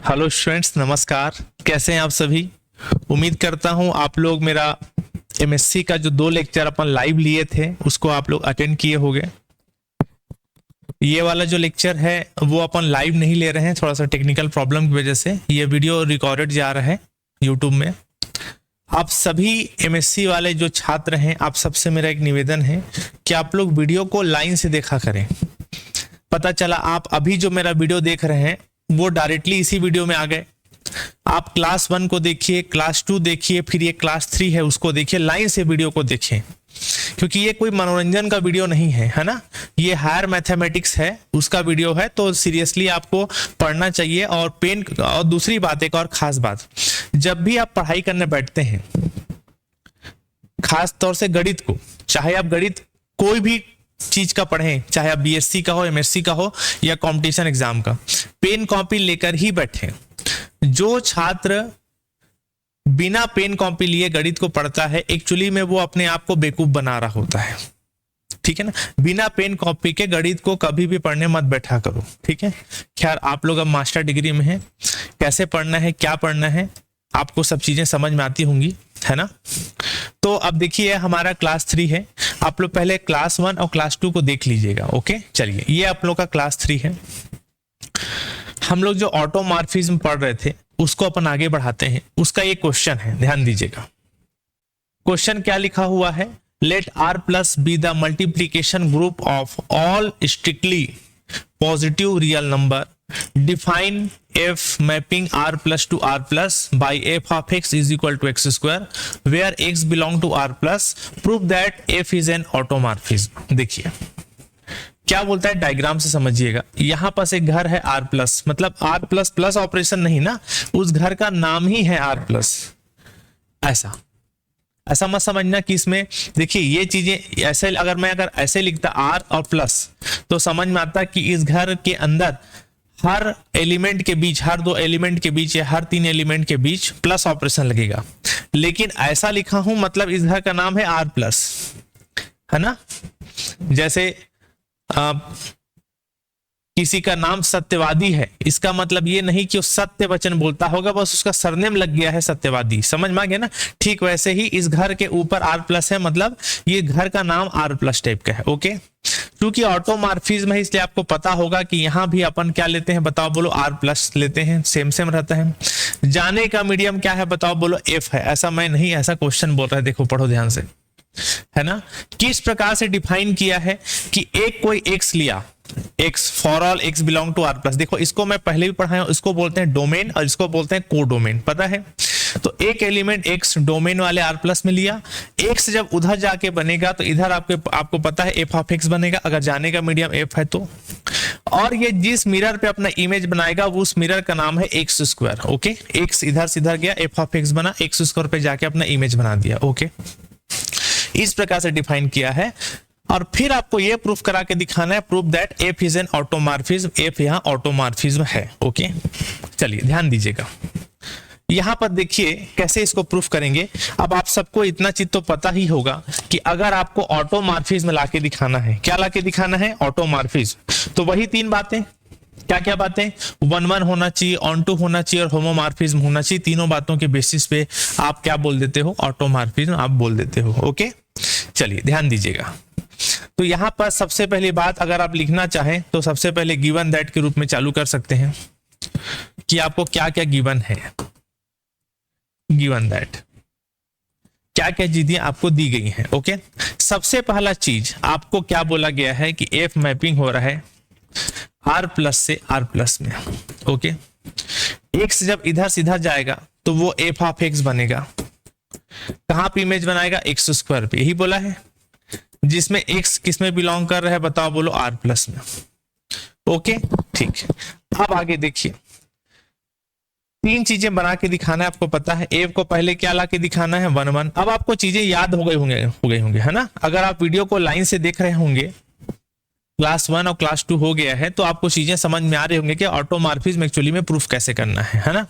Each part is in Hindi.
हेलो स्टूडेंट्स, नमस्कार। कैसे हैं आप सभी? उम्मीद करता हूं आप लोग मेरा एमएससी का जो 2 लेक्चर अपन लाइव लिए थे उसको आप लोग अटेंड किए होंगे। ये वाला जो लेक्चर है वो अपन लाइव नहीं ले रहे हैं, थोड़ा सा टेक्निकल प्रॉब्लम की वजह से ये वीडियो रिकॉर्डेड जा रहा है यूट्यूब में। आप सभी एमएससी वाले जो छात्र हैं, आप सबसे मेरा एक निवेदन है कि आप लोग वीडियो को लाइन से देखा करें। पता चला आप अभी जो मेरा वीडियो देख रहे हैं वो डायरेक्टली इसी वीडियो में आ गए। आप क्लास 1 को देखिए, क्लास 2 देखिए, फिर ये क्लास 3 है उसको देखिए, लाइन से वीडियो को देखिए, क्योंकि ये कोई मनोरंजन का वीडियो नहीं है ना। ये हायर मैथमेटिक्स है, उसका वीडियो है, तो सीरियसली आपको पढ़ना चाहिए। और दूसरी बात, एक और खास बात, जब भी आप पढ़ाई करने बैठते हैं, खास तौर से गणित को, चाहे आप गणित कोई भी चीज का पढ़ें, चाहे आप बीएससी का हो, एमएससी का हो या कंपटीशन एग्जाम का, पेन कॉपी लेकर ही बैठे। जो छात्र बिना पेन कॉपी लिए गणित को पढ़ता है, एक्चुअली में वो अपने आप को बेवकूफ बना रहा होता है। ठीक है ना। बिना पेन कॉपी के गणित को कभी भी पढ़ने मत बैठा करो। ठीक है। खैर, आप लोग अब मास्टर डिग्री में हैं, कैसे पढ़ना है, क्या पढ़ना है, आपको सब चीजें समझ में आती होंगी, है ना। तो अब देखिए, हमारा क्लास 3 है। आप लोग पहले क्लास 1 और क्लास 2 को देख लीजिएगा। ओके, चलिए, ये आप लोग का क्लास 3 है। हम लोग जो ऑटोमॉर्फिज्म पढ़ रहे थे उसको अपन आगे बढ़ाते हैं। उसका ये क्वेश्चन है, ध्यान दीजिएगा। क्वेश्चन क्या लिखा हुआ है? Let R plus be the multiplication group of all strictly positive real number. Define f mapping r plus to r plus by f of x is equal to x square where x belong to r plus. Prove that f is an automorphism. देखिए क्या बोलता है, डायग्राम से समझिएगा। यहां पास एक घर है r प्लस, मतलब r प्लस प्लस ऑपरेशन नहीं ना, उस घर का नाम ही है r प्लस। ऐसा मत समझना कि इसमें, देखिए ये चीजें ऐसे, अगर ऐसे लिखता r और प्लस तो समझ में आता कि इस घर के अंदर हर एलिमेंट के बीच, हर 2 एलिमेंट के बीच या हर 3 एलिमेंट के बीच प्लस ऑपरेशन लगेगा। लेकिन ऐसा लिखा हूं, मतलब इस घर का नाम है R प्लस, है ना। जैसे किसी का नाम सत्यवादी है, इसका मतलब ये नहीं कि वो सत्य वचन बोलता होगा, बस उसका सरनेम लग गया है सत्यवादी। समझ में आ गया ना। ठीक वैसे ही इस घर के ऊपर R प्लस है, मतलब ये घर का नाम R प्लस टाइप का है। ओके, क्योंकि ऑटोमॉर्फिज्म है इसलिए आपको पता होगा कि यहां भी अपन क्या लेते हैं, बताओ बोलो, R प्लस लेते हैं, सेम रहता है। जाने का मीडियम क्या है, बताओ बोलो, F है। ऐसा मैं नहीं, ऐसा क्वेश्चन बोल रहा है, देखो पढ़ो ध्यान से, है ना। किस प्रकार से डिफाइन किया है कि एक कोई x लिया, x for all x belong to R plus. देखो इसको मैं पहले भी पढ़ाया हूं, इसको बोलते हैं डोमेन और इसको बोलते हैं कोडोमेन, पता है। तो एक एलिमेंट x डोमेन वाले R प्लस में लिया, x जब उधर जाके बनेगा तो इधर आपको पता है f ऑफ x बनेगा, अगर जाने का मीडियम f है तो। और ये जिस मिरर पे अपना इमेज बनाएगा वो उस मिरर का नाम है एक्स स्क्वायर। ओके, x इधर सीधा गया, f ऑफ x बना, एक्स स्क्वायर पे जाके अपना इमेज बना दिया। ओके, इस प्रकार से डिफाइन किया है। और फिर आपको यह प्रूफ करा के दिखाना है, proof that f is an automorphism. f यहां ऑटोमॉर्फिज्म है। ओके, चलिए ध्यान दीजिएगा। यहां पर देखिए कैसे इसको प्रूफ करेंगे। अब आप सबको इतना चीज तो पता ही होगा कि अगर आपको ऑटोमॉर्फिज्म लाके दिखाना है, क्या लाके दिखाना है, ऑटोमॉर्फिज्म, तो वही 3 बातें, क्या बातें, 1-1 होना चाहिए, ऑन-टू होना चाहिए और होमोमॉर्फिज्म होना चाहिए। तीनों बातों के बेसिस पे आप क्या बोल देते हो, ऑटोमॉर्फिज्म आप बोल देते हो। ओके, चलिए ध्यान दीजिएगा। तो यहां पर सबसे पहली बात, अगर आप लिखना चाहें तो सबसे पहले गिवन दैट के रूप में चालू कर सकते हैं कि आपको क्या क्या गिवन है। गिवन दैट क्या क्या चीजें आपको दी गई हैं। ओके, सबसे पहला चीज आपको क्या बोला गया है कि एफ मैपिंग हो रहा है R प्लस से R प्लस में। ओके, x जब इधर सीधा जाएगा तो वो f ऑफ x बनेगा, कहां पे इमेज बनाएगा, एक्स स्क्वायर पे, यही बोला है। जिसमें x किस में बिलोंग कर रहा है, बताओ बोलो, R प्लस में। ओके, ठीक। अब आगे देखिए, 3 चीजें बना के दिखाना है, आपको पता है। f को पहले क्या ला के दिखाना है, 1-1। अब आपको चीजें याद हो गई होंगे, है ना। अगर आप वीडियो को लाइन से देख रहे होंगे, क्लास 1 और क्लास 2 हो गया है, तो आपको चीजें समझ में आ रही होंगे कि ऑटोमॉर्फिज्म एक्चुअली में प्रूफ कैसे करना है ना।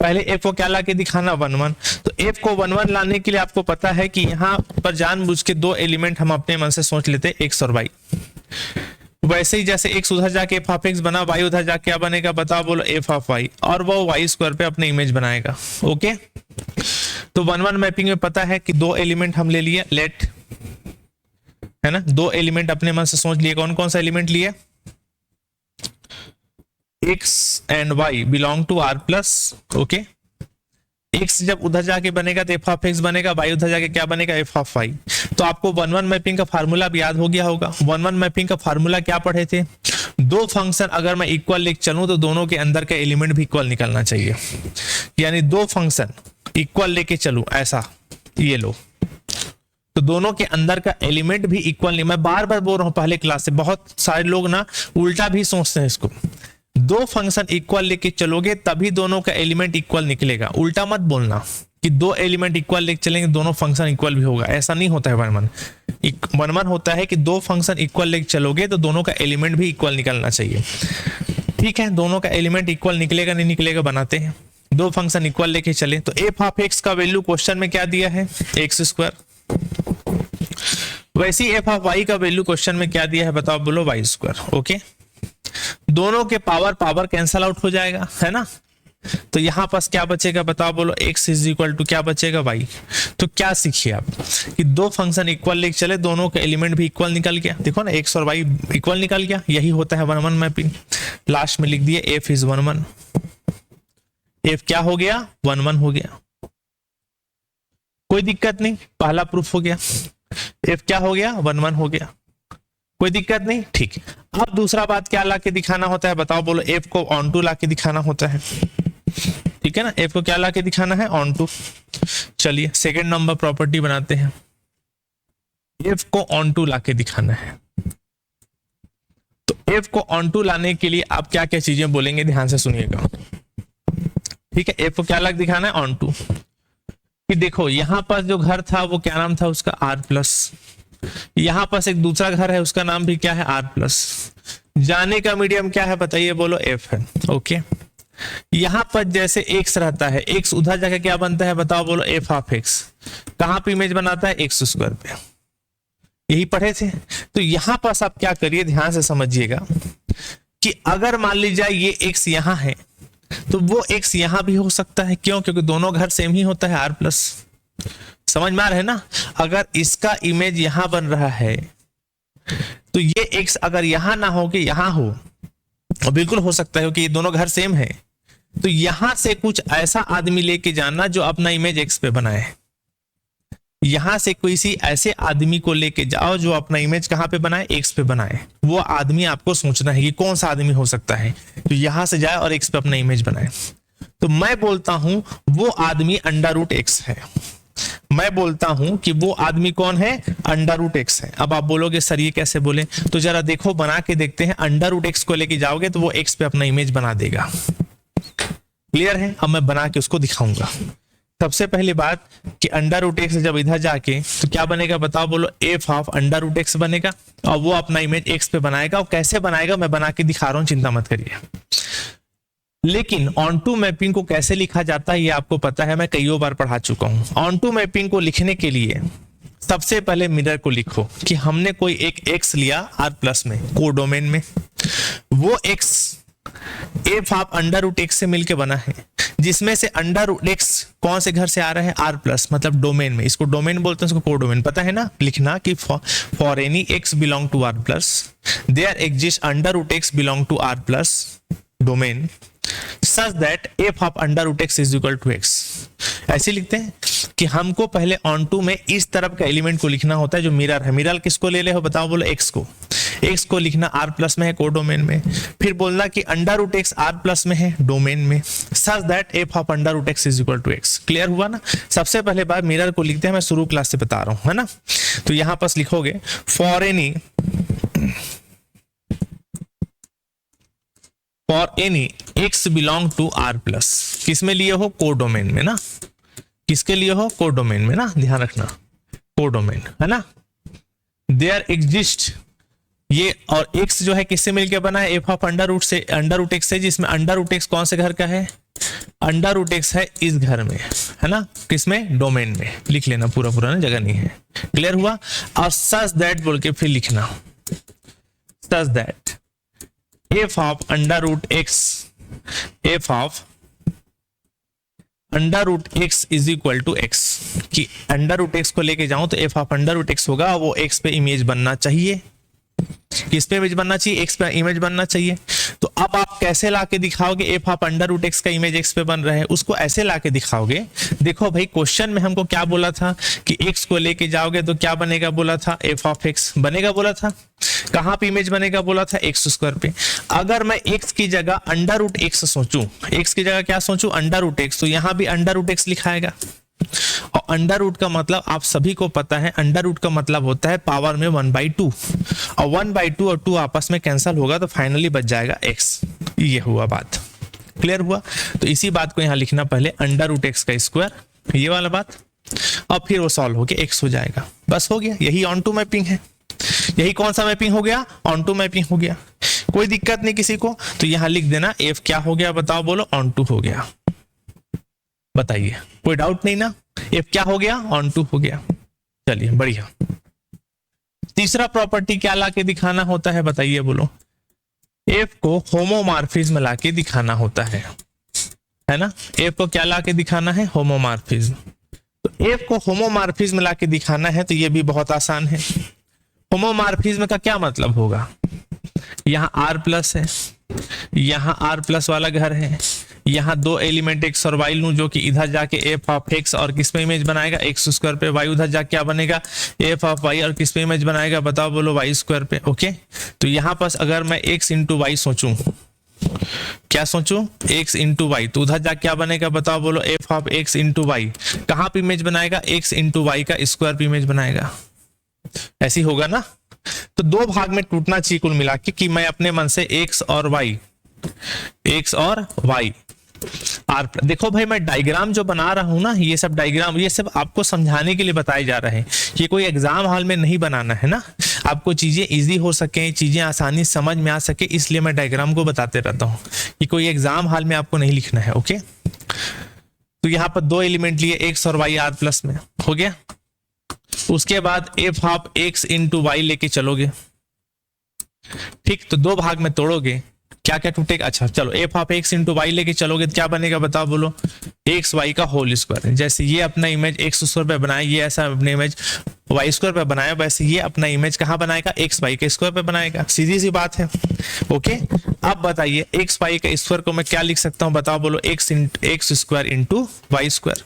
पहले f को क्या ला के दिखाना, 1-1। तो f को 1-1 लाने के लिए आपको पता है कि यहाँ पर जानबूझ के 2 एलिमेंट हम अपने मन से सोच लेते हैं, x और y। वैसे ही जैसे x उधर जाके एफ ऑफ एक्स बना, y उधर जाके क्या बनेगा बताओ बोलो, एफ ऑफ वाई, और वो वाई स्क्वायर पे अपने इमेज बनाएगा। ओके, तो 1-1 मैपिंग में पता है कि दो एलिमेंट हम ले लिए, लेट, है ना, दो एलिमेंट अपने मन से सोच लिए, कौन कौन सा एलिमेंट लिए, x and y belong to r plus. Okay, x जब उधर जाके बनेगा तो एफ ऑफ एक्स बनेगा, y उधर जाके क्या बनेगा, एफ ऑफ वाई। तो आपको 1-1 मैपिंग का फार्मूला भी याद हो गया होगा। 1-1 मैपिंग का फार्मूला क्या पढ़े थे, दो फंक्शन अगर मैं इक्वल लेके चलूं तो दोनों के अंदर का एलिमेंट भी इक्वल निकलना चाहिए, यानी दो फंक्शन इक्वल लेके चलूं ऐसा, ये लो, तो दोनों के अंदर का एलिमेंट भी इक्वल नहीं। मैं बार बार बोल रहा हूं पहले क्लास से, बहुत सारे लोग ना उल्टा भी सोचते हैं इसको, दो फंक्शन इक्वल लेके चलोगे तभी दोनों का एलिमेंट इक्वल निकलेगा। उल्टा मत बोलना कि दो एलिमेंट इक्वल लेके चलेंगे दोनों फंक्शन इक्वल भी होगा, ऐसा नहीं होता है। 1-1 होता है कि दो फंक्शन इक्वल लेके चलोगे तो दोनों का एलिमेंट भी इक्वल निकलना चाहिए। ठीक है, दोनों का एलिमेंट इक्वल निकलेगा नहीं निकलेगा बनाते हैं। दो फंक्शन इक्वल लेके चले तो एफ ऑफ एक्स का वैल्यू क्वेश्चन में क्या दिया है, एक्स स्क्वायर। वैसे ही एफ ऑफ वाई का वैल्यू क्वेश्चन में क्या दिया है बताओ बोलो, वाई स्क्वायर। ओके, दोनों के पावर कैंसल आउट हो जाएगा, है ना, तो यहां पास क्या बचेगा बताओ बोलो, x इज इक्वल टू क्या बचेगा, y। तो क्या सीखिए आप कि दो फंक्शन इक्वल लेके चले, दोनों का एलिमेंट भी इक्वल निकल गया। देखो ना, x और y इक्वल निकल गया, यही होता है 1-1 मैपिंग। लास्ट में लिख दिए f इज 1-1, f क्या हो गया, 1-1 हो गया, कोई दिक्कत नहीं, पहला प्रूफ हो गया। f क्या हो गया, 1-1 हो गया, कोई दिक्कत नहीं। ठीक, अब दूसरा बात क्या ला के दिखाना होता है बताओ बोलो, f को ऑन टू ला के दिखाना होता है। ठीक है ना, f को क्या ला के दिखाना है, ऑन टू। चलिए सेकेंड नंबर प्रॉपर्टी बनाते हैं, f को ऑन टू ला के दिखाना है। तो f को ऑन टू लाने के लिए आप क्या क्या चीजें बोलेंगे, ध्यान से सुनिएगा। ठीक है, f को क्या ला के दिखाना है, ऑन टू। कि देखो यहां पर जो घर था वो क्या नाम था उसका, r प्लस। यहां पास एक दूसरा घर है उसका नाम भी क्या है, r प्लस। जाने का मीडियम क्या है बताइए बोलो, f है। ओके, यहां पर जैसे x रहता है, x उधर जाके क्या बनता है बताओ बोलो, f ऑफ x। कहां पे इमेज बनाता है, x स्क्वायर पे, यही पढ़े थे। तो यहां पास आप क्या करिए, ध्यान से समझिएगा कि अगर मान लीजिए ये x यहां है तो वो x यहां भी हो सकता है। क्यों, क्योंकि दोनों घर सेम ही होता है, r प्लस। समझ में आ रहा है ना, अगर इसका इमेज यहां बन रहा है तो ये x अगर यहां ना हो कि यहां हो, और बिल्कुल हो सकता है क्योंकि ये दोनों घर सेम है। तो यहां से कुछ ऐसा आदमी लेके जाना जो अपना इमेज x पे बनाए, यहां से किसी ऐसे आदमी को लेके जाओ जो अपना इमेज कहां पे बनाए, x पे बनाए। वो आदमी आपको सोचना है कि कौन सा आदमी हो सकता है तो यहां से जाए और x पे अपना इमेज बनाए। तो मैं बोलता हूं वो आदमी अंडर रूट x है। मैं बोलता हूं कि वो आदमी कौन है, अंडर रूट एक्स है। अब आप बोलोगे सर ये कैसे बोले, तो जरा देखो बना के देखते हैं। अंडर रूट एक्स को लेके जाओगे तो वो एक्स पे अपना इमेज बना देगा। क्लियर है, अब मैं बना के उसको दिखाऊंगा। सबसे पहली बात कि अंडर रूट एक्स जब इधर जाके तो क्या बनेगा बताओ बोलो, F of under root x बनेगा और वो अपना इमेज एक्स पे बनाएगा। और कैसे बनाएगा मैं बना के दिखा रहा हूं, चिंता मत करिए। लेकिन ऑन टू मैपिंग को कैसे लिखा जाता है ये आपको पता है, मैं कईयों बार पढ़ा चुका हूं। ऑन टू मैपिंग को लिखने के लिए सबसे पहले मिरर को लिखो कि हमने कोई एक x लिया r प्लस में, कोडोमेन में। वो x f of under root x से मिलके बना है, जिसमें से अंडर रूट एक्स कौन से घर से आ रहा है, r प्लस, मतलब डोमेन में। इसको डोमेन बोलते हैं, इसको कोडोमेन। पता है ना लिखना कि for any x belong to r plus there exist under root x belong to r plus domain such that f of under root x is equal to x। ऐसे लिखते हैं कि हमको पहले ऑन टू में इस तरफ का एलिमेंट को लिखना होता है जो मिरर है। मिरर किसको ले ले हो बताओ बोलो, x को। x को लिखना r प्लस में है, कोडोमेन में। फिर बोलना कि under root x r plus में है, डोमेन में। such that f of under root x is equal to x। Clear हुआ ना। सबसे पहले बार मिरर को लिखते हैं, मैं शुरू क्लास से बता रहा हूं, है ना। तो यहां पास लिखोगे for any x belong to r plus. किसमें लिए हो, कोडोमेन में ना। किसके लिए हो, कोडोमेन में ना, ध्यान रखना, कोडोमेन, है ना। देयर एग्जिस्ट ये, और x जो है किससे मिलके बना है, एफ ऑफ अंडर रूट से, अंडर रूट एक्स है, जिसमें अंडर रूट एक्स कौन से घर का है, अंडर रूट एक्स है इस घर में, है ना। किसमें, डोमेन में। लिख लेना पूरा ना, जगह नहीं है। क्लियर हुआ। और सच दैट बोल के फिर लिखना, such that f of under root x, f of under root x is equal to x, कि अंडर रूट एक्स को लेके जाऊं तो f of under root x होगा, वो एक्स पे इमेज बनना चाहिए। किस पे इमेज बनना चाहिए? एक्स पे इमेज बनना चाहिए। तो अब आप कैसे लाके दिखाओगे F of under root X का इमेज एक्स पे बन रहा है? उसको ऐसे लाके दिखाओगे, देखो भाई क्वेश्चन में हमको क्या बोला था कि एक्स को लेके जाओगे तो क्या बनेगा बोला था, एफ ऑफ एक्स बनेगा बोला था। कहां पे इमेज बनेगा बोला था? एक्स स्क्वायर पे। अगर मैं एक्स की जगह अंडर रूट एक्स सोचूं, एक्स की जगह क्या सोचूं? अंडर रूट एक्स, तो यहां भी अंडर रूट एक्स लिखाएगा। और अंडर रूट का मतलब आप सभी को पता है, अंडर रूट का मतलब होता है पावर में 1/2, और 1/2 और 2 आपस में कैंसिल होगा तो फाइनली बच जाएगा एक्स। ये हुआ बात, क्लियर हुआ? तो इसी बात को यहां लिखना पहले, अंडर रूट एक्स का स्क्वायर, ये वाला बात, और फिर वो सॉल्व होके एक्स हो जाएगा। बस हो गया, यही ऑन टू मैपिंग है। यही कौन सा मैपिंग हो गया? ऑन टू मैपिंग हो गया। कोई दिक्कत नहीं किसी को, तो यहां लिख देना एफ क्या हो गया बताओ, बोलो ऑन टू हो गया। बताइए, कोई डाउट नहीं ना? एफ क्या हो गया? ऑन टू हो गया। चलिए बढ़िया। तीसरा प्रॉपर्टी क्या लाके दिखाना होता है बताइए, बोलो। एफ को होमोमॉर्फिज्म लाके दिखाना होता है ना? एफ को क्या लाके दिखाना है? होमोमॉर्फिज्म। तो एफ को होमोमॉर्फिज्म लाके दिखाना है तो ये भी बहुत आसान है। होमोमॉर्फिज्म का क्या मतलब होगा? यहाँ आर प्लस है, यहाँ आर प्लस वाला घर है, यहाँ दो एलिमेंट एक्स और वाई लूं, जो कि इधर जाके एफ ऑफ एक्स और किस पे इमेज बनाएगा? एक्स स्क्वायर पे। वाई उधर जाके क्या बनेगा? एफ ऑफ वाई, और किस पे इमेज बनाएगा बताओ, बोलो वाई स्क्वायर पे। ओके, तो यहाँ पर अगर मैं एक्स इंटू वाई सोचूं, क्या सोचूं? एक्स इंटू वाई, तो उधर जाके क्या बनेगा बताओ, बोलो F of x into y. कहाँ पे इमेज बनाएगा? एक्स इंटू वाई का स्क्वायर पे इमेज बनाएगा। ऐसी होगा ना? तो दो भाग में टूटना चाहिए कुल मिला के, कि मैं अपने मन से एक्स और वाई, एक्स और वाई आर। देखो भाई, मैं डायग्राम जो बना रहा हूं ना, ये सब डायग्राम, ये सब आपको समझाने के लिए बताए जा रहे हैं। ये कोई एग्जाम हॉल में नहीं बनाना है ना, आपको चीजें इजी हो सके, चीजें आसानी समझ में आ सके, इसलिए मैं डायग्राम को बताते रहता हूँ। कि कोई एग्जाम हॉल में आपको नहीं लिखना है। ओके, तो यहाँ पर दो एलिमेंट लिए एक्स और वाई आर प्लस में, हो गया। उसके बाद f of x into y लेके चलोगे, ठीक, तो दो भाग में तोड़ोगे, क्या क्या टूटेगा? अच्छा चलो, f of x into y लेके चलोगे तो क्या बनेगा बताओ, बोलो एक्स वाई का होल स्क्वायर। जैसे ये अपना इमेज एक्स स्क्वायर पे बनाया, ये ऐसा अपने इमेज वाई स्क्वायर पे बनाया, वैसे ये अपना इमेज कहाँ बनाएगा? एक्स वाई के स्क्वायर पे बनाएगा। सीधी सी बात है। ओके, अब बताइए एक्स वाई का स्क्वायर को मैं क्या लिख सकता हूँ बताओ, बोलो x square into y square.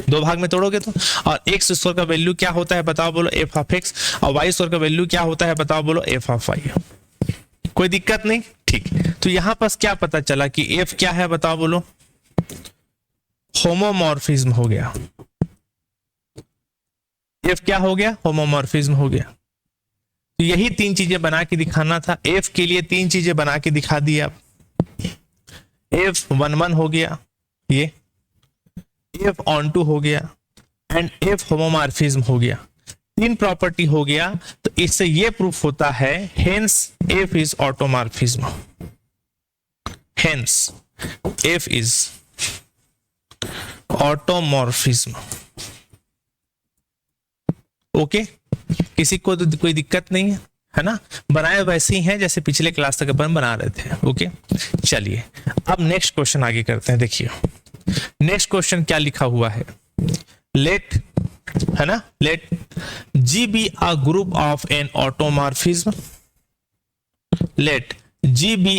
दो भाग में तोड़ोगे तो, और एक्स स्क्वायर का वैल्यू क्या होता है बताओ, बोलो एफ ऑफ एक्स, और वाई स्क्वायर का वैल्यू क्या होता है बताओ, बोलो एफ ऑफ वाई। कोई दिक्कत नहीं? ठीक, तो यहां पास क्या पता चला कि एफ क्या है बताओ, बोलो होमोमॉर्फिज्म हो गया। एफ क्या हो गया? होमोमॉर्फिज्म हो गया। तो यही तीन चीजें बना के दिखाना था। एफ के लिए तीन चीजें बना के दिखा दी आप। एफ 1 हो गया, ये एफ ऑन टू हो गया, एंड एफ होमोमॉर्फिज्म हो गया। तीन प्रॉपर्टी हो गया, तो इससे ये प्रूफ होता है hence F is automorphism. Hence F is automorphism. Okay, किसी को तो कोई दिक्कत नहीं है ना? बनाए वैसे ही हैं जैसे पिछले क्लास तक अपन बना रहे थे। ओके, चलिए अब नेक्स्ट क्वेश्चन आगे करते हैं। देखिए नेक्स्ट क्वेश्चन क्या लिखा हुआ है, लेट, है ना, late G be a group of an automorphism. Let G be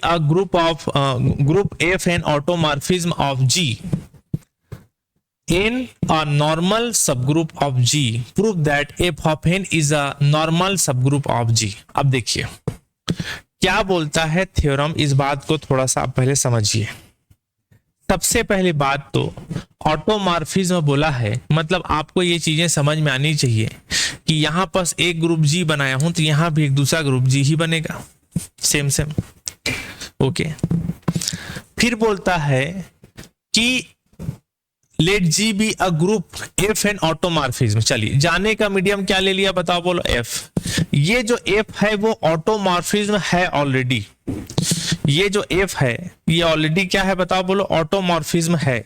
a group of group F an automorphism of G in a normal subgroup of G. Prove that F of n is a normal subgroup of G. अब देखिए क्या बोलता है थ्योरम, इस बात को थोड़ा सा आप पहले समझिए। सबसे पहली बात तो ऑटोमॉर्फिज्म बोला है, मतलब आपको ये चीजें समझ में आनी चाहिए कि यहां पर एक ग्रुप जी बनाया हूं तो यहां भी एक दूसरा ग्रुप जी ही बनेगा, सेम सेम। ओके, फिर बोलता है कि let G be a group f an automorphism. चलिए, जाने का मीडियम क्या ले लिया बताओ, बोलो एफ। ये जो एफ है वो ऑटोमॉर्फिज्म है ऑलरेडी। ये जो एफ है ये ऑलरेडी क्या है बताओ, बोलो ऑटोमॉर्फिज्म है।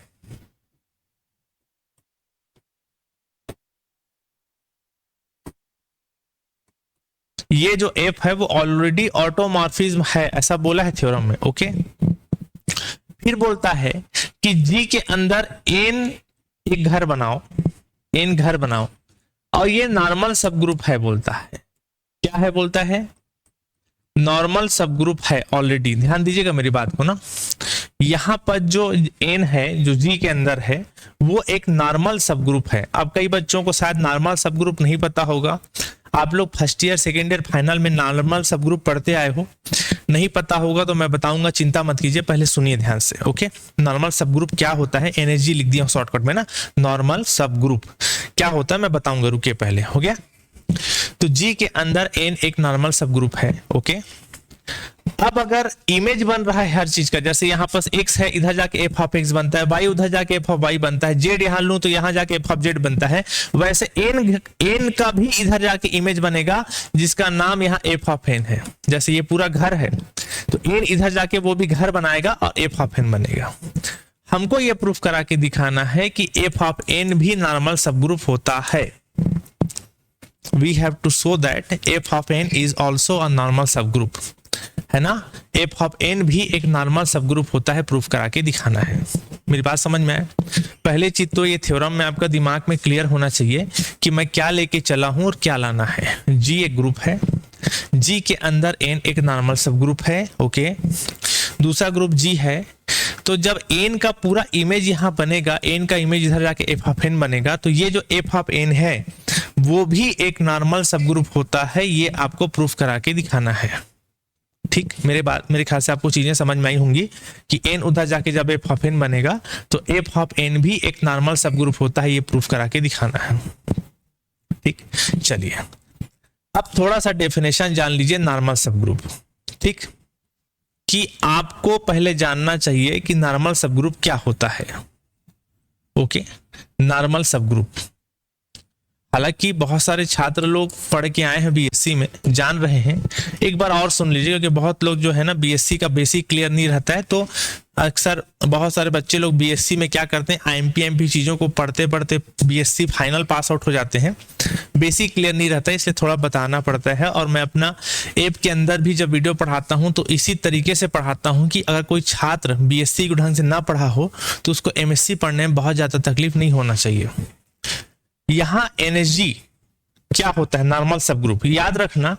ये जो एफ है वो ऑलरेडी ऑटोमॉर्फिज्म है, ऐसा बोला है थ्योरम में। ओके, फिर बोलता है कि जी के अंदर एन एक घर बनाओ, एन घर बनाओ, और ये नॉर्मल सब ग्रुप है बोलता है। क्या है बोलता है? नॉर्मल सब ग्रुप है ऑलरेडी। ध्यान दीजिएगा मेरी बात को ना, यहां पर जो एन है जो जी के अंदर है वो एक नॉर्मल सब ग्रुप है। अब कई बच्चों को शायद नॉर्मल सब ग्रुप नहीं पता होगा, आप लोग first year second year final में नॉर्मल सब ग्रुप पढ़ते आए हो, नहीं पता होगा तो मैं बताऊंगा, चिंता मत कीजिए, पहले सुनिए ध्यान से। ओके, नॉर्मल सब ग्रुप क्या होता है, एनएसजी लिख दिया शॉर्टकट में ना, नॉर्मल सब ग्रुप क्या होता है मैं बताऊंगा, रुकिए पहले। हो गया, तो जी के अंदर एन एक नॉर्मल सब ग्रुप है। ओके, अब अगर इमेज बन रहा है हर चीज का, जैसे यहाँ पर x है, इधर जाके एफ ऑफ एक्स बनता है, y उधर जाके एफ ऑफ y बनता है, z यहाँ लूं तो यहाँ जाके एफ ऑफ z बनता है, वैसे n का भी इधर जाके इमेज बनेगा जिसका नाम यहाँ एफ ऑफ n है। जैसे ये पूरा घर है तो n इधर जाके वो भी घर बनाएगा और एफ ऑफ n बनेगा। हमको ये प्रूफ करा के दिखाना है कि एफ ऑफ n भी नॉर्मल सब ग्रुप होता है। We have to show that f of n is also a normal subgroup, है ना। f of n भी एक नॉर्मल सब ग्रुप होता है, प्रूफ करा के दिखाना है। मेरी बात समझ में आए? पहले चीज तो ये थ्योरम में आपका दिमाग में क्लियर होना चाहिए कि मैं क्या लेके चला हूं और क्या लाना है। g एक ग्रुप है, g के अंदर n एक नॉर्मल सब ग्रुप है। ओके, दूसरा ग्रुप g है, तो जब n का पूरा इमेज यहाँ बनेगा, n का इमेज इधर जाके f ऑफ n बनेगा, तो ये जो f ऑफ n है वो भी एक नॉर्मल सब ग्रुप होता है। ये आपको प्रूफ करा के दिखाना है। ठीक, मेरे ख्याल से आपको चीजें समझ में आई होंगी कि n उधर जाके जब f ऑफ n बनेगा तो f ऑफ n भी एक नॉर्मल सब ग्रुप होता है, ये प्रूफ करा के दिखाना है। ठीक, चलिए अब थोड़ा सा डेफिनेशन जान लीजिए नॉर्मल सब ग्रुप। ठीक, कि आपको पहले जानना चाहिए कि नॉर्मल सब ग्रुप क्या होता है। ओके, नॉर्मल सब ग्रुप, हालांकि बहुत सारे छात्र लोग पढ़ के आए हैं बीएससी में, जान रहे हैं, एक बार और सुन लीजिए, क्योंकि बहुत लोग जो है ना बीएससी का बेसिक क्लियर नहीं रहता है, तो अक्सर बहुत सारे बच्चे लोग बीएससी में क्या करते हैं, आईएमपी चीज़ों को पढ़ते पढ़ते बीएससी फाइनल पास आउट हो जाते हैं, बेसिक क्लियर नहीं रहता है, इसलिए थोड़ा बताना पड़ता है। और मैं अपना ऐप के अंदर भी जब वीडियो पढ़ाता हूँ तो इसी तरीके से पढ़ाता हूँ कि अगर कोई छात्र बीएससी को ढंग से ना पढ़ा हो तो उसको एमएससी पढ़ने में बहुत ज़्यादा तकलीफ नहीं होना चाहिए। यहाँ एनएसजी क्या होता है, नॉर्मल सब ग्रुप। याद रखना,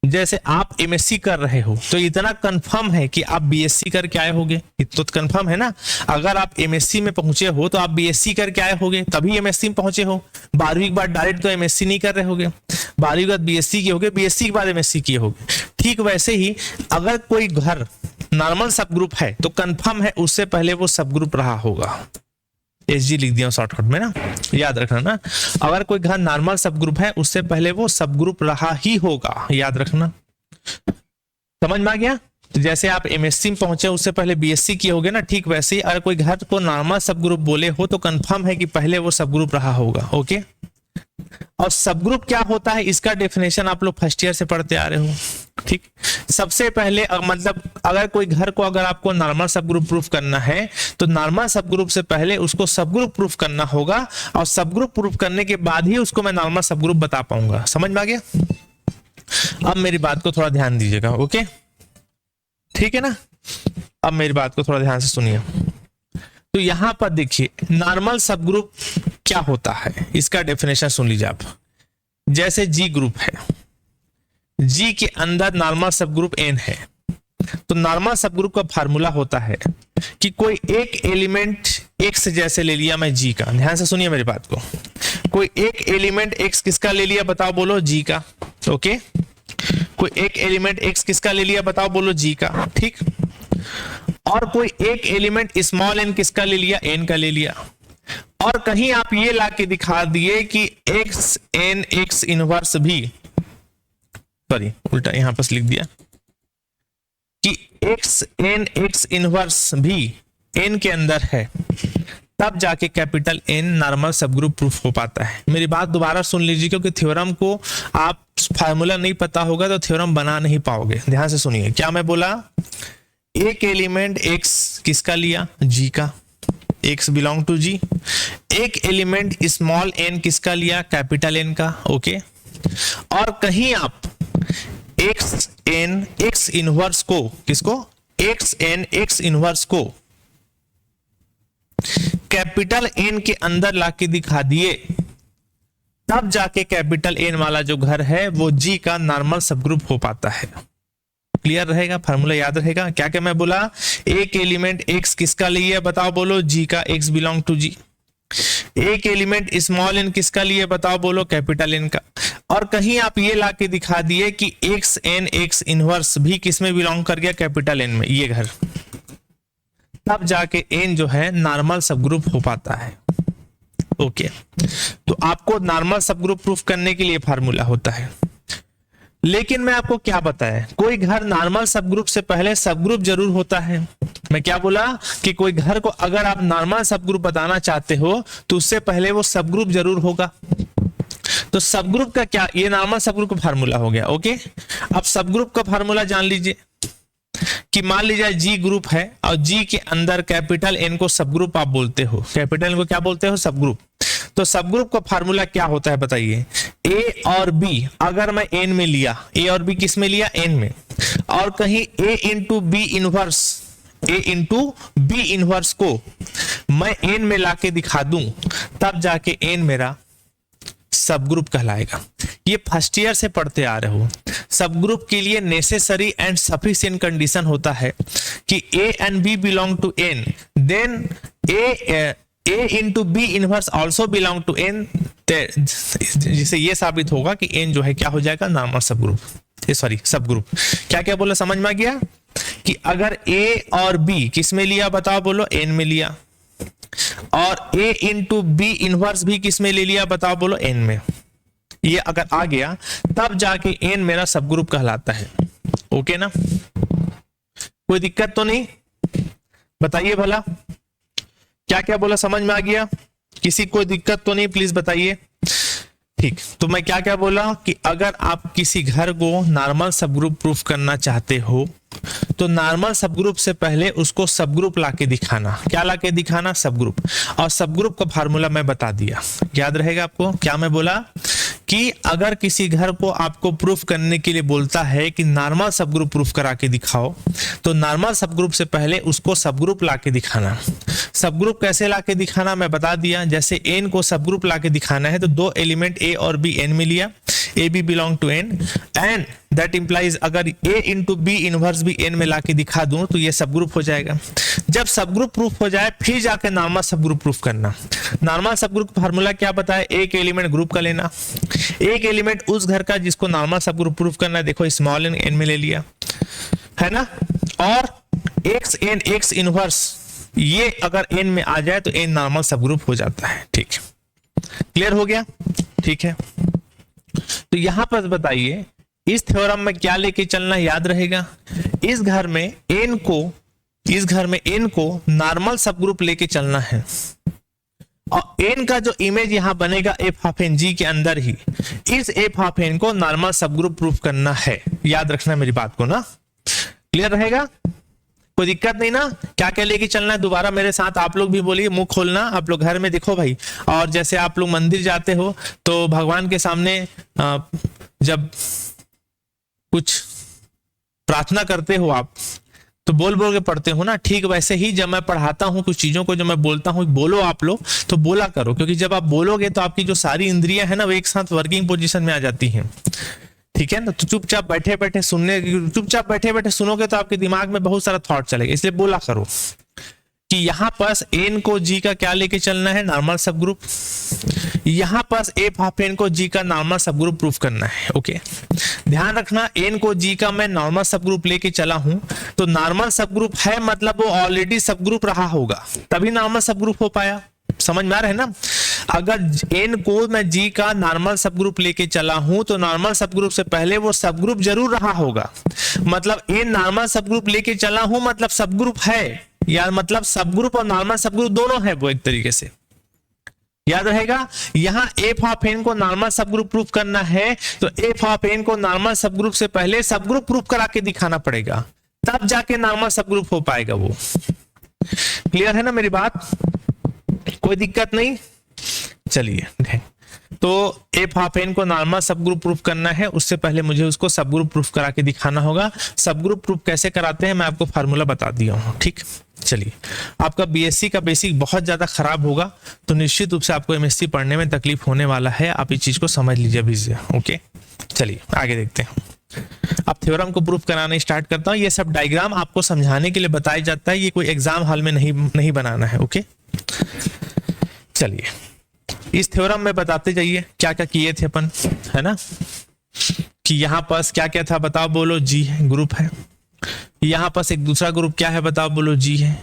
जैसे आप एमएससी कर रहे हो तो इतना कंफर्म है कि आप बीएससी करके आए होगे, तो कंफर्म है ना। अगर आप एमएससी में पहुंचे हो तो आप बीएससी करके आए होगे तभी एमएससी में पहुंचे हो। 12वीं के बाद डायरेक्ट तो एमएससी नहीं कर रहे होगे, 12वीं के बाद बीएससी किए होगे, बीएससी के बाद एमएससी किए होगे। ठीक वैसे ही अगर कोई घर नॉर्मल सब ग्रुप है तो कंफर्म है उससे पहले वो सब ग्रुप रहा होगा। एसजी लिख दिया शॉर्टकट में ना, याद रखना ना, अगर कोई घर नॉर्मल सब ग्रुप है उससे पहले वो सब ग्रुप रहा ही होगा, याद रखना। समझ में आ गया? तो जैसे आप एमएससी में पहुंचे उससे पहले बीएससी किए होगे ना, ठीक वैसे ही अगर कोई घर को नॉर्मल सब ग्रुप बोले हो तो कंफर्म है कि पहले वो सब ग्रुप रहा होगा। ओके, और सब ग्रुप क्या होता है इसका डेफिनेशन आप लोग फर्स्ट ईयर से पढ़ते आ रहे हो। ठीक, सबसे पहले मतलब अगर कोई घर को अगर आपको नॉर्मल सब ग्रुप प्रूफ करना है तो नॉर्मल सब ग्रुप से पहले उसको सब ग्रुप प्रूफ करना होगा, और सब ग्रुप प्रूफ करने के बाद ही उसको मैं नॉर्मल सब ग्रुप बता पाऊंगा। समझ में आ गया? अब मेरी बात को थोड़ा ध्यान दीजिएगा। ओके, ठीक है ना। अब मेरी बात को थोड़ा ध्यान से सुनिए। तो यहां पर देखिए नॉर्मल सब ग्रुप क्या होता है, इसका डेफिनेशन सुन लीजिए आप। जैसे जी ग्रुप है, जी के अंदर नॉर्मल सब ग्रुप एन है, तो नॉर्मल सब ग्रुप का फार्मूला होता है कि कोई एक एलिमेंट एक्स जैसे ले लिया मैं जी का, ध्यान से सुनिए मेरी बात को, कोई एक एलिमेंट एक्स किसका ले लिया बताओ, बोलो जी का। ओके, कोई एक एलिमेंट एक्स किसका ले लिया बताओ, बोलो जी का। ठीक, और कोई एक एलिमेंट स्मॉल एन किसका ले लिया, एन का ले लिया। और कहीं आप ये ला के दिखा दिए कि एक्स एन एक्स इनवर्स भी, सॉरी उल्टा यहां पर लिख दिया कि एक्स एन एक्स इनवर्स भी एन के अंदर है, तब जाके कैपिटल एन नॉर्मल सब ग्रुप प्रूफ हो पाता है। मेरी बात दोबारा सुन लीजिए, क्योंकि थ्योरम को आप फार्मूला नहीं पता होगा तो थ्योरम बना नहीं पाओगे। ध्यान से सुनिए, क्या मैं बोला, एक एलिमेंट एक्स किसका लिया, जी का, एक्स बिलोंग टू जी। एक एलिमेंट स्मॉल एन किसका लिया, कैपिटल एन का। ओके, और कहीं आप एक्स एन एक्स इनवर्स को, किसको, एक्स एन एक्स इनवर्स को कैपिटल एन के अंदर लाके दिखा दिए, तब जाके कैपिटल एन वाला जो घर है वो जी का नॉर्मल सबग्रुप हो पाता है। क्लियर रहेगा, फार्मूला याद रहेगा। क्या क्या मैं बोला, एक एलिमेंट एक्स किसका लिए है बताओ, बोलो जी का, एक्स बिलोंग टू जी। एक एलिमेंट स्मॉल एन किसका लिए बताओ, बोलो कैपिटल एन का। और कहीं आप ये लाके दिखा दिए कि एक्स एन एक्स इनवर्स भी किस में बिलोंग कर गया, कैपिटल एन में, ये घर, तब जाके एन जो है नॉर्मल सबग्रुप हो पाता है। ओके, तो आपको नॉर्मल सबग्रुप प्रूफ करने के लिए फार्मूला होता है। लेकिन मैं आपको क्या बताया, कोई घर नॉर्मल सबग्रुप से पहले सबग्रुप जरूर होता है। मैं क्या बोला कि कोई घर को अगर आप नॉर्मल सबग्रुप बताना चाहते हो तो उससे पहले वो सबग्रुप जरूर होगा। तो सबग्रुप का क्या, ये नॉर्मल सबग्रुप का फार्मूला हो गया। ओके, अब सबग्रुप का फार्मूला जान लीजिए कि मान लीजिए जी ग्रुप है और जी के अंदर कैपिटल एन को सबग्रुप आप बोलते हो, कैपिटल एन को क्या बोलते हो, सबग्रुप। तो सबग्रुप का फार्मूला क्या होता है बताइए, ए और बी अगर मैं एन में लिया, ए और बी किस में लिया, एन में, और कहीं ए इंटू बी इनवर्स, ए इंटू बी इनवर्स को मैं एन में लाके दिखा दूं, तब जाके एन मेरा सबग्रुप कहलाएगा। ये फर्स्ट ईयर से पढ़ते आ रहे हो। सबग्रुप के लिए नेसेसरी एंड सफिशिएंट कंडीशन होता है कि a and b belong to N, then a into b inverse also belong to N, जिससे ये साबित होगा कि एन जो है क्या हो जाएगा, नॉर्मल सबग्रुप, सॉरी सबग्रुप। क्या क्या बोला, समझ में आ गया कि अगर ए और बी किस में लिया बताओ, बोलो एन में लिया, और ए इंटू बी इनवर्स भी किस में ले लिया बताओ, बोलो एन में, ये अगर आ गया तब जाके एन मेरा सबग्रुप कहलाता है। ओके ना, कोई दिक्कत तो नहीं, बताइए भला क्या क्या बोला, समझ में आ गया, किसी कोई दिक्कत तो नहीं, प्लीज बताइए। ठीक, तो मैं क्या क्या बोला कि अगर आप किसी घर को नॉर्मल सबग्रुप प्रूफ करना चाहते हो तो नॉर्मल सबग्रुप से पहले उसको सबग्रुप लाके दिखाना, क्या लाके दिखाना, सबग्रुप। और सबग्रुप का फार्मूला मैं बता दिया, याद रहेगा आपको। क्या मैं बोला कि अगर किसी घर को आपको प्रूफ करने के लिए बोलता है कि नॉर्मल सबग्रुप प्रूफ करा के दिखाओ, तो नॉर्मल सबग्रुप से पहले उसको सबग्रुप लाके दिखाना। सबग्रुप कैसे लाके दिखाना मैं बता दिया, जैसे एन को सबग्रुप लाके दिखाना है तो दो एलिमेंट ए और बी एन में लिया, a b belong to N, and that implies अगर ए इंटू बी इनवर्स भी एन में लाके दिखा दूं तो ये सबग्रुप हो जाएगा। जब सबग्रुप प्रूफ हो जाए फिर जाके नॉर्मल सबग्रुप प्रूफ करना। नॉर्मल सबग्रुप फार्मूला क्या बताया, एक एलिमेंट ग्रुप का लेना, एक एलिमेंट उस घर का जिसको नॉर्मल सबग्रुप प्रूफ करना है, देखो स्मॉल एन एन में ले लिया है ना, और एक्स एन एक्स इनवर्स ये अगर एन में आ जाए तो एन नॉर्मल सबग्रुप हो जाता है। ठीक, क्लियर हो गया, ठीक है। तो यहां पर बताइए इस थ्योरम में क्या लेके चलना याद रहेगा, इस घर में एन को नॉर्मल सबग्रुप लेके चलना है, और एन का जो इमेज यहां बनेगा एफ ऑफ एन जी के अंदर ही, इस एफ ऑफ एन को नॉर्मल सबग्रुप प्रूफ करना है। याद रखना मेरी बात को ना, क्लियर रहेगा, कोई दिक्कत नहीं ना। क्या क्या लेके चलना है, दोबारा मेरे साथ आप लोग भी बोलिए, मुंह खोलना, आप लोग घर में देखो भाई। और जैसे आप लोग मंदिर जाते हो तो भगवान के सामने जब कुछ प्रार्थना करते हो आप तो बोल बोल के पढ़ते हो ना, ठीक वैसे ही जब मैं पढ़ाता हूँ कुछ चीजों को, जब मैं बोलता हूँ बोलो आप लोग, तो बोला करो, क्योंकि जब आप बोलोगे तो आपकी जो सारी इंद्रियां है ना वो एक साथ वर्किंग पोजीशन में आ जाती हैं। ठीक है ना, तो चुपचाप बैठे बैठे सुनोगे तो आपके दिमाग में बहुत सारा थॉट चलेगा, इसलिए बोला करो कि यहां पास एन को जी का क्या लेके चलना है, नॉर्मल सबग्रुप, यहां पास एफ ऑफ एन को जी का नॉर्मल सबग्रुप प्रूफ करना है। ओके, ध्यान रखना एन को जी का मैं नॉर्मल सबग्रुप लेके चला हूं तो नॉर्मल सबग्रुप है मतलब वो ऑलरेडी सबग्रुप रहा होगा तभी नॉर्मल सबग्रुप हो पाया। समझ में आ रहा है ना, अगर एन को मैं जी का नॉर्मल सबग्रुप लेके चला हूं तो नॉर्मल सबग्रुप से पहले वो सबग्रुप जरूर रहा होगा, मतलब एन नॉर्मल सबग्रुप लेके चला हूं मतलब सबग्रुप है, यार मतलब सबग्रुप और नॉर्मल सबग्रुप दोनों है वो एक तरीके से, याद रहेगा। यहां एफ ऑफ एन को नॉर्मल सबग्रुप प्रूफ करना है तो एफ ऑफ एन को नॉर्मल सबग्रुप से पहले सबग्रुप प्रूफ करा के दिखाना पड़ेगा, तब जाके नॉर्मल सबग्रुप हो पाएगा वो। क्लियर है ना मेरी बात, कोई दिक्कत नहीं। चलिए, तो एफ ऑफ एन को नॉर्मल सब ग्रुप प्रूफ करना है, उससे पहले मुझे उसको सब ग्रुप प्रूफ करा के दिखाना होगा। सब ग्रुप प्रूफ कैसे कराते हैं मैं आपको फार्मूला बता दिया हूँ, ठीक। चलिए, आपका बीएससी का बेसिक बहुत ज्यादा खराब होगा तो निश्चित रूप से आपको एमएससी पढ़ने में तकलीफ होने वाला है, आप इस चीज को समझ लीजिए अभी से, ओके। चलिए आगे देखते हैं। अब थ्योरम को प्रूफ कराना स्टार्ट करता हूँ। ये सब डायग्राम आपको समझाने के लिए बताया जाता है, ये कोई एग्जाम हॉल में नहीं बनाना है, ओके। चलिए, इस थ्योरम में बताते जाइए क्या क्या किए थे अपन, है ना, कि यहाँ पास क्या क्या था बताओ बोलो, जी है ग्रुप है, यहाँ पास एक दूसरा ग्रुप क्या है बताओ बोलो, जी है,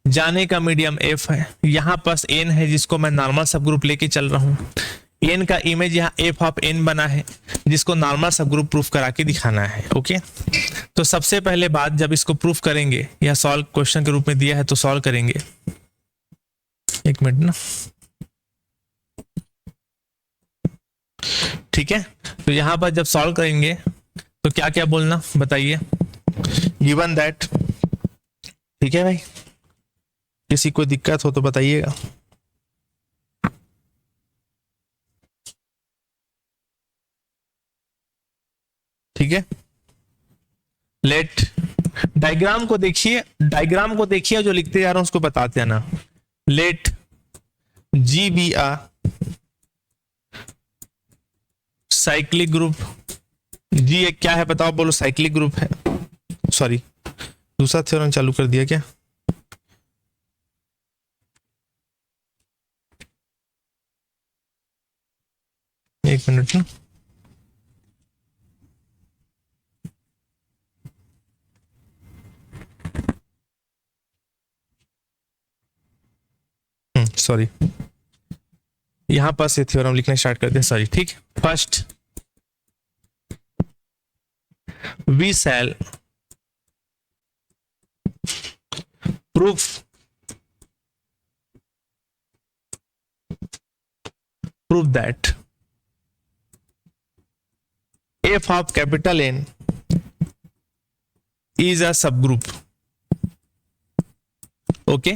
जाने का मीडियम एफ है, यहाँ पास एन है जिसको मैं नॉर्मल सब ग्रुप लेके चल रहा हूँ, एन का इमेज यहाँ एफ ऑफ एन बना है जिसको नॉर्मल सब ग्रुप प्रूफ करा के दिखाना है, ओके। तो सबसे पहले बात, जब इसको प्रूफ करेंगे या सॉल्व क्वेश्चन के रूप में दिया है तो सॉल्व करेंगे, एक मिनट ना, ठीक है। तो यहां पर जब सॉल्व करेंगे तो क्या क्या बोलना बताइए, गिवन दैट, ठीक है भाई, किसी को दिक्कत हो तो बताइएगा। ठीक है, लेट, डायग्राम को देखिए, डायग्राम को देखिए, जो लिखते जा रहा हूं उसको बताते हैं ना। लेट जी बी आ साइक्लिक ग्रुप, जी एक क्या है बताओ बोलो, साइक्लिक ग्रुप है। सॉरी, दूसरा थ्योरम चालू कर दिया क्या? एक मिनट ना, सॉरी, यहां पर से थ्योरम लिखना स्टार्ट करते हैं, सॉरी, ठीक। First, we shall prove that f of capital N is a subgroup, okay.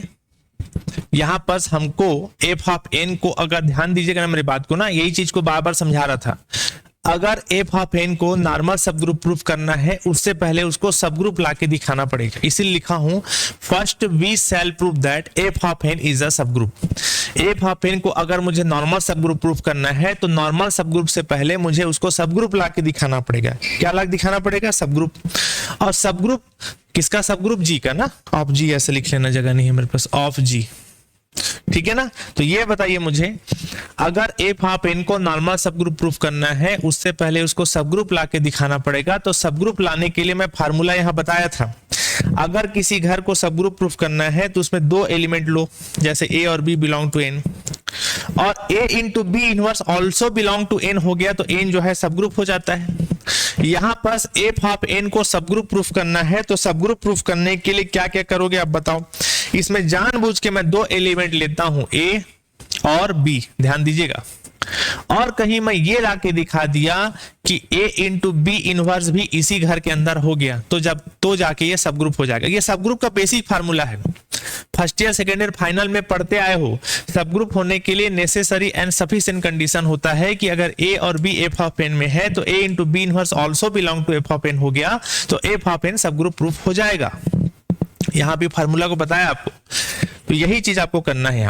यहां पर हमको f ऑफ n को, अगर ध्यान दीजिएगा ना मेरी बात को ना, यही चीज को बार बार समझा रहा था, अगर f ऑफ n को नॉर्मल सब ग्रुप प्रूफ करना है उससे पहले उसको सब ग्रुप लाके दिखाना पड़ेगा, इसीलिए लिखा हूं first we shall prove that f of n is a subgroup. f of n को अगर मुझे नॉर्मल सब ग्रुप प्रूफ करना है तो नॉर्मल सब ग्रुप से पहले मुझे उसको सब ग्रुप लाके दिखाना पड़ेगा। क्या ला दिखाना पड़ेगा? सब ग्रुप। और सब ग्रुप किसका? सब ग्रुप जी का ना, ऑफ जी ऐसे लिख लेना, जगह नहीं है मेरे पास, ऑफ जी, ठीक है ना। तो ये बताइए मुझे, अगर f ऑफ n को नॉर्मल सब ग्रुप प्रूफ करना है उससे पहले उसको सब ग्रुप लाके दिखाना पड़ेगा। तो सब ग्रुप लाने के लिए मैं फार्मूला यहां बताया था, अगर किसी घर को सब ग्रुप प्रूफ करना है तो उसमें दो एलिमेंट लो, जैसे a और b बिलोंग टू n, और a into b inverse also belong to n हो गया तो n जो है सब ग्रुप हो जाता है। यहां पास f ऑफ n को सब ग्रुप प्रूफ करना है तो सब ग्रुप प्रूफ करने के लिए क्या क्या करोगे आप बताओ। इसमें जानबूझ के मैं दो एलिमेंट लेता हूं, a और b, ध्यान दीजिएगा, और कहीं मैं ये लाके दिखा दिया कि a इंटू बी इनवर्स भी इसी घर के अंदर हो गया तो जाके ये सब ग्रुप हो जाएगा। ये सब ग्रुप का बेसिक फार्मूला है, first year second year final में पढ़ते आए हो। सब ग्रुप होने के लिए नेसेसरी एंड सफिशिएंट कंडीशन होता है कि अगर a और b f ऑफ n में है तो a into b inverse also belong to f of n हो गया तो f of n subgroup proof हो जाएगा। यहां भी फार्मूला को बताया आपको, तो यही चीज आपको करना है।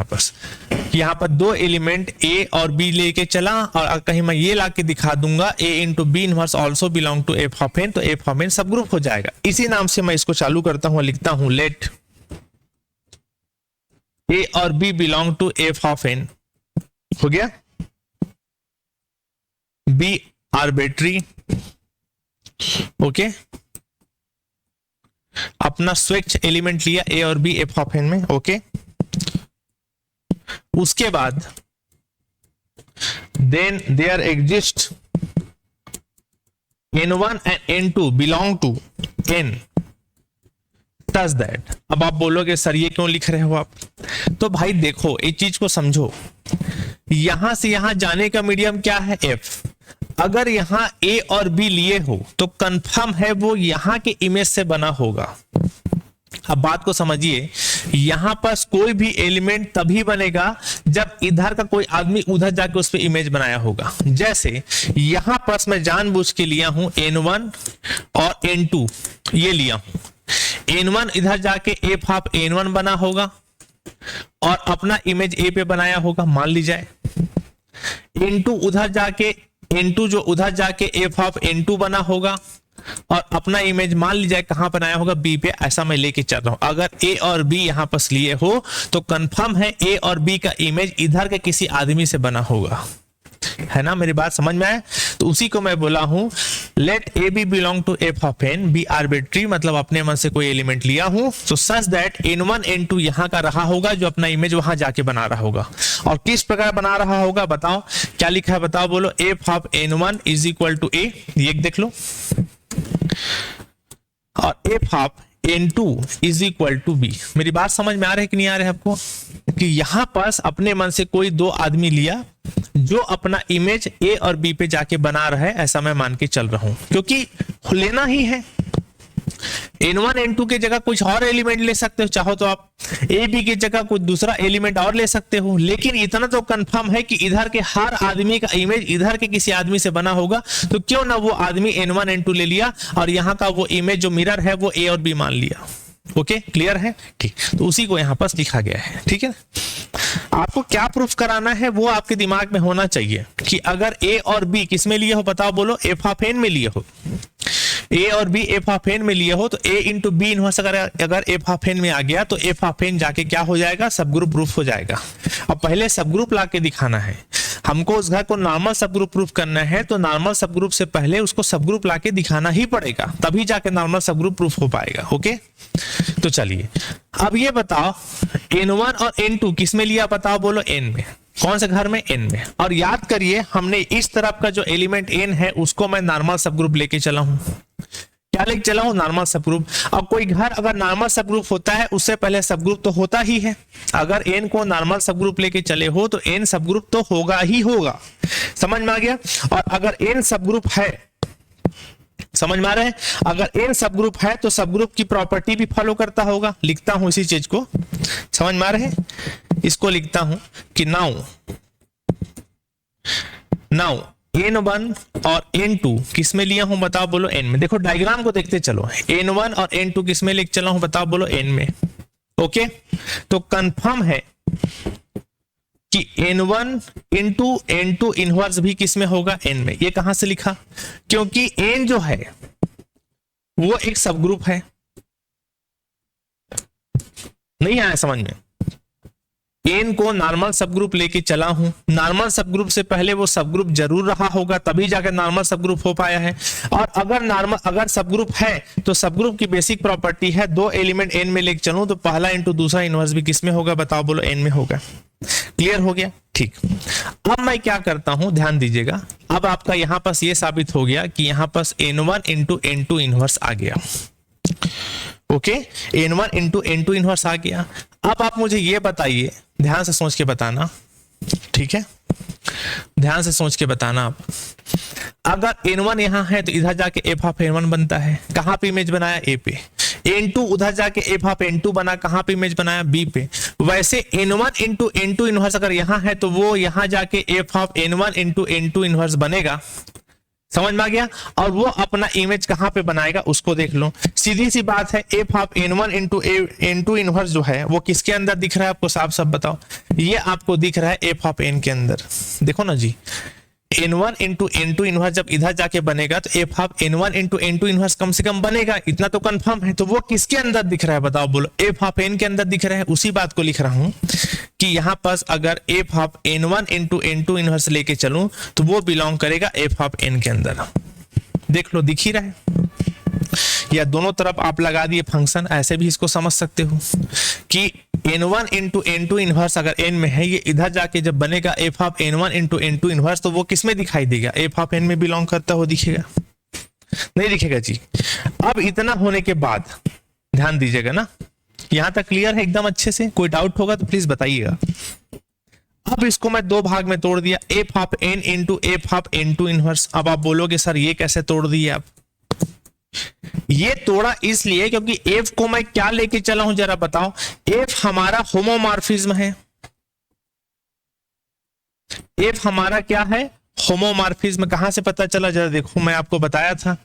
यहाँ पर दो एलिमेंट a और b लेके चला और कहीं मैं ये लाके दिखा दूंगा a into b inverse also belong to f of n तो f of n subgroup हो जाएगा। इसी नाम से मैं इसको चालू करता हूं, लिखता हूं लेट a और b belong to f of n, हो गया, b आर्बिट्री, ओके, अपना स्वेच्छ एलिमेंट लिया a और b f ऑफ n में, ओके। उसके बाद then there exist n1 and n2 belong to n such that. अब आप बोलोगे सर ये क्यों लिख रहे हो आप? तो भाई देखो एक चीज को समझो, यहां से यहां जाने का मीडियम क्या है? f। अगर यहां a और b लिए हो तो कंफर्म है वो यहां के इमेज से बना होगा। अब बात को समझिए यहां पर कोई भी एलिमेंट तभी बनेगा जब इधर का कोई आदमी उधर जाके उस पर इमेज बनाया होगा। जैसे यहां पर मैं जानबूझ के लिया हूं n1 और n2, ये लिया हूं। n1 इधर जाके f ऑफ n1 बना होगा और अपना इमेज a पे बनाया होगा, मान ली जाए। n2 उधर जाके n2 जो उधर जाके f ऑफ n2 बना होगा और अपना इमेज मान ली जाए कहां बनाया होगा, b पे। ऐसा मैं लेके चल रहा हूं। अगर a और b यहां पर लिए हो तो कंफर्म है a और b का इमेज इधर के किसी आदमी से बना होगा, है ना। मेरी बात समझ में आए? तो उसी को मैं बोला हूं let a b belong to f of N be arbitrary, मतलब अपने मन से कोई एलिमेंट लिया हूं तो सच दैट n1 n2 यहां का रहा होगा जो अपना इमेज वहां जाके बना रहा होगा। और किस प्रकार बना रहा होगा बताओ, क्या लिखा है बताओ, बोलो। F of n1 is equal to A, ये देख लो, और F of n2 is equal to B. मेरी बात समझ में आ रही है कि नहीं आ रही है आपको, कि यहां पास अपने मन से कोई दो आदमी लिया जो अपना इमेज ए और बी पे जाके बना रहा है, ऐसा मैं मान के चल रहा हूं, क्योंकि लेना ही है। n1 n2 की जगह कुछ और एलिमेंट ले सकते हो, चाहो तो आप ए बी की जगह कुछ दूसरा एलिमेंट और ले सकते हो, लेकिन इतना तो कंफर्म है कि इधर के हर आदमी का इमेज इधर के किसी आदमी से बना होगा, तो क्यों ना वो आदमी n1 n2 ले लिया और यहाँ का वो इमेज जो मिरर है वो ए और बी मान लिया। ओके, क्लियर है? ठीक, तो उसी को यहाँ पर लिखा गया है। ठीक है, आपको क्या प्रूफ कराना है वो आपके दिमाग में होना चाहिए कि अगर ए और बी किस में लिए हो बताओ, बोलो। एफ ऑफ एन में लिए हो। ए और बी एफ ऑफ एन में लिए हो तो ए इंटू बी इनवर्स अगर एफ ऑफ एन में आ गया तो एफ ऑफ एन जाके क्या हो जाएगा, सब ग्रुप प्रूफ हो जाएगा। अब पहले सब ग्रुप ला के दिखाना है हमको। उस घर को नॉर्मल सब ग्रुप प्रूफ करना है तो नॉर्मल सब ग्रुप से पहले उसको सब ग्रुप ला के दिखाना ही पड़ेगा, तभी जाके नॉर्मल सब ग्रुप प्रूफ हो पाएगा। ओके, तो चलिए अब ये बताओ n1 और n2 किस में लिया बताओ, बोलो। n में। कौन से घर में? n में। और याद करिए हमने इस तरफ का जो एलिमेंट n है उसको मैं नॉर्मल सब ग्रुप लेके चला हूं। क्या लेके चला हूं? नॉर्मल सब ग्रुप। अब कोई घर अगर नॉर्मल सब ग्रुप होता है उससे पहले सब ग्रुप तो होता ही है। अगर n को नॉर्मल सब ग्रुप लेके चले हो तो n सब ग्रुप तो होगा ही होगा। समझ में आ गया? और अगर n सब ग्रुप है, समझ में आ रहा है, अगर n सब ग्रुप है तो सब ग्रुप की प्रॉपर्टी भी फॉलो करता होगा। लिखता हूं इसी चीज को, समझ में आ रहा है? इसको लिखता हूं कि नाउ n1 और n2 किस में लिया हूं बताओ, बोलो। n में। देखो डायग्राम को देखते चलो, n1 और n2 किस में लिख चला हूं बताओ, बोलो। n में। ओके, तो कंफर्म है कि n1 इंटू n2 इनवर्स भी किस में होगा, n में। ये कहां से लिखा? क्योंकि n जो है वो एक सब ग्रुप है। नहीं आया समझ में? n को नॉर्मल सब ग्रुप लेके चला हूं, नॉर्मल सब ग्रुप से पहले वो सब ग्रुप जरूर रहा होगा तभी जाकर नॉर्मल सब ग्रुप हो पाया है। और अगर सब ग्रुप है तो सब ग्रुप की बेसिक प्रॉपर्टी है दो एलिमेंट n में लेके चलूं तो पहला इंटू दूसरा इनवर्स भी किस में होगा बताओ, बोलो। n में होगा। क्लियर हो गया? ठीक, अब मैं क्या करता हूं, ध्यान दीजिएगा। अब आपका यहां पास ये साबित हो गया कि यहां पास n1 इंटू n2 इनवर्स आ गया। Okay, n1 into n2 inverse आ गया। अब आप मुझे ये बताइए, ध्यान से सोच के बताना, ठीक है? ध्यान से सोच के बताना आप। अगर n1 यहां है तो इधर जाके f ऑफ n1 बनता है, कहां पे इमेज बनाया, a पे। n2 उधर जाके f ऑफ n2 बना, कहां पे इमेज बनाया, b पे। वैसे n1 इंटू n2 इनवर्स अगर यहां है तो वो यहां जाके f of n1 into n2 inverse बनेगा। समझ में आ गया? और वो अपना इमेज कहां पे बनाएगा उसको देख लो। सीधी सी बात है, f of n1 into n2 inverse जो है वो किसके अंदर दिख रहा है आपको, साफ साफ बताओ। ये आपको दिख रहा है f ऑफ n के अंदर। देखो ना जी, n1 इंटू n2 इनवर्स जब इधर जाके बनेगा तो f of n1 into n2 inverse कम से कम बनेगा, इतना तो कंफर्म है। तो वो किसके अंदर दिख रहा है बताओ, बोलो। f ऑफ n के अंदर दिख रहा है। उसी बात को लिख रहा हूं कि यहां पास अगर f of n1 into n2 inverse लेके चलूं तो वो बिलोंग करेगा f ऑफ n के अंदर। देख लो, दिख ही रहा है। या दोनों तरफ आप लगा दिए फंक्शन, ऐसे भी इसको समझ सकते हो कि n1 इंटू n2 इनवर्स अगर n में है, ये इधर जाके जब बनेगा f of n1 into n2 inverse तो वो किस में दिखाई देगा, f ऑफ n में बिलोंग करता हो दिखेगा, नहीं दिखेगा जी। अब इतना होने के बाद ध्यान दीजिएगा ना, यहां तक क्लियर है एकदम अच्छे से? कोई डाउट होगा तो प्लीज बताइएगा। अब इसको मैं दो भाग में तोड़ दिया, f of n into f of n2 inverse. अब आप बोलोगे सर ये कैसे तोड़ दिए आप? ये तोड़ा इसलिए क्योंकि एफ को मैं क्या लेके चला हूं जरा बताओ, एफ हमारा होमोमॉर्फिज्म है, एफ हमारा क्या है, होमोमॉर्फिज्म। कहां से पता चला जरा देखो, मैं आपको बताया था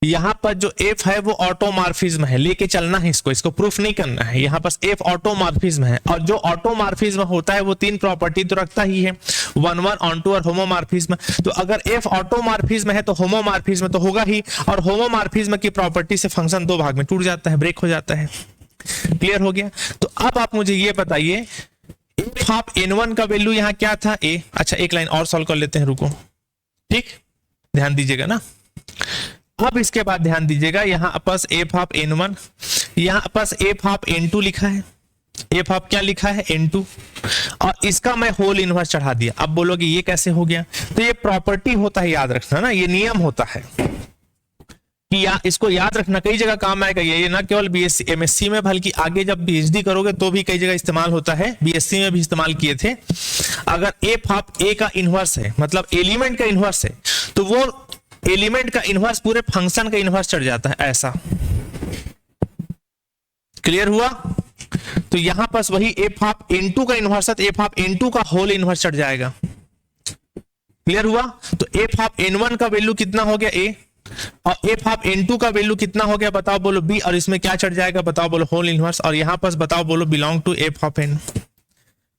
यहां पर जो एफ है वो ऑटोमॉर्फिज्म है, लेके चलना है इसको, इसको प्रूफ नहीं करना है। यहां पर एफ ऑटोमॉर्फिज्म है, और जो ऑटोमॉर्फिज्म होता है वो तीन प्रॉपर्टी तो रखता ही है, वन वन ऑनटू और होमोमॉर्फिज्म। तो अगर एफ ऑटोमॉर्फिज्म है तो होमोमॉर्फिज्म तो होगा ही, और होमोमॉर्फिज्म की प्रॉपर्टी से फंक्शन दो भाग में टूट जाता है, ब्रेक हो जाता है। क्लियर हो गया? तो अब आप मुझे ये बताइए एफ ऑफ n1 का वैल्यू यहाँ क्या था, ए। अच्छा एक लाइन और सॉल्व कर लेते हैं, रुको, ठीक, ध्यान दीजिएगा ना। अब इसके बाद ध्यान दीजिएगा, यहाँ पास एफ ऑफ n1, यहाँ पास एफ ऑफ n2 लिखा है, एफ ऑफ क्या लिखा है, n2, और इसका मैं होल इनवर्स चढ़ा दिया। अब बोलोगे ये कैसे हो गया? तो ये प्रॉपर्टी होता है, याद रखना ना, ये नियम होता है कि इसको याद रखना, कई जगह काम आएगा ये ना केवल बीएससी एमएससी में, बल्कि आगे जब पीएचडी करोगे तो भी कई जगह इस्तेमाल होता है, बीएससी में भी इस्तेमाल किए थे। अगर एफ ऑफ ए का इनवर्स है, मतलब एलिमेंट का इनवर्स है, तो वो एलिमेंट का इनवर्स पूरे फंक्शन का इनवर्स चढ़ जाता है, ऐसा। क्लियर हुआ? तो यहां पर वही एफ ऑफ n2 का इनवर्स है, तो एफ ऑफ n2 का होल इनवर्स चढ़ जाएगा। क्लियर हुआ? तो एफ ऑफ n1 का वैल्यू कितना हो गया, ए, और एफ ऑफ n2 का वैल्यू कितना हो गया बताओ बोलो, बी, और इसमें क्या चढ़ जाएगा बताओ बोलो, होल इनवर्स। और यहां पर बताओ बोलो belong to f of n,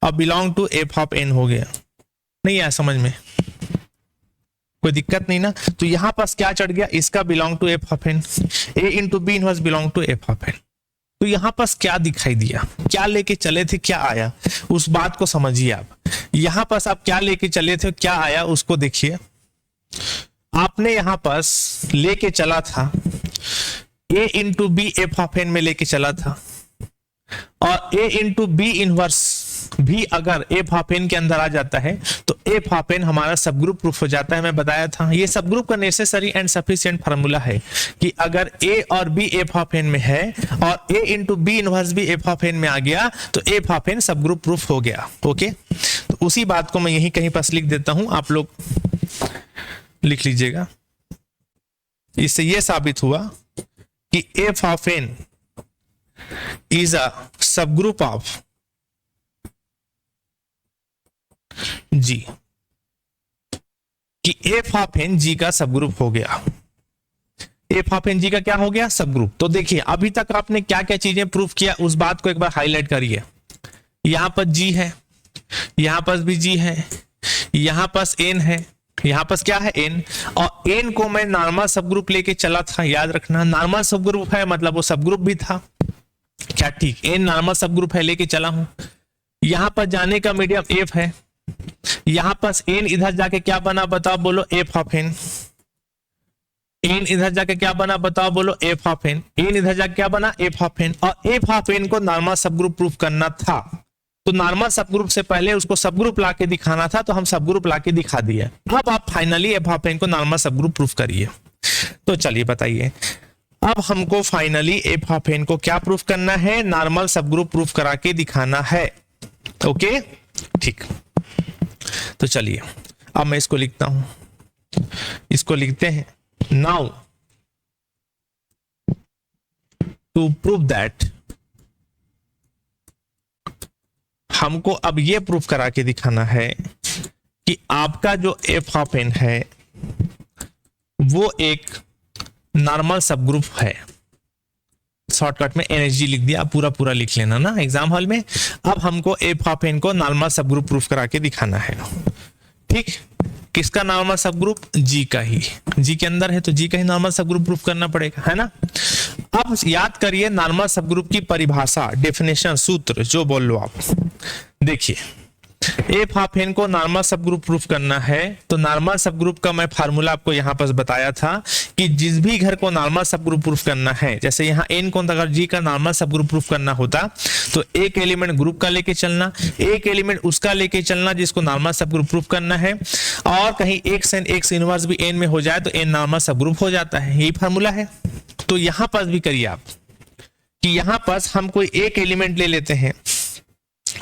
और belong to f of n हो गया। नहीं आया समझ में? कोई दिक्कत नहीं ना? तो यहां पास क्या चढ़ गया, इसका belong to f of n, a into b inverse belong to f of n। तो यहां पास क्या दिखाई दिया, क्या लेके चले थे, क्या आया, उस बात को समझिए आप। यहां पास आप क्या लेके चले थे, क्या आया, उसको देखिए। आपने यहां पास लेके चला था A into B F of n में लेके चला था, और ए इंटू बी इनवर्स भी अगर एफ ऑफ n के अंदर आ जाता है तो एफ ऑफ n हमारा सब ग्रुप प्रूफ हो जाता है। मैं बताया था ये सब ग्रुप का नेसेसरी एंड सफिशिएंट फार्मूला है कि अगर ए और बी एफ ऑफ n में है और ए इंटू बी इनवर्स भी एफ ऑफ n में आ गया तो f of n subgroup proof हो गया। ओके, तो उसी बात को मैं यहीं कहीं पास लिख देता हूं, आप लोग लिख लीजिएगा। इससे यह साबित हुआ कि F of n is a सब ग्रुप ऑफ जी, कि एफ ऑफ n जी का सब ग्रुप हो गया। एफ ऑफ n जी का क्या हो गया, सब ग्रुप। तो देखिए अभी तक आपने क्या क्या चीजें प्रूफ किया उस बात को एक बार हाईलाइट करिए। यहां पर जी है, यहां पर भी जी है, यहां पर n है, यहां पर क्या है n, और n को मैं नॉर्मल सब ग्रुप लेके चला था। याद रखना नॉर्मल सब ग्रुप है मतलब वो सब ग्रुप भी था क्या, ठीक, n नॉर्मल सब ग्रुप है लेके चला हूं। यहां पर जाने का मीडियम f है, यहां पर n इधर जाके क्या बना बताओ बोलो, एफ ऑफ n, n इधर जाके क्या बना बताओ बोलो, एफ ऑफ n, n इधर जाके क्या बना, एफ ऑफ n, और एफ ऑफ n को नॉर्मल सब ग्रुप प्रूफ करना था। तो नॉर्मल सब ग्रुप से पहले उसको सब ग्रुप लाके दिखाना था, तो हम सब ग्रुप लाके दिखा दिए। अब आप फाइनली एफ ऑफ n को नॉर्मल सब ग्रुप प्रूफ करिए। तो चलिए बताइए, अब हमको फाइनली एफ ऑफ n को क्या प्रूफ करना है, नॉर्मल सब ग्रुप प्रूफ करा के दिखाना है। ओके ठीक, तो चलिए अब मैं इसको लिखता हूं, इसको लिखते हैं नाउ टू प्रूव दैट, हमको अब ये प्रूफ करा के दिखाना है कि आपका जो एफ ऑफ n है वो एक नॉर्मल सब ग्रुप है। शॉर्टकट में एनएसजी लिख दिया, पूरा पूरा लिख लेना ना एग्जाम हॉल में। अब हमको एफ ऑफ n को नॉर्मल सब ग्रुप प्रूफ करा के दिखाना है। ठीक, किसका नॉर्मल सब ग्रुप, जी का ही, जी के अंदर है तो जी का ही नॉर्मल सब ग्रुप प्रूफ करना पड़ेगा, है ना। अब याद करिए नॉर्मल सब ग्रुप की परिभाषा, डेफिनेशन, सूत्र जो बोल लो आप। देखिए एफ ऑफ n को नॉर्मल सब ग्रुप प्रूफ करना है तो नॉर्मल सब ग्रुप का मैं फार्मूला आपको यहां पर बताया था कि जिस भी घर को नॉर्मल सब ग्रुप प्रूफ करना है, जैसे यहाँ n को अगर g का नॉर्मल सब ग्रुप प्रूफ करना होता तो एक एलिमेंट ग्रुप का लेके चलना, एक एलिमेंट उसका लेके चलना जिसको नॉर्मल सब ग्रुप प्रूफ करना है, और कहीं x इनवर्स भी n में हो जाए तो n नॉर्मल सब ग्रुप हो जाता है। यही फार्मूला है। तो यहां पर भी करिए आप कि यहां पर हम कोई एक एलिमेंट ले लेते हैं,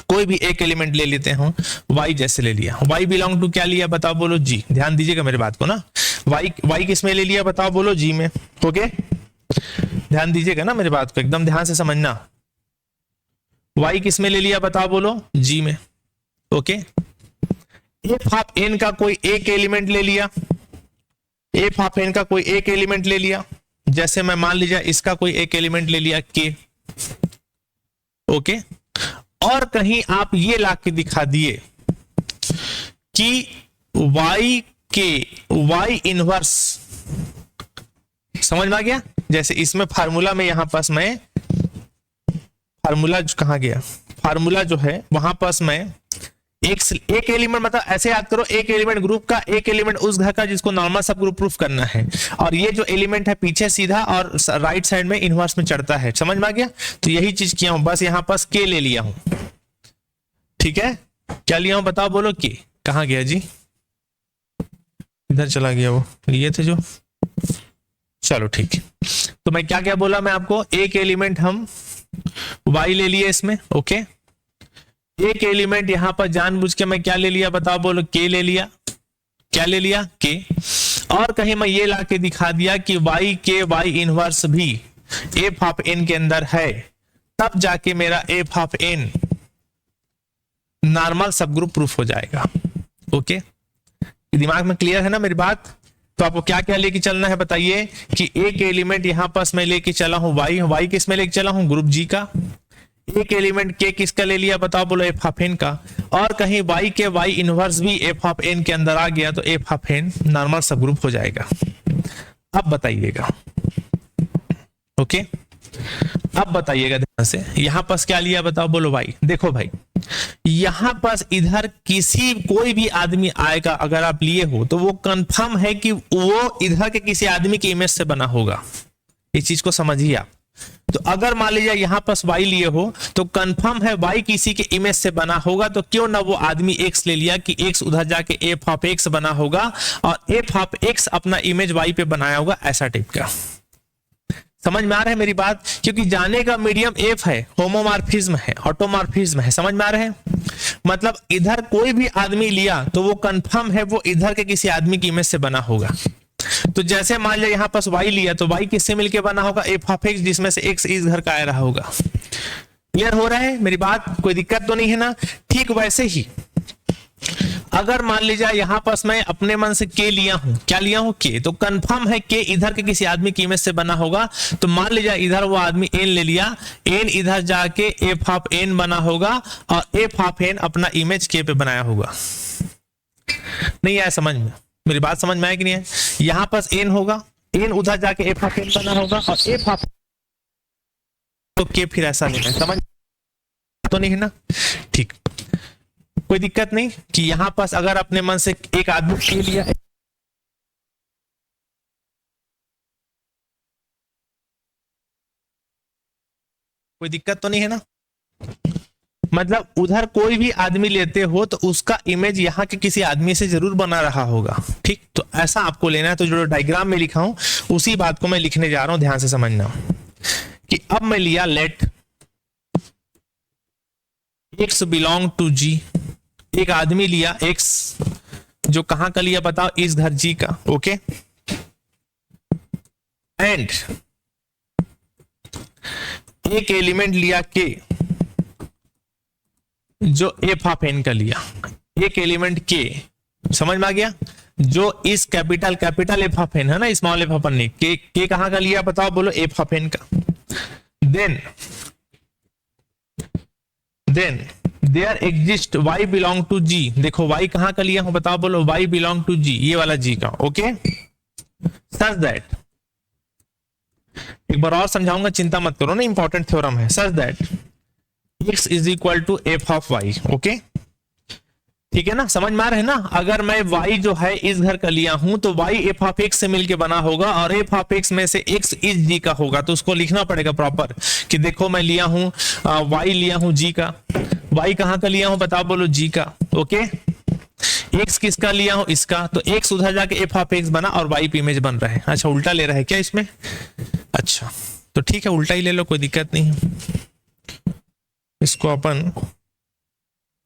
कोई भी एक एलिमेंट ले लेते हो, y जैसे ले लिया, y बिलोंग टू क्या लिया बताओ बोलो, g। ध्यान दीजिएगा मेरे बात को ना, y किस में ले लिया बताओ बोलो, g में। ओके, ध्यान दीजिएगा ना मेरी बात को, एकदम ध्यान से समझना। y किस में ले लिया बताओ बोलो, g में। ओके, एफ ऑफ n का कोई एक एलिमेंट ले लिया, एफ ऑफ n का कोई एक एलिमेंट ले लिया, जैसे मैं मान लीजिए इसका कोई एक एलिमेंट ले लिया k। ओके, और कहीं आप ये ला के दिखा दिए कि y के y इनवर्स, समझ में आ गया? जैसे इसमें फार्मूला में यहां पास मैं फार्मूला कहां गया, फार्मूला जो है वहां पास मैं एक एलिमेंट, मतलब ऐसे याद करो, एक एलिमेंट ग्रुप का, एक एलिमेंट उस घर का जिसको नॉर्मल सब ग्रुप प्रूफ करना है, और ये जो एलिमेंट है पीछे सीधा और राइट साइड में इनवर्स में चढ़ता है। समझ में आ गया? तो यही चीज किया हूं, बस यहां पास के ले लिया हूं। ठीक है, क्या लिया हूं बताओ बोलो, के कहां गया जी, इधर चला गया, वो लिए थे जो, चलो ठीक है। तो मैं क्या क्या बोला मैं आपको, एक एलिमेंट हम y ले लिए इसमें। ओके, एक एलिमेंट यहां पर जानबूझ के मैं क्या ले लिया बताओ बोलो, k ले लिया। क्या ले लिया? k। और कहीं मैं ये लाके दिखा दिया कि y के y इनवर्स भी f ऑफ n के अंदर है, तब जाके मेरा f ऑफ n नॉर्मल सब ग्रुप प्रूफ हो जाएगा। ओके, दिमाग में क्लियर है ना मेरी बात? तो आपको क्या क्या लेके चलना है बताइए, कि एक एलिमेंट यहां पास मैं लेके चला हूं y किस में लेके चला हूं, ग्रुप g का। एक एलिमेंट k किसका ले लिया बताओ बोलो, f ऑफ n का। और कहीं y के y इनवर्स भी f ऑफ n के अंदर आ गया, तो f ऑफ n नॉर्मल सब ग्रुप हो जाएगा। अब बताइएगा, ओके, अब बताइएगा ध्यान से, यहां पास क्या लिया बताओ बोलो, y। देखो भाई, यहां पास इधर कोई भी आदमी आएगा, अगर आप लिए हो तो वो कंफर्म है कि वो इधर के किसी आदमी की इमेज से बना होगा। इस चीज को समझिए आप। तो अगर मान लीजिए यहां पास y लिए हो तो कंफर्म है y किसी के इमेज से बना होगा, तो क्यों ना वो आदमी x ले लिया कि x उधर जाके f ऑफ x बना होगा और f ऑफ x अपना इमेज y पे बनाया होगा, ऐसा टाइप का। समझ में आ रहा है मेरी बात? क्योंकि जाने का मीडियम f है, होमोमॉर्फिज्म है, ऑटोमॉर्फिज्म है। समझ में आ रहा है? मतलब इधर कोई भी आदमी लिया तो वो कंफर्म है वो इधर के किसी आदमी की इमेज से बना होगा। तो जैसे मान लिया यहां पास y लिया, तो y किससे मिलके बना होगा, f ऑफ x, जिसमें से x इस घर का आ रहा होगा। क्लियर हो रहा है मेरी बात? कोई दिक्कत तो नहीं है ना? ठीक वैसे ही अगर मान लीजिए यहां पास मैं अपने मन से k लिया हूं, क्या लिया हूं, k, तो कंफर्म है k इधर के किसी आदमी की इमेज से बना होगा। तो मान लीजिए इधर वो आदमी n ले लिया, n इधर जाके f ऑफ n बना होगा और f ऑफ n अपना इमेज k पे बनाया होगा। नहीं आया समझ में? मेरी बात समझ में आया कि नहीं है? यहां पास n होगा, n उधर जाके f ऑफ n बना होगा और f ऑफ तो k फिर ऐसा नहीं है। समझ तो नहीं है ना? ठीक, कोई दिक्कत नहीं कि यहां पास अगर अपने मन से एक आदमी के लिया, कोई दिक्कत तो नहीं है ना? मतलब उधर कोई भी आदमी लेते हो तो उसका इमेज यहाँ के किसी आदमी से जरूर बना रहा होगा। ठीक, तो ऐसा आपको लेना है। तो जो डायग्राम में लिखा हूं उसी बात को मैं लिखने जा रहा हूं, ध्यान से समझना। कि अब मैं लिया let x belong to g, एक आदमी लिया x जो कहां का लिया बताओ, इस घर g का। ओके, एंड एक एलिमेंट लिया k जो f ऑफ n का लिया, एक एलिमेंट k, समझ में आ गया, जो इस कैपिटल f ऑफ n है ना, small f of n, k कहां का लिया बताओ बोलो, f ऑफ n का। Then there exist y belong to g, देखो y कहां का लिया हूं बताओ बोलो, y बिलोंग टू g, ये वाला g का। ओके, सच दैट, एक बार और समझाऊंगा, चिंता मत करो ना, इंपॉर्टेंट थ्योरम है। Such that x is equal to f of y। Okay, ठीक है ना, समझ में आ रहा है ना? अगर मैं y जो है इस घर का लिया हूं तो y f ऑफ x से मिलके बना होगा और f ऑफ x में से x इस g का होगा। तो उसको लिखना पड़ेगा प्रॉपर कि देखो मैं लिया हूं y लिया हूं g का, y कहां का लिया हूं बताओ बोलो, g का। ओके, x किसका लिया हूं, इसका, तो x उधर जाके f ऑफ x बना और y पे इमेज बन रहा है। अच्छा, उल्टा ले रहा है क्या इसमें? अच्छा, तो ठीक है, उल्टा ही ले लो, कोई दिक्कत नहीं है। इसको अपन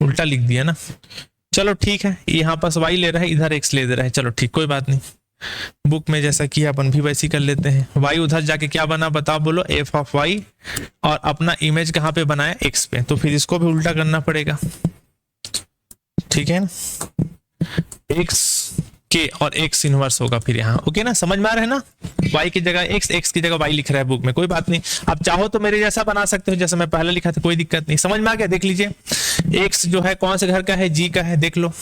उल्टा लिख दिया ना, चलो ठीक है, यहां पास y ले रहा है, इधर x ले दे रहा है, चलो ठीक, कोई बात नहीं। बुक में जैसा किया अपन भी वैसे ही कर लेते हैं। y उधर जाके क्या बना बताओ बोलो, f ऑफ y, और अपना इमेज कहाँ पे बनाया, x पे, तो फिर इसको भी उल्टा करना पड़ेगा, ठीक है ना, x के और x इनवर्स होगा फिर यहाँ, ओके ना, समझ में आ रहा है ना, y की जगह x, x की जगह y लिख रहा है बुक में, कोई बात नहीं, आप चाहो तो मेरे जैसा बना सकते हो जैसा मैं पहले लिखा था, कोई दिक्कत नहीं, समझ में आ गया। देख लीजिए x जो है कौन से घर का है, g का है, देख लो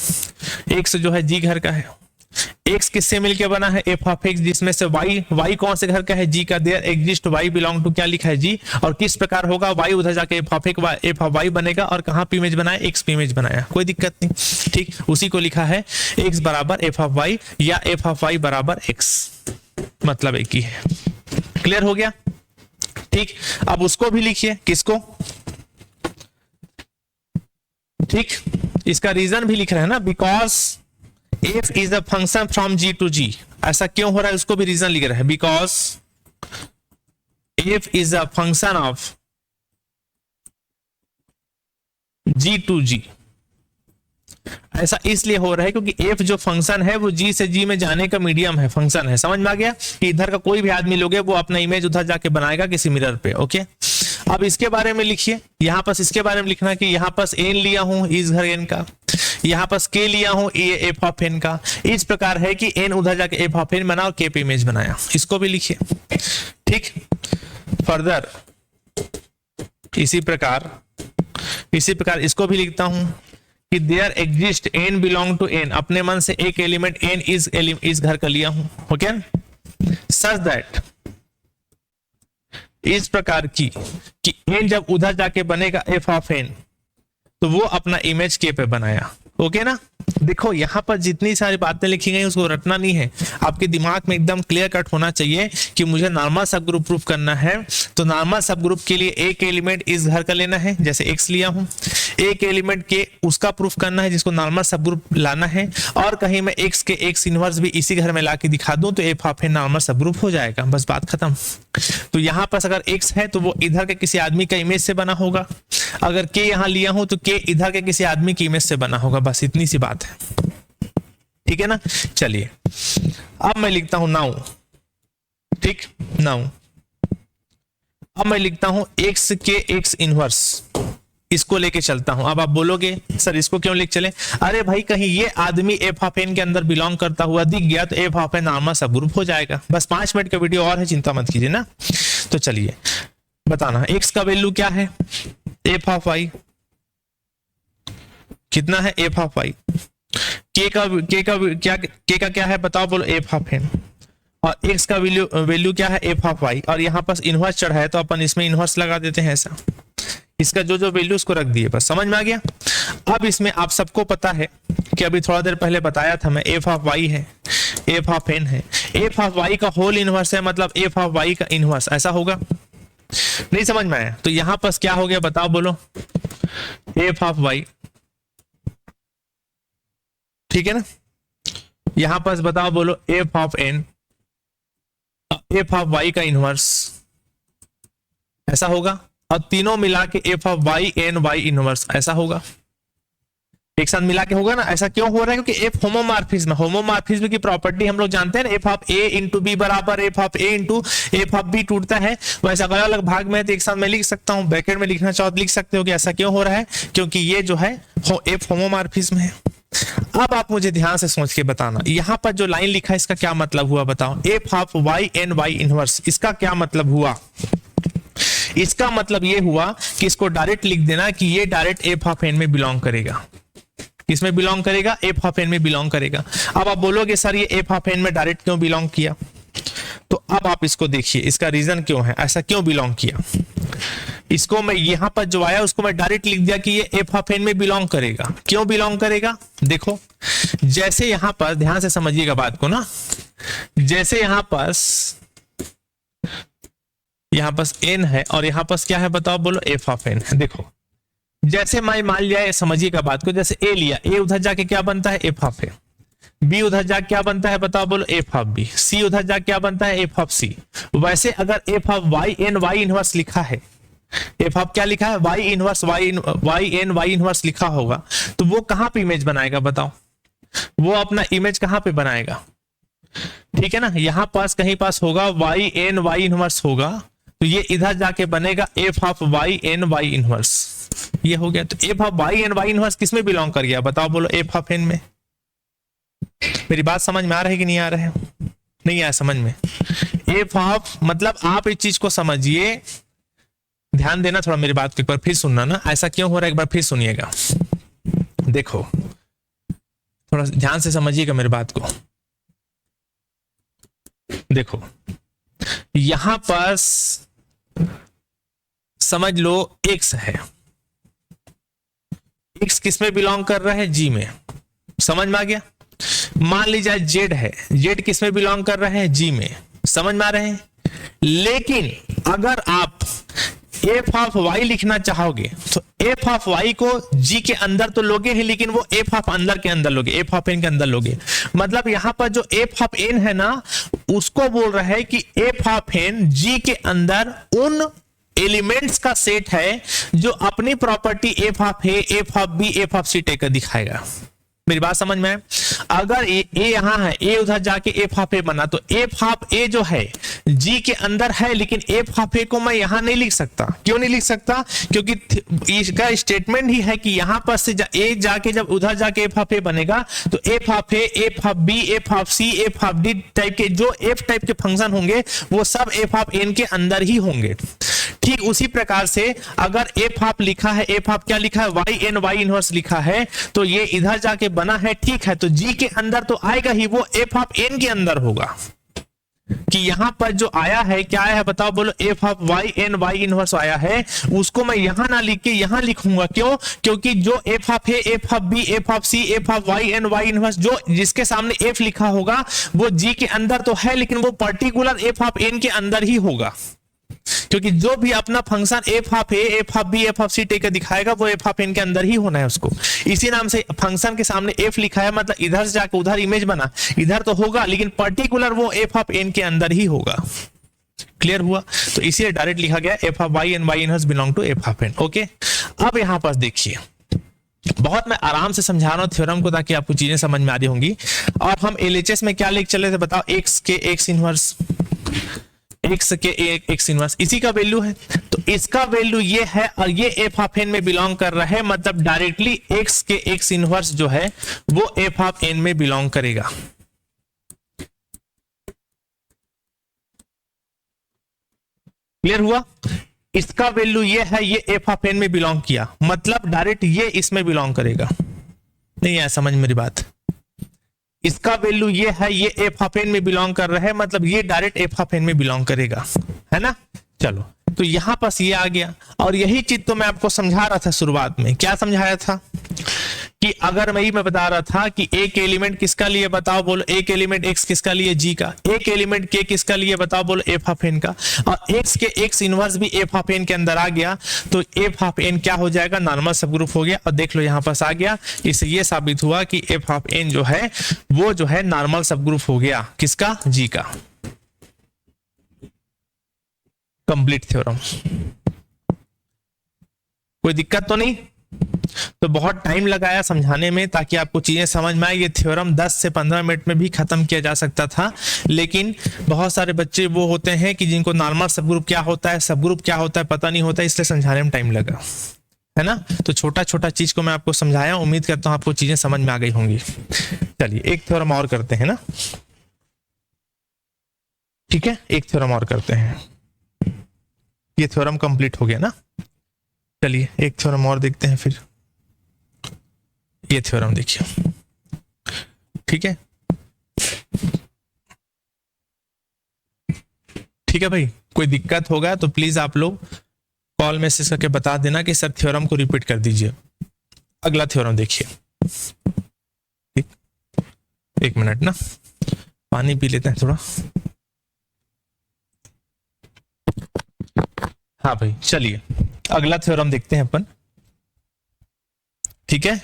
x जो है g घर का है, x किससे मिलके बना है, f ऑफ x, जिसमें से y कौन से घर का है, g का, there exist y belong to क्या लिखा है, g, और किस प्रकार होगा, y उधर जाके f ऑफ y बनेगा, और कहाँ पे इमेज बनाया, x पे इमेज बनाया, कोई दिक्कत नहीं, ठीक, उसी को लिखा है x बराबर f ऑफ y या f ऑफ y बराबर x, मतलब एक ही है, क्लियर हो गया, ठीक। अब उसको भी लिखिए, किसको, ठीक, इसका रीजन भी लिख रहे हैं ना, because f is a function from g to g, ऐसा क्यों हो रहा है उसको भी रीजन लिख रहे हैं, because f is a function of g to g, ऐसा इसलिए हो रहा है क्योंकि f जो फंक्शन है वो g से g में जाने का मीडियम है, फंक्शन है, समझ में आ गया, कि इधर का कोई भी आदमी लोगे वो अपना इमेज उधर जाके बनाएगा किसी मिरर पे, ओके। अब इसके बारे में लिखिए, यहाँ पास इसके बारे में लिखना कि यहाँ पास n लिया हूं इस घर n का, यहाँ पास k लिया हूं ये f ऑफ n का, इस प्रकार है कि n उधर जाके f ऑफ n बना और k पे इमेज बनाया, इसको भी लिखिए, ठीक। फर्दर इसी प्रकार इसको भी लिखता हूं कि there exist n belong to n, अपने मन से एक एलिमेंट n इस घर का लिया हूं, ओके, सच दैट, इस प्रकार की कि n जब उधर जाके बनेगा f ऑफ n तो वो अपना इमेज k पे बनाया, ओके ना। देखो यहाँ पर जितनी सारी बातें लिखी गई उसको रटना नहीं है, आपके दिमाग में एकदम क्लियर कट होना चाहिए कि मुझे नॉर्मल सब ग्रुप प्रूफ करना है, तो नॉर्मल सब ग्रुप के लिए एक एलिमेंट इस घर का लेना है, जैसे x लिया हूं, एक एलिमेंट के उसका प्रूफ करना है जिसको नॉर्मल सब ग्रुप लाना है, और कहीं मैं x के x इनवर्स भी इसी घर में ला के दिखा दूं तो f ऑफ n नॉर्मल सब ग्रुप हो जाएगा, बस बात खत्म। तो यहाँ पर अगर x है तो वो इधर के किसी आदमी का इमेज से बना होगा, अगर k यहाँ लिया हूं तो k इधर के किसी आदमी की इमेज से बना होगा, बस इतनी सी बात है, ठीक है ना। चलिए अब मैं लिखता हूं नाउ, ठीक, नाउ अब मैं लिखता हूं x के x इनवर्स, इसको लेके चलता हूं। अब आप बोलोगे सर इसको क्यों लिख चले, अरे भाई कहीं ये आदमी f ऑफ n के अंदर बिलोंग करता हुआ दिख गया तो f ऑफ n नॉर्मल सब ग्रुप हो जाएगा, बस 5 मिनट का वीडियो और है, चिंता मत कीजिए ना। तो चलिए बताना x का वैल्यू क्या है, f ऑफ y कितना है, f ऑफ y, k का क्या है बताओ बोलो, f ऑफ n, और x का वैल्यू क्या है, f ऑफ y, और यहाँ पास इनवर्स चढ़ा है तो अपन इसमें इनवर्स लगा देते हैं, ऐसा इसका जो वैल्यू उसको रख दिए, बस समझ में आ गया। अब इसमें आप सबको पता है कि अभी थोड़ा देर पहले बताया था मैं, f ऑफ y है, f ऑफ n है, f ऑफ y का होल इनवर्स है, मतलब f ऑफ y का इनवर्स, ऐसा होगा, नहीं समझ में आया, तो यहाँ पास क्या हो गया बताओ बोलो, f ऑफ y, ठीक है ना, यहां पास बताओ बोलो f of n, f of y का इनवर्स, ऐसा होगा, और तीनों मिला के f of y n y inverse, ऐसा होगा, एक साथ मिला के होगा ना। ऐसा क्यों हो रहा है, क्योंकि f होमोमॉर्फिज्म की प्रॉपर्टी हम लोग जानते हैं ना, f of a into b बराबर f of a into f of b टूटता है, वैसे अलग अलग भाग में है तो एक साथ मैं लिख सकता हूं, ब्रैकेट में लिखना चाहो तो लिख सकते हो कि ऐसा क्यों हो रहा है, क्योंकि ये जो है f होमोमॉर्फिज्म है। अब आप मुझे ध्यान से सोच के बताना, यहां पर जो लाइन लिखा है इसका क्या मतलब हुआ बताओ, f of y n y inverse, इसका क्या मतलब हुआ, इसका मतलब ये हुआ कि इसको डायरेक्ट लिख देना कि ये डायरेक्ट f ऑफ n में बिलोंग करेगा, किसमें बिलोंग करेगा, f ऑफ n में बिलोंग करेगा। अब आप बोलोगे सर ये f ऑफ n में डायरेक्ट क्यों बिलोंग किया, तो अब आप इसको देखिए इसका रीजन क्यों है, ऐसा क्यों बिलोंग किया, इसको मैं यहां पर जो आया उसको मैं डायरेक्ट लिख दिया कि ये f ऑफ n में बिलोंग करेगा, क्यों बिलोंग करेगा, देखो जैसे यहां पर ध्यान से समझिएगा बात को ना, जैसे यहां पास n है और यहां पास क्या है बताओ बोलो, f ऑफ n है। देखो जैसे मैं मान लिया, समझिएगा बात को, जैसे a लिया, a उधर जाके क्या बनता है, f ऑफ a, b उधर जाके क्या बनता है बताओ बोलो, f ऑफ b, c उधर जाके क्या बनता है, f ऑफ c। वैसे अगर f of y n y inverse लिखा है, f ऑफ क्या लिखा है, y इनवर्स y इनवर्स लिखा होगा, तो वो कहां पे इमेज बनाएगा बताओ, वो अपना इमेज कहां पे बनाएगा, ठीक है ना, यहां पास कहीं पास होगा वाई एन वाई इनवर्स होगा, तो ये इधर जाके बनेगा f of y n y inverse, ये हो गया। तो f of y n y inverse किस में बिलोंग कर गया बताओ, बोलो एफ ऑफ एन में। मेरी बात समझ में आ रहा है कि नहीं आ रहा है? नहीं आया समझ में? एफ ऑफ मतलब आप इस चीज को समझिए, ध्यान देना थोड़ा मेरी बात को, एक बार फिर सुनना ना, ऐसा क्यों हो रहा है एक बार फिर सुनिएगा। देखो थोड़ा ध्यान से समझिएगा मेरी बात को। देखो यहां पर समझ लो x है, x किस में बिलोंग कर रहा है? g में, समझ में आ गया। मान लीजिए z है, z किस में बिलोंग कर रहा है? g में, समझ में आ रहे हैं। लेकिन अगर आप एफ ऑफ वाई लिखना चाहोगे तो एफ ऑफ वाई को जी के अंदर तो लोगे ही, लेकिन वो एफ ऑफ अंदर के अंदर लोगे, एफ ऑफ एन के अंदर लोगे। मतलब यहां पर जो एफ ऑफ एन है ना, उसको बोल रहा है कि एफ ऑफ एन जी के अंदर उन एलिमेंट्स का सेट है जो अपनी property f of a, f of b, F of c टेकर दिखाएगा। मेरी बात समझ में? अगर ए यहां है, ए उधर जाके एफ ऑफ ए बना, तो एफ ऑफ ए जो है जी के अंदर है, लेकिन एफ ऑफ ए को मैं यहां नहीं लिख सकता। क्यों नहीं लिख सकता? क्योंकि इसका स्टेटमेंट ही है कि यहां पर से ए जाके जब उधर जाके एफ ऑफ ए बनेगा तो f of a, f of b, F of c, f of d type के जो एफ टाइप के फंक्शन होंगे वो सब एफ ऑफ एन के अंदर ही होंगे। ठीक उसी प्रकार से अगर एफ ऑफ लिखा है, एफ ऑफ क्या लिखा है? वाई एन वाई इनवर्स लिखा है, तो ये इधर जाके बना है, ठीक है, तो जी के अंदर तो आएगा ही, वो एफ ऑफ एन के अंदर होगा। कि यहां पर जो आया है क्या आया है बताओ, बोलो F of y n y inverse आया है, उसको मैं यहां ना लिख के यहां लिखूंगा। क्यों? क्योंकि जो f of a, f of b, F of c, f of y n y inverse जो जिसके सामने एफ लिखा होगा वो जी के अंदर तो है, लेकिन वो पर्टिकुलर एफ ऑफ एन के अंदर ही होगा। क्योंकि जो भी अपना function f of a, f of b, F of c टेकर दिखाएगा वो एफ ऑफ एन के अंदर ही होना है उसको। इसी नाम से फंक्शन के सामने एफ लिखा है, मतलब इधर से जाकर उधर इमेज बना, इधर तो होगा लेकिन पर्टिकुलर वो एफ ऑफ एन के अंदर ही होगा। क्लियर हुआ? तो इसीलिए डायरेक्ट लिखा गया f of y and y inverse belong to f of N. Okay, अब यहां पर देखिए, बहुत मैं आराम से समझा रहा हूं थ्योरम को ताकि आपको चीजें समझ में आ रही होंगी। और हम एलएचएस में क्या लिख चले थे बताओ? एक्स के एक्स इनवर्स, एक्स के एक्स इनवर्स इसी का वैल्यू है, तो इसका वैल्यू ये है और ये एफ ऑफ एन में बिलोंग कर रहा है, मतलब डायरेक्टली एक्स के एक्स इनवर्स जो है वो एफ ऑफ एन में बिलोंग करेगा। क्लियर हुआ? इसका वैल्यू ये है, ये एफ ऑफ एन में बिलोंग किया, मतलब डायरेक्ट ये इसमें बिलोंग करेगा। नहीं है समझ मेरी बात? इसका वैल्यू ये है, ये एफ ऑफ एन में बिलोंग कर रहा है, मतलब ये डायरेक्ट एफ ऑफ एन में बिलोंग करेगा, है ना? चलो, तो यहां पास ये आ गया। और यही चीज तो मैं आपको समझा रहा था शुरुआत में। क्या समझाया था? कि अगर मैं बता रहा था कि एक एलिमेंट किसका लिए बताओ, बोलो एक एलिमेंट एक्स किसका लिए? जी का। एक एलिमेंट के किसका लिए बताओ, बोलो एफ ऑफ एन का। और एक्स के एक्स इनवर्स भी एफ ऑफ एन के अंदर आ गया, तो एफ ऑफ एन क्या हो जाएगा? नॉर्मल सब ग्रुप हो गया। और देख लो यहां पास आ गया, इससे ये साबित हुआ कि एफ ऑफ एन जो है वो जो है नॉर्मल सब ग्रुप हो गया। किसका? जी का। Complete theorem. कोई दिक्कत तो नहीं? तो बहुत टाइम लगाया समझाने में ताकि आपको चीजें समझ में आए। ये थ्योरम 10 से 15 मिनट में भी खत्म किया जा सकता था, लेकिन बहुत सारे बच्चे वो होते हैं कि जिनको नॉर्मल सब ग्रुप क्या होता है, सब ग्रुप क्या होता है पता नहीं होता, इसलिए समझाने में टाइम लगा, है ना? तो छोटा छोटा चीज को मैं आपको समझाया, उम्मीद करता हूं आपको चीजें समझ में आ गई होंगी। चलिए एक थ्योरम और करते हैं ना, ठीक है? एक थ्योरम और करते हैं, ये थ्योरम कंप्लीट हो गया ना। चलिए एक थ्योरम और देखते हैं फिर। ये थ्योरम देखिए, ठीक है? ठीक है भाई, कोई दिक्कत होगा तो प्लीज आप लोग कॉल मैसेज करके बता देना कि सर थ्योरम को रिपीट कर दीजिए। अगला थ्योरम देखिए, ठीक? एक मिनट ना, पानी पी लेते हैं थोड़ा। हाँ भाई, चलिए अगला थ्योरम देखते हैं अपन, ठीक है?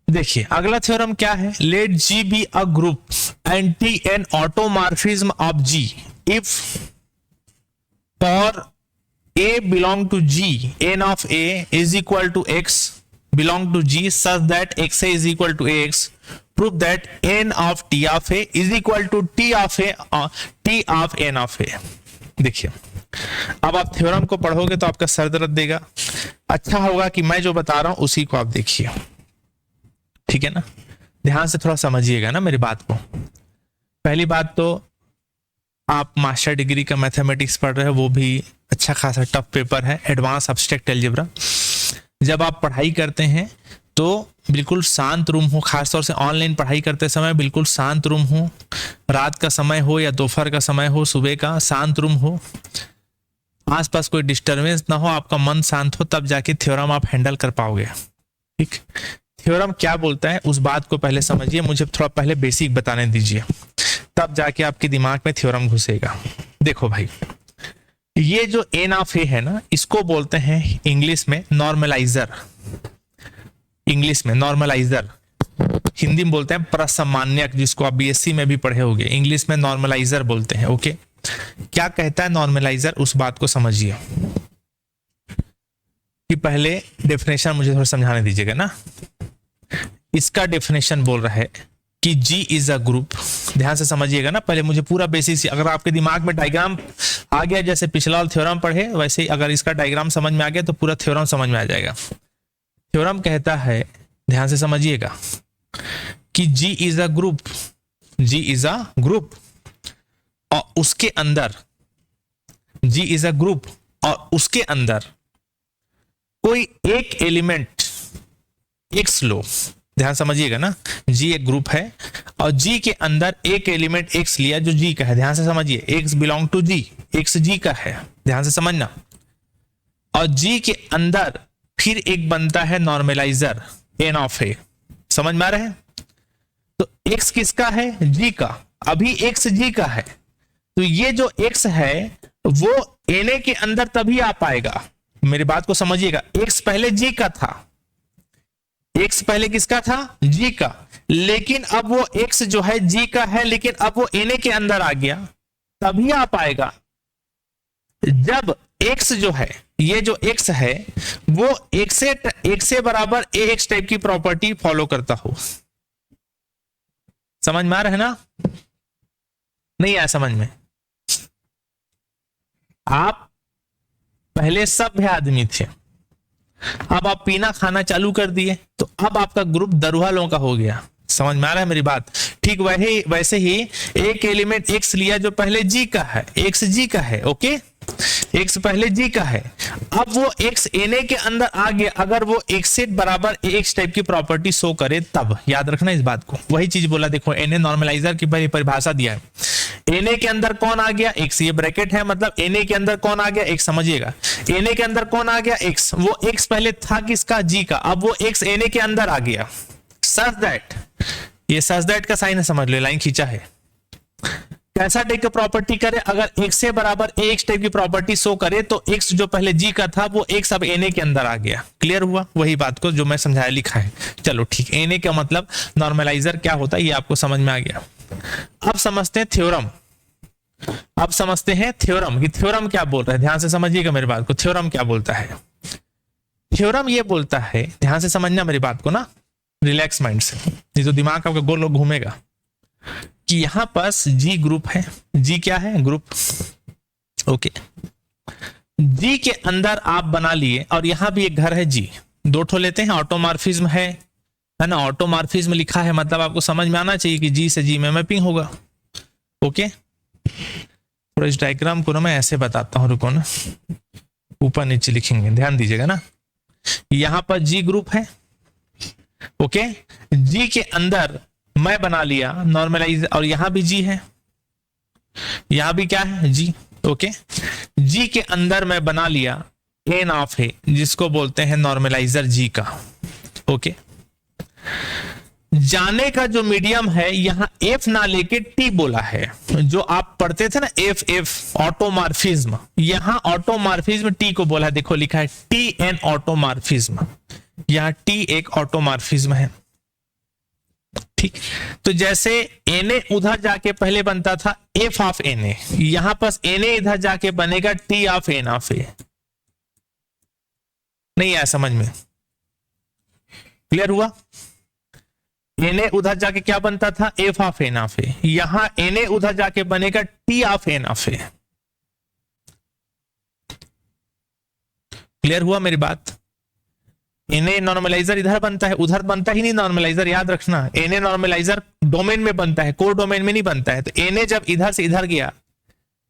देखिए अगला थ्योरम क्या है? Let G be a group and T an automorphism of G if for a belong to G n of a is equal to x, belong to G such that XA is equal to AX. Prove that n of T of A is equal to T of n of A. देखिए, अब आप थ्योरम को पढ़ोगे तो आपका सर दर्द देगा। अच्छा होगा कि मैं जो बता रहा हूं उसी को आप देखिए, ठीक है ना। ध्यान से थोड़ा समझिएगा ना मेरी बात को। पहली बात तो आप मास्टर डिग्री का मैथमेटिक्स पढ़ रहे हो, वो भी अच्छा खासा टफ पेपर है, एडवांस एब्स्ट्रैक्ट अलजेब्रा। जब आप पढ़ाई करते हैं तो बिल्कुल शांत रूम हो, खासतौर से ऑनलाइन पढ़ाई करते समय बिल्कुल शांत रूम हो, रात का समय हो या दोपहर का समय हो, सुबह का शांत रूम हो, आसपास कोई डिस्टरबेंस ना हो, आपका मन शांत हो, तब जाके थ्योरम आप हैंडल कर पाओगे। ठीक, थ्योरम क्या बोलता है उस बात को पहले समझिए, मुझे थोड़ा पहले बेसिक बताने दीजिए, तब जाके आपके दिमाग में थ्योरम घुसेगा। देखो भाई, ये जो एन ऑफ ए है ना, इसको बोलते हैं इंग्लिश में नॉर्मलाइजर, इंग्लिश में नॉर्मलाइजर, हिंदी में बोलते हैं प्रसामान्यक, जिसको आप बीएससी में भी पढ़े होंगे, इंग्लिश में नॉर्मलाइजर बोलते हैं। ओके, क्या कहता है नॉर्मलाइजर, उस बात को समझिए। कि पहले डेफिनेशन मुझे थोड़ा समझाने दीजिएगा ना। इसका डेफिनेशन बोल रहा है कि G इज अ ग्रुप, ध्यान से समझिएगा ना, पहले मुझे पूरा बेसिक, अगर आपके दिमाग में डायग्राम आ गया, जैसे पिछला वाला थ्योरम पढ़े वैसे ही अगर इसका डायग्राम समझ में आ गया तो पूरा थ्योरम समझ में आ जाएगा। थ्योरम कहता है, ध्यान से समझिएगा, कि G is a group, G is a group, और उसके अंदर G इज अ ग्रुप और उसके अंदर कोई एक एलिमेंट X लो, ध्यान समझिएगा ना, G एक ग्रुप है और G के अंदर एक एलिमेंट X लिया जो G का है, ध्यान से समझिए, X belong to G, X G का है, ध्यान से समझना, और G के अंदर फिर एक बनता है नॉर्मलाइजर N ऑफ A, समझ में आ रहा है। तो X किसका है, G का, अभी X G का है, तो ये जो X है वो Na के अंदर तभी आ पाएगा, मेरी बात को समझिएगा। X पहले G का था, X पहले किसका था, G का, लेकिन अब वो X जो है G का है, लेकिन अब वो Na के अंदर आ गया, तभी आ पाएगा जब X जो है, ये जो X है वो X से बराबर AX टाइप की प्रॉपर्टी फॉलो करता हो। समझ में आ रहा है ना, नहीं आया समझ में। आप पहले सभ्य आदमी थे, अब आप पीना खाना चालू कर दिए, तो अब आपका ग्रुप दरुहालों का हो गया। समझ में आ रहा है मेरी बात। ठीक वैसे ही एक एलिमेंट X लिया जो पहले G का है, X G का है, ओके, X पहले G का है, अब वो X Na के अंदर आ गया, अगर वो X से बराबर AX टाइप की प्रॉपर्टी शो करे तब, याद रखना इस बात को। वही चीज बोला, देखो Na नॉर्मलाइजर की परिभाषा दिया है, Na के अंदर कौन आ गया, X, ये ब्रैकेट है, मतलब Na के अंदर कौन आ गया, X, समझिएगा, Na के अंदर कौन आ गया, X, वो X पहले था किसका, G का, अब वो X Na के अंदर आ गया, सच दैट, ये सच दैट का साइन है, समझ लो, लाइन खींचा है। कैसा टाइप की प्रॉपर्टी करे, अगर X से बराबर AX टाइप की प्रॉपर्टी शो करे तो X जो पहले G का था वो X अब Na के अंदर आ गया। क्लियर हुआ, वही बात को जो मैं समझाया लिखा है। चलो ठीक, Na का मतलब नॉर्मलाइजर क्या होता है ये आपको समझ में आ गया। अब समझते हैं थ्योरम, अब समझते हैं थ्योरम कि थ्योरम क्या बोल रहा है, ध्यान से समझिएगा मेरी बात को। थ्योरम क्या बोलता है, थ्योरम ये बोलता है, ध्यान से समझना मेरी बात को ना, रिलैक्स माइंड से, ये तो दिमाग आपका गोल घूमेगा, कि यहां पास G ग्रुप है, G क्या है, ग्रुप, ओके, G के अंदर आप बना लिए, और यहां भी एक घर है G, दो ठो लेते हैं, ऑटोमॉर्फिज्म है ना, ऑटोमॉर्फिज्म लिखा है, मतलब आपको समझ में आना चाहिए कि G से G में मैपिंग होगा। ओके, थोड़ा इस डायग्राम को ना मैं ऐसे बताता हूं, रुको ना, ऊपर नीचे लिखेंगे, ध्यान दीजिएगा ना। यहां पर G ग्रुप है, ओके, G के अंदर मैं बना लिया नॉर्मलाइज, और यहां भी G है, यहां भी क्या है, G, ओके, G के अंदर मैं बना लिया N ऑफ A, जिसको बोलते हैं नॉर्मलाइजर G का, ओके। जाने का जो मीडियम है यहां F ना लेके T बोला है, जो आप पढ़ते थे ना F ऑटोमॉर्फिज्म, यहां ऑटोमॉर्फिज्म T को बोला है, देखो लिखा है TN ऑटोमॉर्फिज्म, यहां T एक ऑटोमॉर्फिज्म है। ठीक, तो जैसे Na उधर जाके पहले बनता था F ऑफ Na, यहां पर Na इधर जाके बनेगा T of N of A। नहीं आया समझ में, क्लियर हुआ? Na उधर जाके क्या बनता था? F of N of a. यहां Na उधर जाके बनेगा t of N of a. Clear हुआ मेरी बात? Na नॉर्मलाइजर इधर बनता है, उधर बनता ही नहीं नॉर्मलाइजर, याद रखना। Na नॉर्मलाइजर डोमेन में बनता है, कोर डोमेन में नहीं बनता है। तो Na जब इधर से इधर गया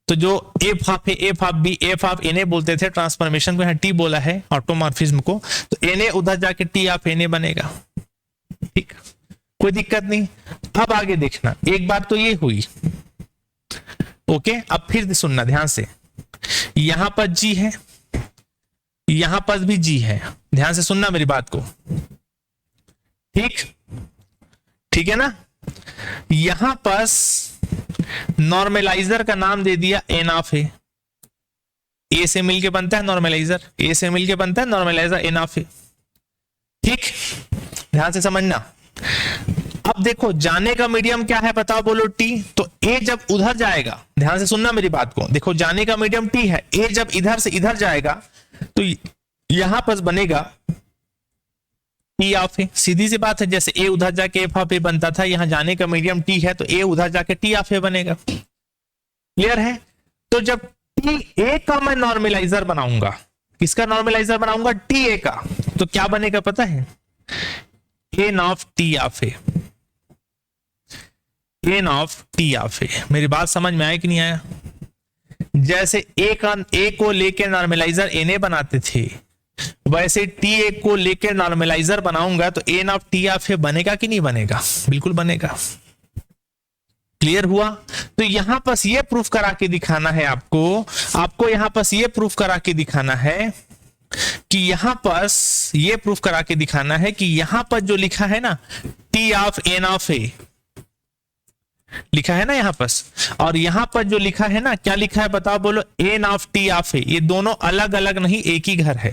तो जो f of a, f of b, F of Na बोलते थे, ट्रांसफॉर्मेशन को यहाँ टी बोला है, ऑटोमॉर्फिज्म को। तो Na उधर जाके टी ऑफ Na बनेगा। ठीक, कोई दिक्कत नहीं। अब आगे देखना, एक बात तो ये हुई, ओके। अब फिर सुनना ध्यान से, यहां पर जी है, यहां पर भी जी है, ध्यान से सुनना मेरी बात को। ठीक, ठीक है ना? यहां पर नॉर्मलाइजर का नाम दे दिया एन ऑफ ए। ए से मिलके बनता है नॉर्मलाइजर, ए से मिलके बनता है नॉर्मलाइजर एन ऑफ ए। ठीक, ध्यान से समझना। अब देखो जाने का मीडियम क्या है बताओ, बोलो टी। तो ए जब उधर जाएगा, ध्यान से सुनना मेरी बात को, देखो जाने का मीडियम टी है, ए जब इधर से इधर जाएगा तो यहां पर बनेगा टी ऑफ ए। सीधी सी बात है, जैसे ए उधर जाके एफ ऑफ ए बनता था, यहां जाने का मीडियम टी है तो ए उधर जाके टी ऑफ ए बनेगा। क्लियर है? तो जब टी ए का मैं नॉर्मलाइजर बनाऊंगा, किसका नॉर्मलाइजर बनाऊंगा? टी ए का। तो क्या बनेगा पता है? N of T of A, N of T of A. मेरी बात समझ में आया कि नहीं आया? जैसे ए को लेकर नॉर्मलाइजर Na बनाते थे, वैसे टी ए को लेकर नॉर्मलाइजर बनाऊंगा तो N of T of a बनेगा कि नहीं बनेगा? बिल्कुल बनेगा। क्लियर हुआ? तो यहां पर ये प्रूफ करा के दिखाना है आपको यहां पर ये प्रूफ करा के दिखाना है कि यहां पर ये प्रूफ करा के दिखाना है कि यहां पर जो लिखा है ना टी ऑफ एन ऑफ ए लिखा है ना यहां पर, और यहां पर जो लिखा है ना, क्या लिखा है बताओ, बोलो, एन ऑफ टी ऑफ ए। ये दोनों अलग अलग नहीं, एक ही घर है।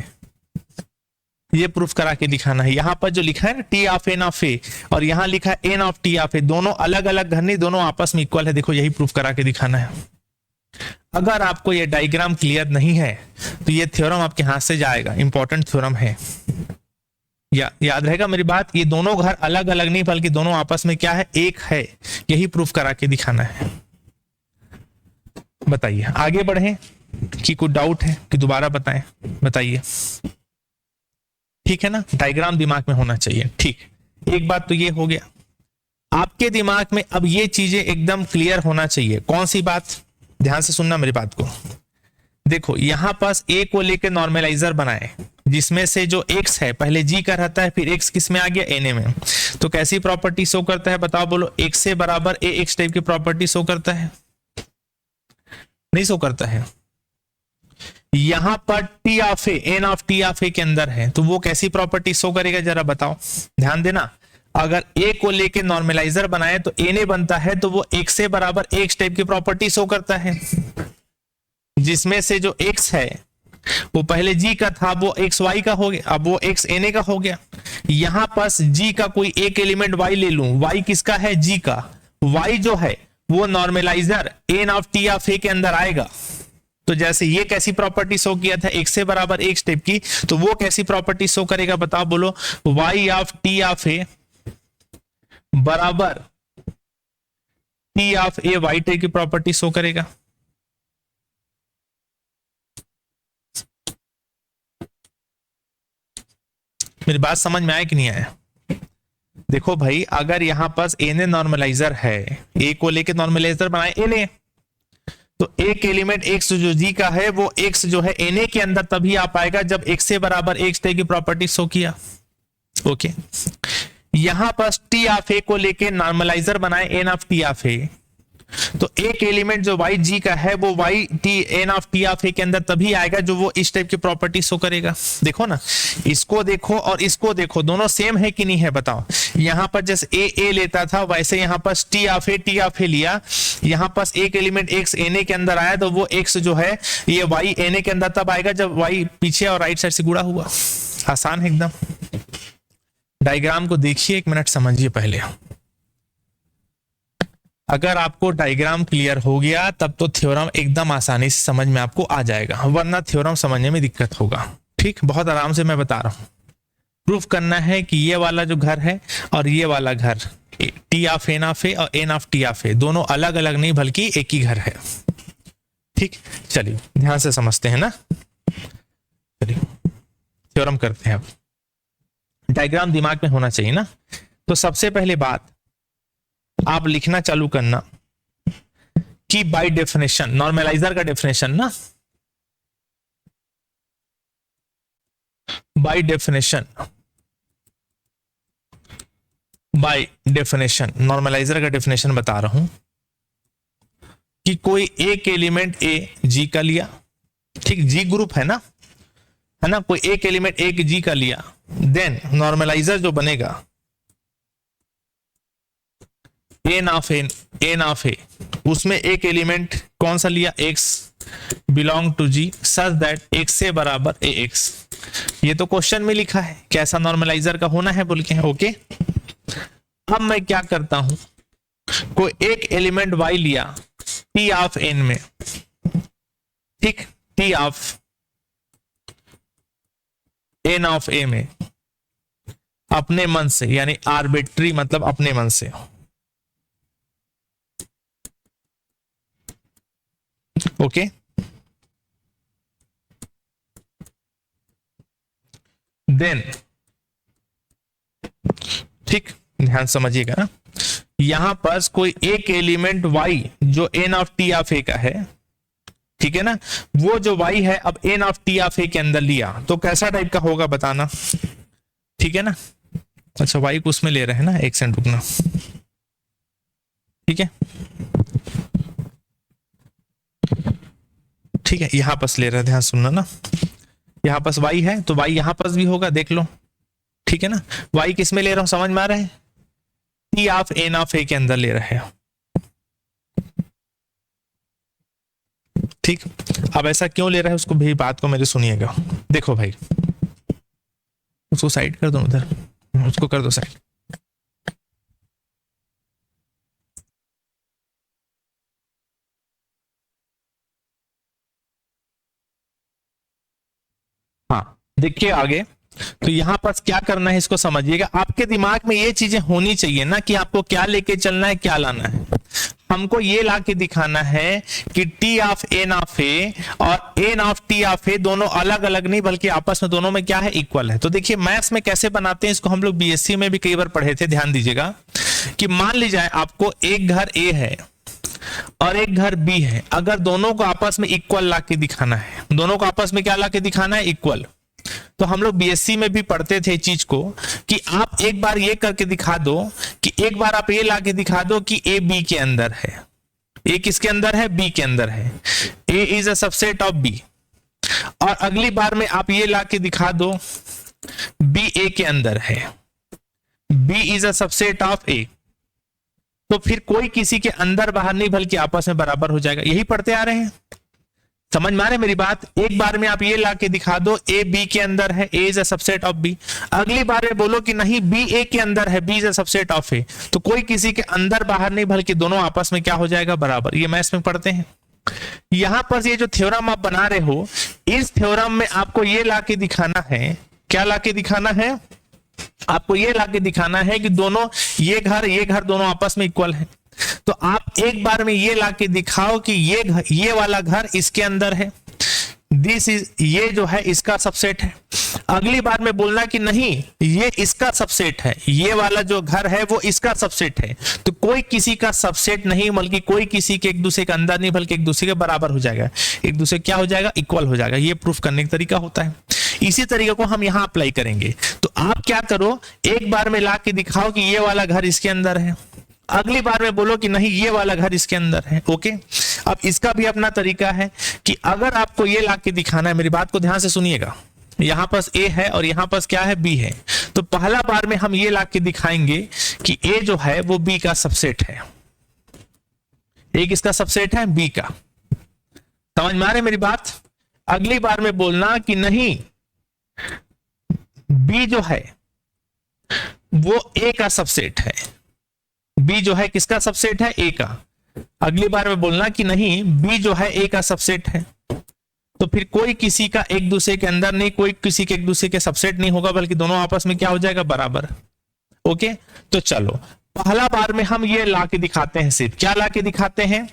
ये प्रूफ करा के दिखाना है। यहां पर जो लिखा है ना T of N of A, और यहां लिखा है एन ऑफ टी ऑफ ए, दोनों अलग अलग घर नहीं, दोनों आपस में इक्वल है। देखो यही प्रूफ करा के दिखाना है। अगर आपको ये डायग्राम क्लियर नहीं है तो ये थ्योरम आपके हाथ से जाएगा। इंपॉर्टेंट थ्योरम है, याद रहेगा मेरी बात। ये दोनों घर अलग अलग नहीं, बल्कि दोनों आपस में क्या है? एक है। यही प्रूफ करा के दिखाना है। बताइए, आगे बढ़े कि कुछ डाउट है कि दोबारा बताएं? बताइए। ठीक है ना? डायग्राम दिमाग में होना चाहिए। ठीक, एक बात तो ये हो गया। आपके दिमाग में अब ये चीजें एकदम क्लियर होना चाहिए। कौन सी बात? ध्यान से सुनना मेरी बात को। देखो यहां पास ए को लेकर नॉर्मलाइजर बनाए, जिसमें से जो x है पहले g का रहता है, फिर x किस में आ गया? Na में। तो कैसी प्रॉपर्टी शो करता है बताओ, बोलो। x से बराबर ax टाइप की प्रॉपर्टी शो करता है? नहीं शो करता है। यहां पर T of A, N of T of A के अंदर है, तो वो कैसी प्रॉपर्टी शो करेगा जरा बताओ, ध्यान देना। अगर a को लेके नॉर्मलाइजर बनाए तो Na बनता है, तो वो x से बराबर x टाइप की प्रॉपर्टी शो करता है, जिसमें से जो x है वो पहले g का था, वो xy का हो गया, अब वो x Na का हो गया। यहां पास g का कोई एक एलिमेंट y ले लूं, y किसका है? g का। y जो है वो normaliser n of t of a के अंदर आएगा। तो जैसे ये कैसी प्रॉपर्टी शो किया था x से बराबर x टाइप की, तो वो कैसी प्रॉपर्टी शो करेगा बताओ, बोलो। y of t of a बराबर t of a y type की प्रॉपर्टी शो करेगा। मेरी बात समझ में आया कि नहीं आया? देखो भाई, अगर यहां पास Na नॉर्मलाइजर है, a को लेके नॉर्मलाइजर बनाए Na, तो एक एलिमेंट x जो g का है वो x जो है Na के अंदर तभी आ पाएगा जब x से बराबर x टाइप की प्रॉपर्टी शो किया। ओके, यहां पर t ऑफ a को लेके नॉर्मलाइजर बनाए n of t of a, तो एक एलिमेंट जो y g का है वो y t n of t of a के अंदर तभी आएगा जो वो इस टाइप की प्रॉपर्टी शो करेगा। देखो ना, इसको देखो और इसको देखो, दोनों सेम है कि नहीं है बताओ। यहां पर जैसे a लेता था, वैसे यहां पर t ऑफ a लिया, यहां पर एक एलिमेंट x Na के अंदर आया, तो वो x जो है ये y Na के अंदर तब आएगा जब y पीछे और राइट साइड से गुणा हुआ। आसान है एकदम। डायग्राम को देखिए, एक मिनट समझिए पहले। अगर आपको डायग्राम क्लियर हो गया तब तो थ्योरम एकदम आसानी से समझ में आपको आ जाएगा, वरना थ्योरम समझने में दिक्कत होगा। ठीक, बहुत आराम से मैं बता रहा हूं। प्रूफ करना है कि ये वाला जो घर है और ये वाला घर T of N of A और एन ऑफ टी ऑफ ए दोनों अलग अलग नहीं बल्कि एक ही घर है। ठीक, चलिए ध्यान से समझते हैं ना। चलिए थ्योरम करते हैं। अब डायग्राम दिमाग में होना चाहिए ना। तो सबसे पहले बात आप लिखना चालू करना कि बाय डेफिनेशन, नॉर्मलाइजर का डेफिनेशन ना, by definition, by definition normaliser का डेफिनेशन बता रहा हूं कि कोई एक एलिमेंट ए जी का लिया, ठीक, जी ग्रुप है ना, है ना, कोई एक एलिमेंट एक जी का लिया, देन नॉर्मलाइजर जो बनेगा एन ऑफ ए, उसमें एक एलिमेंट कौन सा लिया, x belong to G such that x से बराबर ए एक्स। ये तो क्वेश्चन में लिखा है कैसा नॉर्मलाइजर का होना है बोल के, ओके। अब मैं क्या करता हूं, कोई एक एलिमेंट वाई लिया टी ऑफ एन में, ठीक, T of N of A में, अपने मन से, यानी आर्बिट्री मतलब अपने मन से, ओके। देन ठीक, ध्यान समझिएगा ना, यहां पर कोई एक एलिमेंट y जो n ऑफ टी ऑफ ए का है, ठीक है ना, वो जो y है अब n of T of A के अंदर लिया तो कैसा टाइप का होगा बताना, ठीक है ना। अच्छा y को उसमें ले रहे हैं ना, एक सेकंड रुकना, ठीक है, ठीक है, यहां पर ले रहे हैं, ध्यान सुनना ना, यहां पर y है तो y यहां पर भी होगा, देख लो, ठीक है ना। y किस में ले रहा हूं समझ में आ रहा है, T of N of A के अंदर ले रहे हैं, ठीक। अब ऐसा क्यों ले रहा है उसको भी बात को मेरे सुनिएगा। देखो भाई, उसको साइड कर दो, उधर उसको कर दो साइड। हाँ देखिए आगे, तो यहां पर क्या करना है इसको समझिएगा। आपके दिमाग में ये चीजें होनी चाहिए ना कि आपको क्या लेके चलना है, क्या लाना है। हमको ये ला के दिखाना है कि T of N of A और एन ऑफ टी ऑफ ए दोनों अलग अलग नहीं बल्कि आपस में दोनों में क्या है, इक्वल है। तो देखिए मैथ्स में कैसे बनाते हैं इसको, हम लोग बीएससी में भी कई बार पढ़े थे, ध्यान दीजिएगा कि मान लीजिए आपको एक घर ए है और एक घर बी है, अगर दोनों को आपस में इक्वल ला के दिखाना है, दोनों को आपस में क्या ला के दिखाना है, इक्वल। तो हम लोग बीएससी में भी पढ़ते थे चीज को कि आप एक बार ये करके दिखा दो कि एक बार आप ये ला के दिखा दो कि ए बी के अंदर है, ए किसके अंदर है, बी के अंदर है, A is a subset of B. और अगली बार में आप ये ला के दिखा दो बी ए के अंदर है, B is a subset of A. तो फिर कोई किसी के अंदर बाहर नहीं बल्कि आपस में बराबर हो जाएगा। यही पढ़ते आ रहे हैं, समझ में आ रहे मेरी बात। एक बार में आप ये ला के दिखा दो ए बी के अंदर है, A is a subset of B. अगली बार में बोलो कि नहीं बी ए के अंदर है, B is a subset of A. तो कोई किसी के अंदर बाहर नहीं बल्कि दोनों आपस में क्या हो जाएगा, बराबर। ये मैथ्स में पढ़ते हैं। यहां पर ये जो थ्योरम आप बना रहे हो, इस थ्योरम में आपको ये ला के दिखाना है, क्या ला के दिखाना है, आपको ये ला के दिखाना है कि दोनों ये घर दोनों आपस में इक्वल है। तो आप एक बार में ये लाके दिखाओ कि ये वाला घर इसके अंदर है, दिस इज, ये जो है इसका सबसेट है। अगली बार में बोलना कि नहीं ये इसका सबसेट है, ये वाला जो घर है वो इसका सबसेट है। तो कोई किसी का सबसेट नहीं बल्कि कोई किसी के एक दूसरे के अंदर नहीं बल्कि एक दूसरे के बराबर हो जाएगा, एक दूसरे क्या हो जाएगा, इक्वल हो जाएगा। ये प्रूफ करने का तरीका होता है। इसी तरीके को हम यहां अप्लाई करेंगे। तो आप क्या करो, एक बार में ला के दिखाओ कि ये वाला घर इसके अंदर है, अगली बार में बोलो कि नहीं ये वाला घर इसके अंदर है, ओके। अब इसका भी अपना तरीका है कि अगर आपको ये ला के दिखाना है, मेरी बात को ध्यान से सुनिएगा, यहां पर ए है और यहां पर क्या है, बी है। तो पहला बार में हम ये ला के दिखाएंगे कि ए जो है वो बी का सबसेट है, ए किसका सबसेट है, बी का। समझ में आ रही मेरी बात। अगली बार में बोलना कि नहीं बी जो है वो ए का सबसेट है, बी जो है किसका सबसेट है, ए का। अगली बार में बोलना कि नहीं बी जो है ए का सबसेट है। तो फिर कोई किसी का एक दूसरे के अंदर नहीं, कोई किसी के एक दूसरे के सबसेट नहीं होगा, बल्कि दोनों आपस में क्या हो जाएगा, बराबर। ओके, तो चलो पहला बार में हम ये ला के दिखाते हैं, सिर्फ क्या ला के दिखाते हैं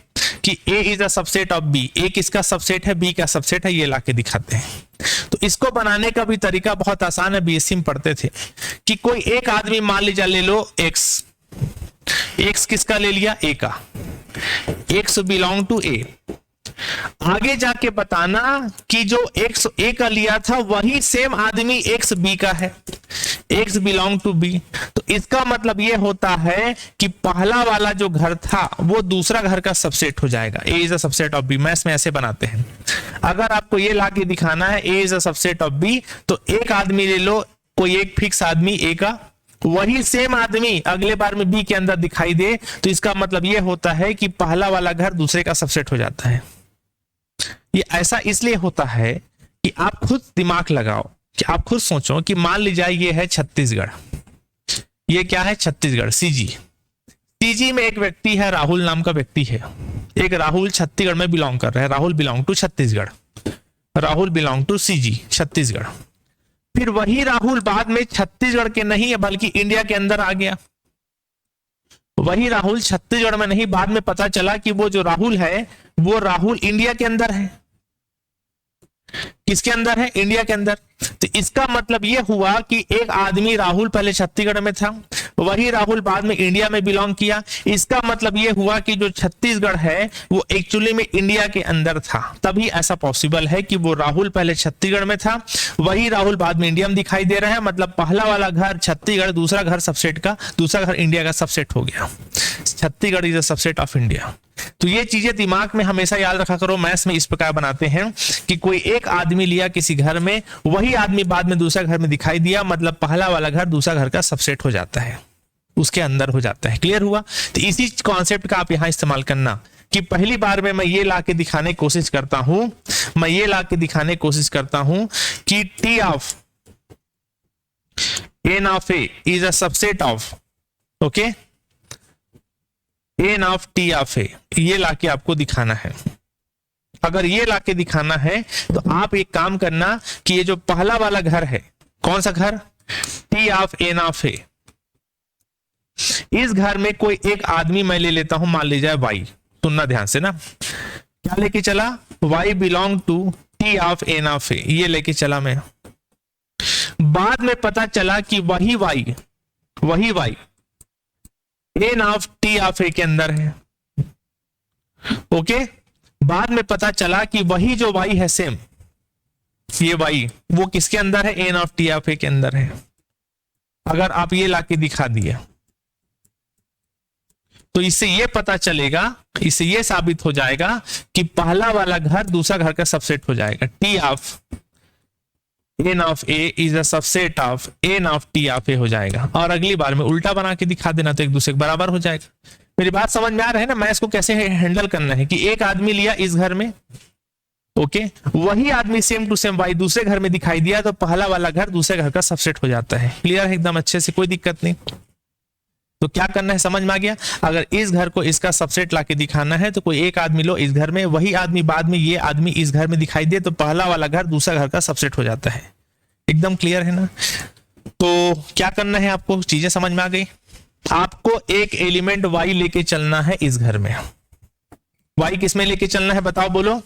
कि A is a subset of B, A किसका सबसेट है, B का सबसेट है, ये ला के दिखाते हैं। तो इसको बनाने का भी तरीका बहुत आसान है, बीएससी में पढ़ते थे कि कोई एक आदमी मान लीजिए ले लो X किसका ले लिया, A का, X बिलोंग टू A। आगे जाके बताना कि जो X A का लिया था वही सेम आदमी X B का है, X बिलोंग टू B। तो इसका मतलब ये होता है कि पहला वाला जो घर था वो दूसरा घर का सबसेट हो जाएगा। A is a subset of B, maths में ऐसे बनाते हैं। अगर आपको ये लाके दिखाना है A is a subset of B, तो एक आदमी ले लो, कोई एक फिक्स आदमी A का, वही सेम आदमी अगले बार में B के अंदर दिखाई दे, तो इसका मतलब ये होता है कि पहला वाला घर दूसरे का सबसेट हो जाता है। ये ऐसा इसलिए होता है कि आप खुद दिमाग लगाओ, कि आप खुद सोचो कि मान लीजिए ये है छत्तीसगढ़, ये क्या है, छत्तीसगढ़, सीजी में एक व्यक्ति है, राहुल नाम का व्यक्ति है। एक राहुल छत्तीसगढ़ में बिलोंग कर रहा है, Rahul belong to Chhattisgarh, Rahul belong to CG Chhattisgarh. फिर वही राहुल बाद में छत्तीसगढ़ के नहीं है बल्कि इंडिया के अंदर आ गया। वही राहुल छत्तीसगढ़ में नहीं, बाद में पता चला कि वो जो राहुल है वो राहुल इंडिया के अंदर है। किसके अंदर है, इंडिया के अंदर। तो इसका मतलब यह हुआ कि एक आदमी राहुल पहले छत्तीसगढ़ में था, वही राहुल बाद में इंडिया में बिलोंग किया। इसका मतलब यह हुआ कि जो छत्तीसगढ़ है वो एक्चुअली में इंडिया के अंदर था, तभी ऐसा पॉसिबल है कि वो राहुल पहले छत्तीसगढ़ में था, वही राहुल बाद में इंडिया में दिखाई दे रहा है। मतलब पहला वाला घर छत्तीसगढ़, दूसरा घर सबसेट का, दूसरा घर इंडिया का सबसेट हो गया। Chhattisgarh is a subset of India. तो ये चीजें दिमाग में हमेशा याद रखा करो। मैथ्स में इस प्रकार बनाते हैं कि कोई एक आदमी लिया किसी घर में, वही आदमी बाद में दूसरा घर में दिखाई दिया, मतलब पहला वाला घर दूसरा घर का सबसेट हो जाता है, उसके अंदर हो जाता है। क्लियर हुआ? तो इसी कॉन्सेप्ट का आप यहां इस्तेमाल करना कि पहली बार में मैं ये ला के दिखाने की कोशिश करता हूं, कि T of N of A is a subset of, okay, N of T of A, ये लाके आपको दिखाना है। अगर ये लाके दिखाना है तो आप एक काम करना कि ये जो पहला वाला घर है, कौन सा घर, T of N of A, इस घर में कोई एक आदमी मैं ले लेता हूं, मान लीजिए Y। सुनना ध्यान से ना, क्या लेके चला, Y belong to T of N of A, ये लेके चला मैं। बाद में पता चला कि वही Y N of T of A के अंदर है, ओके। बाद में पता चला कि वही जो Y है सेम, ये Y वो किसके अंदर है, N of T of A के अंदर है। अगर आप ये लाके दिखा दिए तो इससे ये पता चलेगा, इससे ये साबित हो जाएगा कि पहला वाला घर दूसरा घर का सबसेट हो जाएगा। T of N of A is a subset of N of T of A हो जाएगा। और अगली बार में उल्टा बना के दिखा देना तो एक दूसरे के बराबर हो जाएगा। मेरी बात समझ में आ रहा है ना? मैं इसको कैसे हैंडल करना है कि एक आदमी लिया इस घर में, ओके, वही आदमी सेम टू सेम Y दूसरे घर में दिखाई दिया, तो पहला वाला घर दूसरे घर का सबसेट हो जाता है। क्लियर है एकदम अच्छे से, कोई दिक्कत नहीं। तो क्या करना है समझ में आ गया? अगर इस घर को इसका सबसेट लाके दिखाना है तो कोई एक आदमी लो इस घर में, वही आदमी बाद में ये आदमी इस घर में दिखाई दे, तो पहला वाला घर दूसरा घर का सबसेट हो जाता है। एकदम क्लियर है ना? तो क्या करना है आपको, चीजें समझ में आ गई? आपको एक एलिमेंट Y लेके चलना है इस घर में। Y किस में लेके चलना है बताओ, बोलो।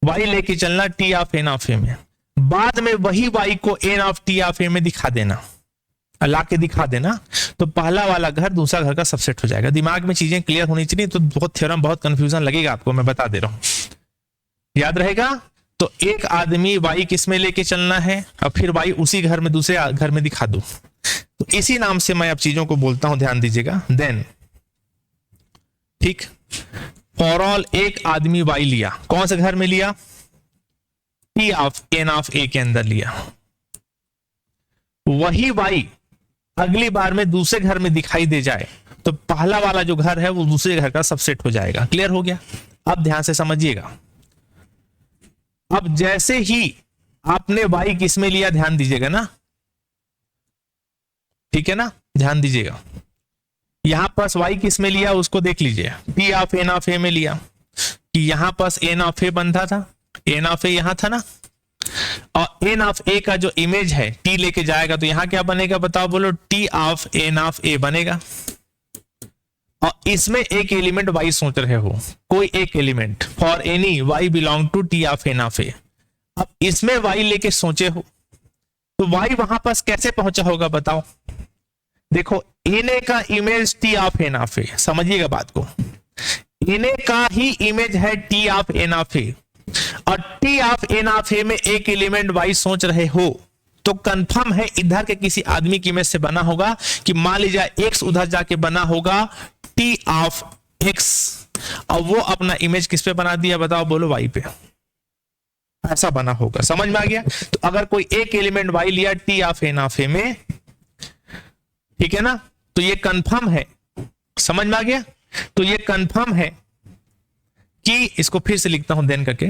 Y लेके चलना T of N of A में। बाद में वही Y को N of T of A में दिखा देना, ला के दिखा देना, तो पहला वाला घर दूसरा घर का सबसेट हो जाएगा। दिमाग में चीजें क्लियर होनी चाहिए, तो बहुत थ्योरम, बहुत कंफ्यूजन लगेगा आपको, मैं बता दे रहा हूं, याद रहेगा। तो एक आदमी Y किस में लेके चलना है और फिर Y उसी घर में दूसरे घर में दिखा दो, तो इसी नाम से मैं अब चीजों को बोलता हूं, ध्यान दीजिएगा। देन ठीक, फॉर ऑल एक आदमी Y लिया, कौन से घर में लिया, T of N of A के अंदर लिया, वही Y अगली बार में दूसरे घर में दिखाई दे जाए तो पहला वाला जो घर है वो दूसरे घर का सबसेट हो जाएगा। क्लियर हो गया? अब ध्यान से समझिएगा। अब जैसे ही आपने Y किस में लिया, ध्यान दीजिएगा ना, ठीक है ना, ध्यान दीजिएगा। यहां पास Y किस में लिया उसको देख लीजिए, T of N of A में लिया, कि यहां पास N ऑफ A बंधा था, एन ऑफ ए यहां था ना, और एन ऑफ ए का जो इमेज है टी लेके जाएगा तो यहां क्या बनेगा बताओ, बोलो T of N of a बनेगा। और इसमें एक एलिमेंट वाई सोच रहे हो, कोई एक element for any Y belong to T of N of A. अब इसमें वाई लेके सोचे हो तो वाई वहां पास कैसे पहुंचा होगा बताओ। देखो एन ए का image T of N of A, समझिएगा बात को, एन ए का ही इमेज है T of N of A, और T of N of A में एक एलिमेंट वाई सोच रहे हो तो कंफर्म है इधर के किसी आदमी की इमेज से बना होगा, कि मान लीजिए एक्स उधर जाके बना होगा टी ऑफ एक्स, और वो अपना इमेज किस पे बना दिया बताओ, बोलो वाई पे, ऐसा बना होगा। समझ में आ गया। तो अगर कोई एक एलिमेंट वाई लिया T of N of A में, ठीक है ना, तो ये कंफर्म है, समझ में आ गया, तो ये कंफर्म है कि इसको फिर से लिखता हूं देन करके,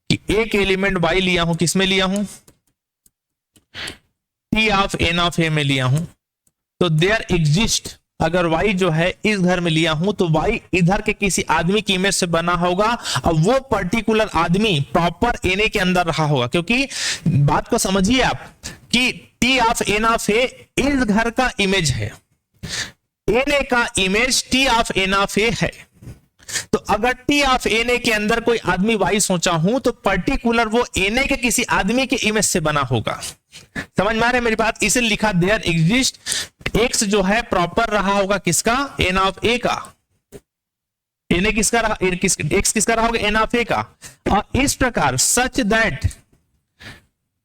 कि एक एलिमेंट वाई लिया हूं, किसमें लिया हूं, T of N of A में लिया हूं, तो देयर एग्जिस्ट, अगर y जो है इस घर में लिया हूं तो y इधर के किसी आदमी की इमेज से बना होगा, और वो पर्टिकुलर आदमी प्रॉपर एन के अंदर रहा होगा। क्योंकि बात को समझिए आप कि T of N of A इस घर का इमेज है, एन का image T of N of A है, तो अगर टी ऑफ एन ए के अंदर कोई आदमी वाई सोचा हूं तो पर्टिकुलर वो एन ए के किसी आदमी के इमेज से बना होगा। समझ में आ रहा है मेरी बात, इसे लिखा देयर एग्जिस्ट, एक्स जो है प्रॉपर रहा होगा किसका, एन ऑफ ए का, एन ए किसका रहा, एक्स किसका रहा होगा, एन ऑफ ए का। और इस प्रकार सच दैट,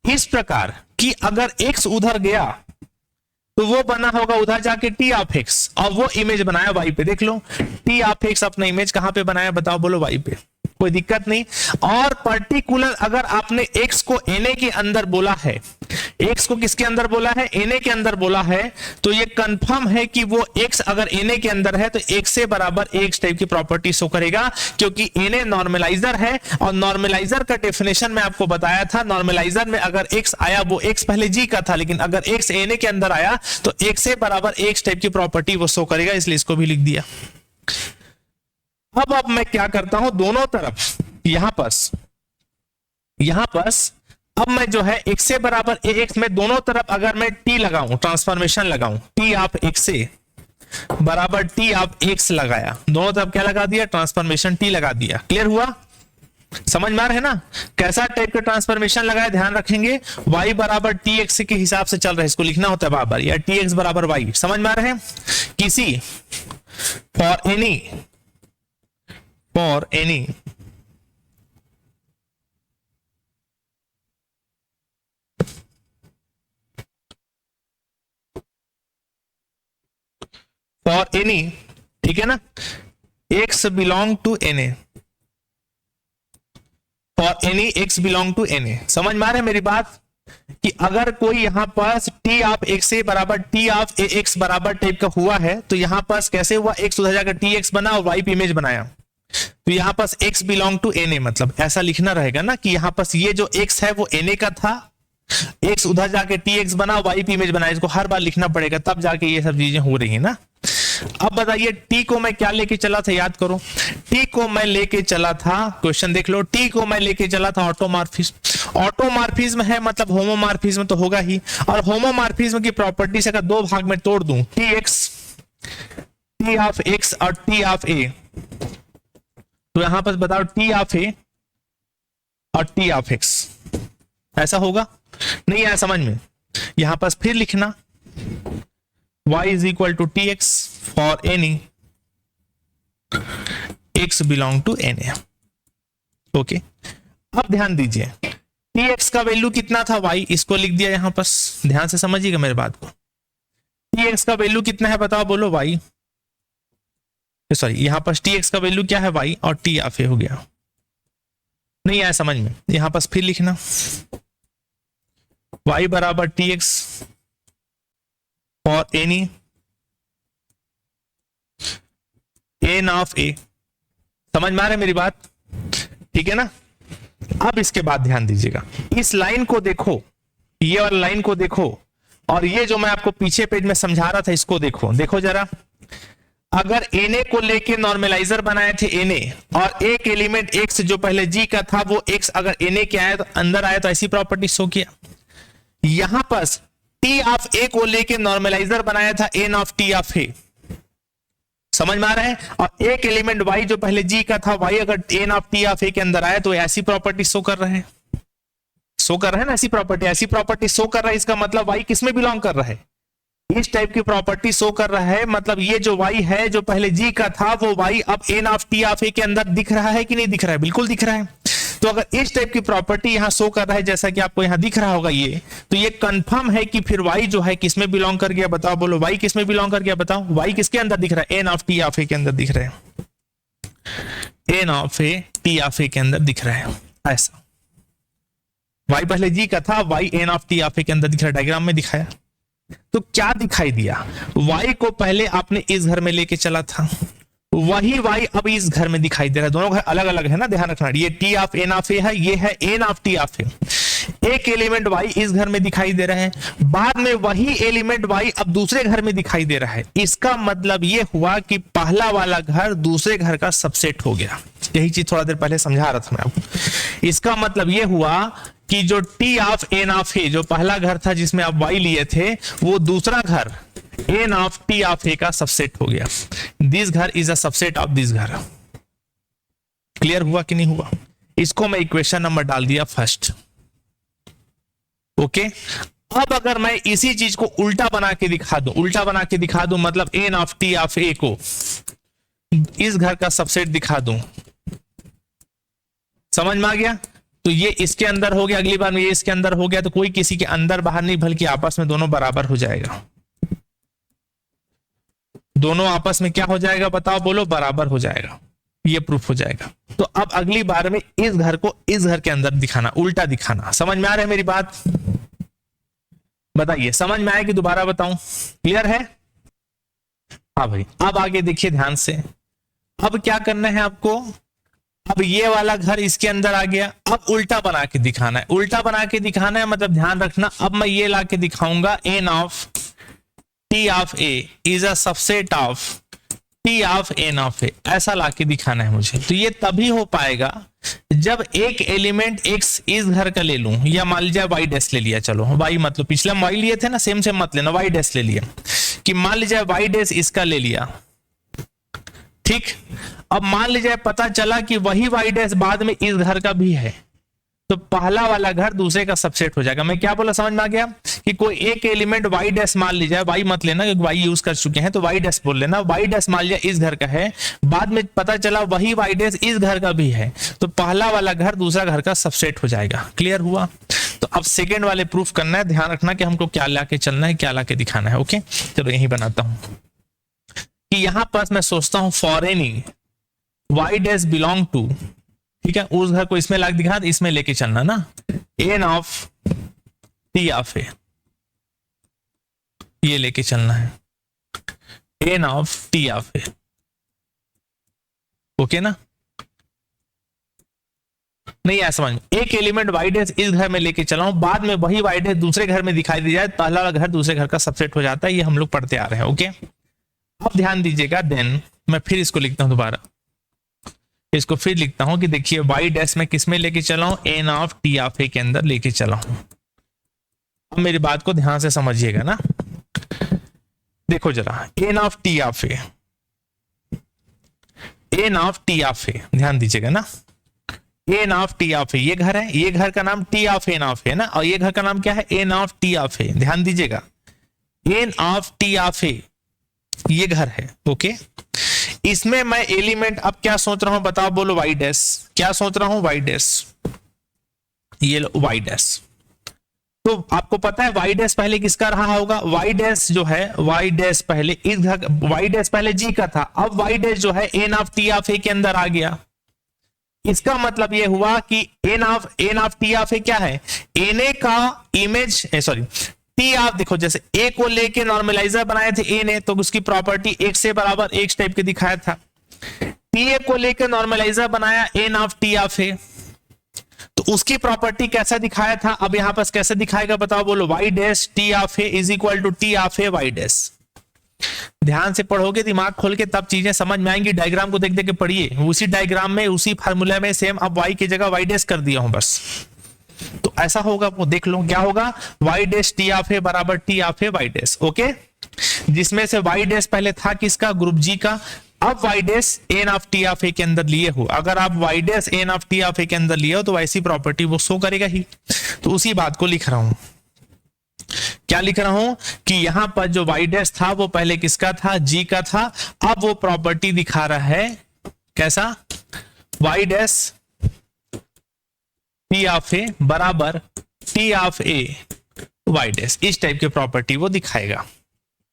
इस प्रकार कि अगर एक्स उधर गया तो वो बना होगा उधर जाके टी ऑफ एक्स, और वो इमेज बनाया वाई पे। देख लो टी ऑफ एक्स अपना इमेज कहां पे बनाया बताओ, बोलो वाई पे, कोई दिक्कत नहीं। और पर्टिकुलर अगर आपने एक्स को एन के अंदर बोला है, एक्स को किसके अंदर बोला है, एन के अंदर बोला है, तो ये कंफर्म है कि वो एक्स अगर एन के अंदर है तो एक्स से बराबर एक्स टाइप की प्रॉपर्टी शो करेगा, क्योंकि एन नॉर्मलाइजर है। और नॉर्मलाइजर का डेफिनेशन मैं आपको बताया था, नॉर्मलाइजर में अगर एक्स आया वो एक्स पहले जी का था, लेकिन अगर एक्स एन के अंदर आया तो एक्स से बराबर एक्स टाइप की प्रॉपर्टी वो शो करेगा, इसलिए इसको भी लिख दिया। अब मैं क्या करता हूं, दोनों तरफ यहां पास अब मैं जो है x से बराबर ax में दोनों तरफ अगर मैं t लगाऊं, ट्रांसफॉर्मेशन लगाऊं, t ऑफ x से बराबर t ऑफ x लगाया, दोनों तरफ क्या लगा दिया, ट्रांसफॉर्मेशन t लगा दिया। क्लियर हुआ, समझ में आ रहा है ना, कैसा टाइप का ट्रांसफॉर्मेशन लगाया, ध्यान रखेंगे y बराबर tx के हिसाब से चल रहा है, इसको लिखना होता है बार-बार, या tx बराबर y, समझ में आ रहा है। किसी फॉर एनी फॉर एनी, ठीक है ना, x belong to n a, for any x belong to n a. समझ में आ रहा है मेरी बात, कि अगर कोई यहां पास t ऑफ x ए बराबर t ऑफ ax बराबर टाइप का हुआ है, तो यहां पास कैसे हुआ, x उधर जाकर tx बना और y पे इमेज बनाया, तो यहां पास x belong to n a, मतलब ऐसा लिखना रहेगा ना कि यहां पास ये जो x है वो एन ए का था, x उधर जाके tx बना, y पे इमेज बनाया, इसको हर बार लिखना पड़ेगा, तब जाके ये सब चीजें हो रही है ना। अब बताइए t को मैं क्या लेके चला था, याद करो, t को मैं लेके चला था, क्वेश्चन देख लो, t को मैं लेके चला था ऑटोमॉर्फिज्म। ऑटोमॉर्फिज्म है मतलब होमोमॉर्फिज्म तो होगा ही, और होमोमॉर्फिज्म की प्रॉपर्टी से अगर दो भाग में तोड़ दूं, t ऑफ x और t ऑफ a, तो यहां पर बताओ t ऑफ a और t ऑफ x, ऐसा होगा, नहीं आया समझ में। यहां पर फिर लिखना y is equal to tx for any x belong to na। Okay, अब ध्यान दीजिए tx का वैल्यू कितना था y, इसको लिख दिया यहां पर, ध्यान से समझिएगा मेरे बात को। tx का वैल्यू कितना है बताओ, बोलो y, सॉरी यहां पर tx का वैल्यू क्या है y, और t ऑफ a हो गया, नहीं आया समझ में। यहां पर फिर लिखना y बराबर tx for any N of A. समझ में आ रहा है मेरी बात, ठीक है ना। अब इसके बाद ध्यान दीजिएगा, इस लाइन को देखो, ये वाला लाइन को देखो, और ये जो मैं आपको पीछे पेज में समझा रहा था इसको देखो, देखो जरा। अगर Na को लेके नॉर्मलाइजर बनाए थे Na, और एक एलिमेंट x जो पहले G का था वो x अगर Na के आया तो अंदर आया तो ऐसी प्रॉपर्टी शो किया। यहां पर T ऑफ A को लेके नॉर्मलाइजर बनाया था N of T of A, समझ में आ रहा है। और एक एलिमेंट y जो पहले G का था y अगर N of T of A के अंदर आया तो ऐसी प्रॉपर्टी शो कर रहे हैं, शो कर रहे हैं ना ऐसी प्रॉपर्टी शो कर रहा है। इसका मतलब y किस में बिलोंग कर रहा है, इस टाइप की प्रॉपर्टी शो कर रहा है। मतलब ये जो y है जो पहले G का था वो y अब N of T of A के अंदर दिख रहा है कि नहीं दिख रहा है, बिल्कुल दिख रहा है। तो अगर इस टाइप की प्रॉपर्टी यहां शो कर रहा है जैसा कि आपको यहां दिख रहा होगा ये, तो ये कंफर्म है कि फिर y जो है किसमें बिलोंग कर गया, बताओ बोलो y किसमें बिलोंग कर गया, बताओ y किसके अंदर दिख रहा है, N of T of A के अंदर दिख रहा है, N of A T of A के अंदर दिख रहा है। ऐसा y पहले G का था, y N of T of A के अंदर दिख रहा है, डायग्राम में दिखाया। तो क्या दिखाई दिया, y को पहले आपने इस घर में लेके चला था, वही y अब इस घर में दिखाई दे रहा है। दोनों घर अलग अलग है ना, ध्यान रखना। ये T of N of A है, ये है N of T of A। एक एलिमेंट y इस घर में दिखाई दे रहा है, बाद में वही एलिमेंट y अब दूसरे घर में दिखाई दे रहा है। इसका मतलब ये हुआ कि पहला वाला घर दूसरे घर का सबसेट हो गया। यही चीज थोड़ा देर पहले समझा रहा था मैं आपको। इसका मतलब ये हुआ कि जो T of N of A जो पहला घर था जिसमें आप y लिए थे, वो दूसरा घर N of T of A का सबसेट हो गया। दिस घर is a subset of this घर। क्लियर हुआ कि नहीं हुआ? इसको मैं इक्वेशन नंबर डाल दिया फर्स्ट। ओके, अब अगर मैं इसी चीज को उल्टा बना के दिखा दूं, मतलब N of T of A को इस घर का सबसेट दिखा दूं, समझ में आ गया? तो ये इसके अंदर हो गया, अगली बार में ये इसके अंदर हो गया, तो कोई किसी के अंदर बाहर नहीं बल्कि आपस में दोनों बराबर हो जाएगा। दोनों आपस में क्या हो जाएगा, बताओ बोलो, बराबर हो जाएगा। ये प्रूफ हो जाएगा। तो अब अगली बार में इस घर को इस घर के अंदर दिखाना, उल्टा दिखाना। समझ में आ रहा है मेरी बात? बताइए, समझ में आया कि दोबारा बताऊं? क्लियर है? हाँ भाई, अब आगे देखिए ध्यान से। अब क्या करना है आपको, अब ये वाला घर इसके अंदर आ गया, अब उल्टा बना के दिखाना है। उल्टा बना के दिखाना है मतलब ध्यान रखना, अब मैं ये ला के दिखाऊंगा N of T of A is a subset of T of N of A, ऐसा ला के दिखाना है मुझे। तो ये तभी हो पाएगा जब एक एलिमेंट x इस घर का ले लूं, या मान लीजिए y डैश ले लिया, चलो y मतलब पिछले हम y लिए थे ना, सेम सेम मत लेना, y डैश ले लिया, कि मान लीजिए y डैश इसका ले लिया, ठीक। अब मान लीजिए पता चला कि वही y डैश बाद में इस घर का भी है, तो पहला वाला घर दूसरे का सबसेट हो जाएगा। मैं क्या बोला, समझ में आ गया? कि कोई एक एलिमेंट y डैश मान लीजिए, y मत लेना क्योंकि y यूज कर चुके हैं, तो y डैश बोल लेना। y डैश मान लिया इस घर का है, बाद में पता चला वही y डैश इस घर का भी है, तो पहला वाला घर दूसरा घर का सबसेट हो जाएगा। क्लियर हुआ? तो अब सेकेंड वाले प्रूफ करना है। ध्यान रखना कि हमको क्या ला के चलना है, क्या ला के दिखाना है। ओके, चलो यही बनाता हूं कि यहां पर मैं सोचता हूं for any y dash belong to, ठीक है, उस घर को इसमें ला के दिखा, इसमें लेके चलना ना, N of T of A, ये लेके चलना है N of T of A। Okay ना? नहीं आया समझ में? एक एलिमेंट y डैश इस घर में लेके चला हूं, बाद में वही y डैश दूसरे घर में दिखाई दे जाए, पहला वाला घर दूसरे घर का सबसेट हो जाता है। ये हम लोग पढ़ते आ रहे हैं। ओके, अब ध्यान दीजिएगा। देन मैं फिर इसको लिखता हूं, दोबारा इसको फिर लिखता हूं कि देखिए y डैश में किस में लेके चला हूं, N of T of A के अंदर लेके चला हूं। अब मेरी बात को ध्यान से समझिएगा ना, देखो जरा, N of T of A, N of T of A, ध्यान दीजिएगा ना, N of T of A ये घर है, ये घर का नाम T of N of A ना, और ये घर का नाम क्या है, N of T of A। ध्यान दीजिएगा, N of T of A ये घर है। ओके, इसमें मैं एलिमेंट अब क्या सोच रहा हूं, बताओ बोलो, y डैश। क्या सोच रहा हूं, y डैश, ये लो y डैश। तो आपको पता है y डैश पहले किसका रहा होगा, y डैश जो है, y डैश पहले इस घर, y डैश पहले G का था, अब y डैश जो है N of T of A के अंदर आ गया। इसका मतलब यह हुआ कि N of T of A क्या है, Na का इमेज, सॉरी T ऑफ, देखो जैसे A को लेके नॉर्मलाइजर बनाए थे Na, तो उसकी प्रॉपर्टी x से बराबर x टाइप के दिखाया था। TA को लेके नॉर्मलाइजर बनाया N of T of A, तो उसकी प्रॉपर्टी कैसा दिखाया था। अब यहां पर कैसे दिखाएगा बताओ बोलो, y dash T of A is equal to T of A y dash. ध्यान से पढ़ोगे, दिमाग खोल के, तब चीजें समझ में आएंगी। डायग्राम को देख देख के पढ़िए, उसी डायग्राम में, उसी फार्मूला में सेम अब y की जगह y डैश कर दिया हूं बस। तो ऐसा होगा, वो देख लो क्या होगा, y डैश टी ऑफ ए बराबर t of A y dash. Okay, जिसमें से y डैश पहले था किसका, ग्रुप जी का। अब y dash N of T of A के अंदर लिए हो, अगर आप y dash N of T of A के अंदर लिए हो तो वैसी प्रॉपर्टी वो शो करेगा ही। तो उसी बात को लिख रहा हूं, क्या लिख रहा हूं कि यहां पर जो y डैश था वो पहले किसका था, g का था। अब वो प्रॉपर्टी दिखा रहा है कैसा, y डैश टी ऑफ ए बराबर t of A y dash, इस टाइप के प्रॉपर्टी वो दिखाएगा।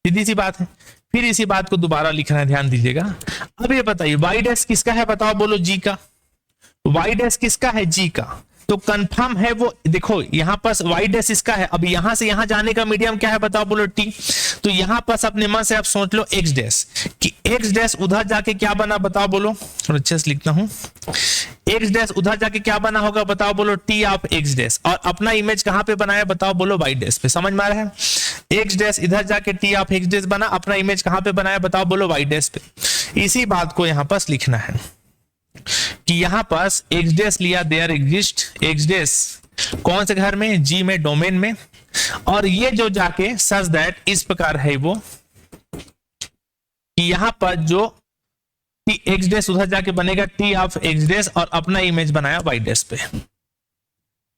सीधी सी बात है। फिर इसी बात को दोबारा लिखना है, ध्यान दीजिएगा। अब ये बताइए y डैश किसका है, बताओ बोलो, g का। y डैश किसका है, g का। तो कंफर्म है वो, देखो यहां पर y डैश इसका है। अब यहां से यहां जाने का मीडियम क्या है, बताओ बोलो, t। तो यहां पर अपने मन से आप सोच लो x डैश, कि x डैश उधर जाके क्या बना, बताओ बोलो, थोड़ा अच्छे से लिखता हूं। x डैश उधर जाके क्या बना होगा, बताओ बोलो, t ऑफ x डैश। और अपना इमेज कहां पे बनाया, बताओ बोलो, y डैश पे। समझ में आ रहा है, x डैश इधर जाके t ऑफ x डैश बना, अपना इमेज कहां पे बनाया, बताओ बोलो, y डैश पे। इसी बात को यहां पर लिखना है कि यहां पास x डैश लिया, देयर एग्जिस्ट x डैश कौन से घर में, g में, डोमेन में। और ये जो जाके सच दैट इस प्रकार है वो, कि यहां पर जो x डैश उधर जाके बनेगा t ऑफ x डैश, और अपना इमेज बनाया y डैश पे,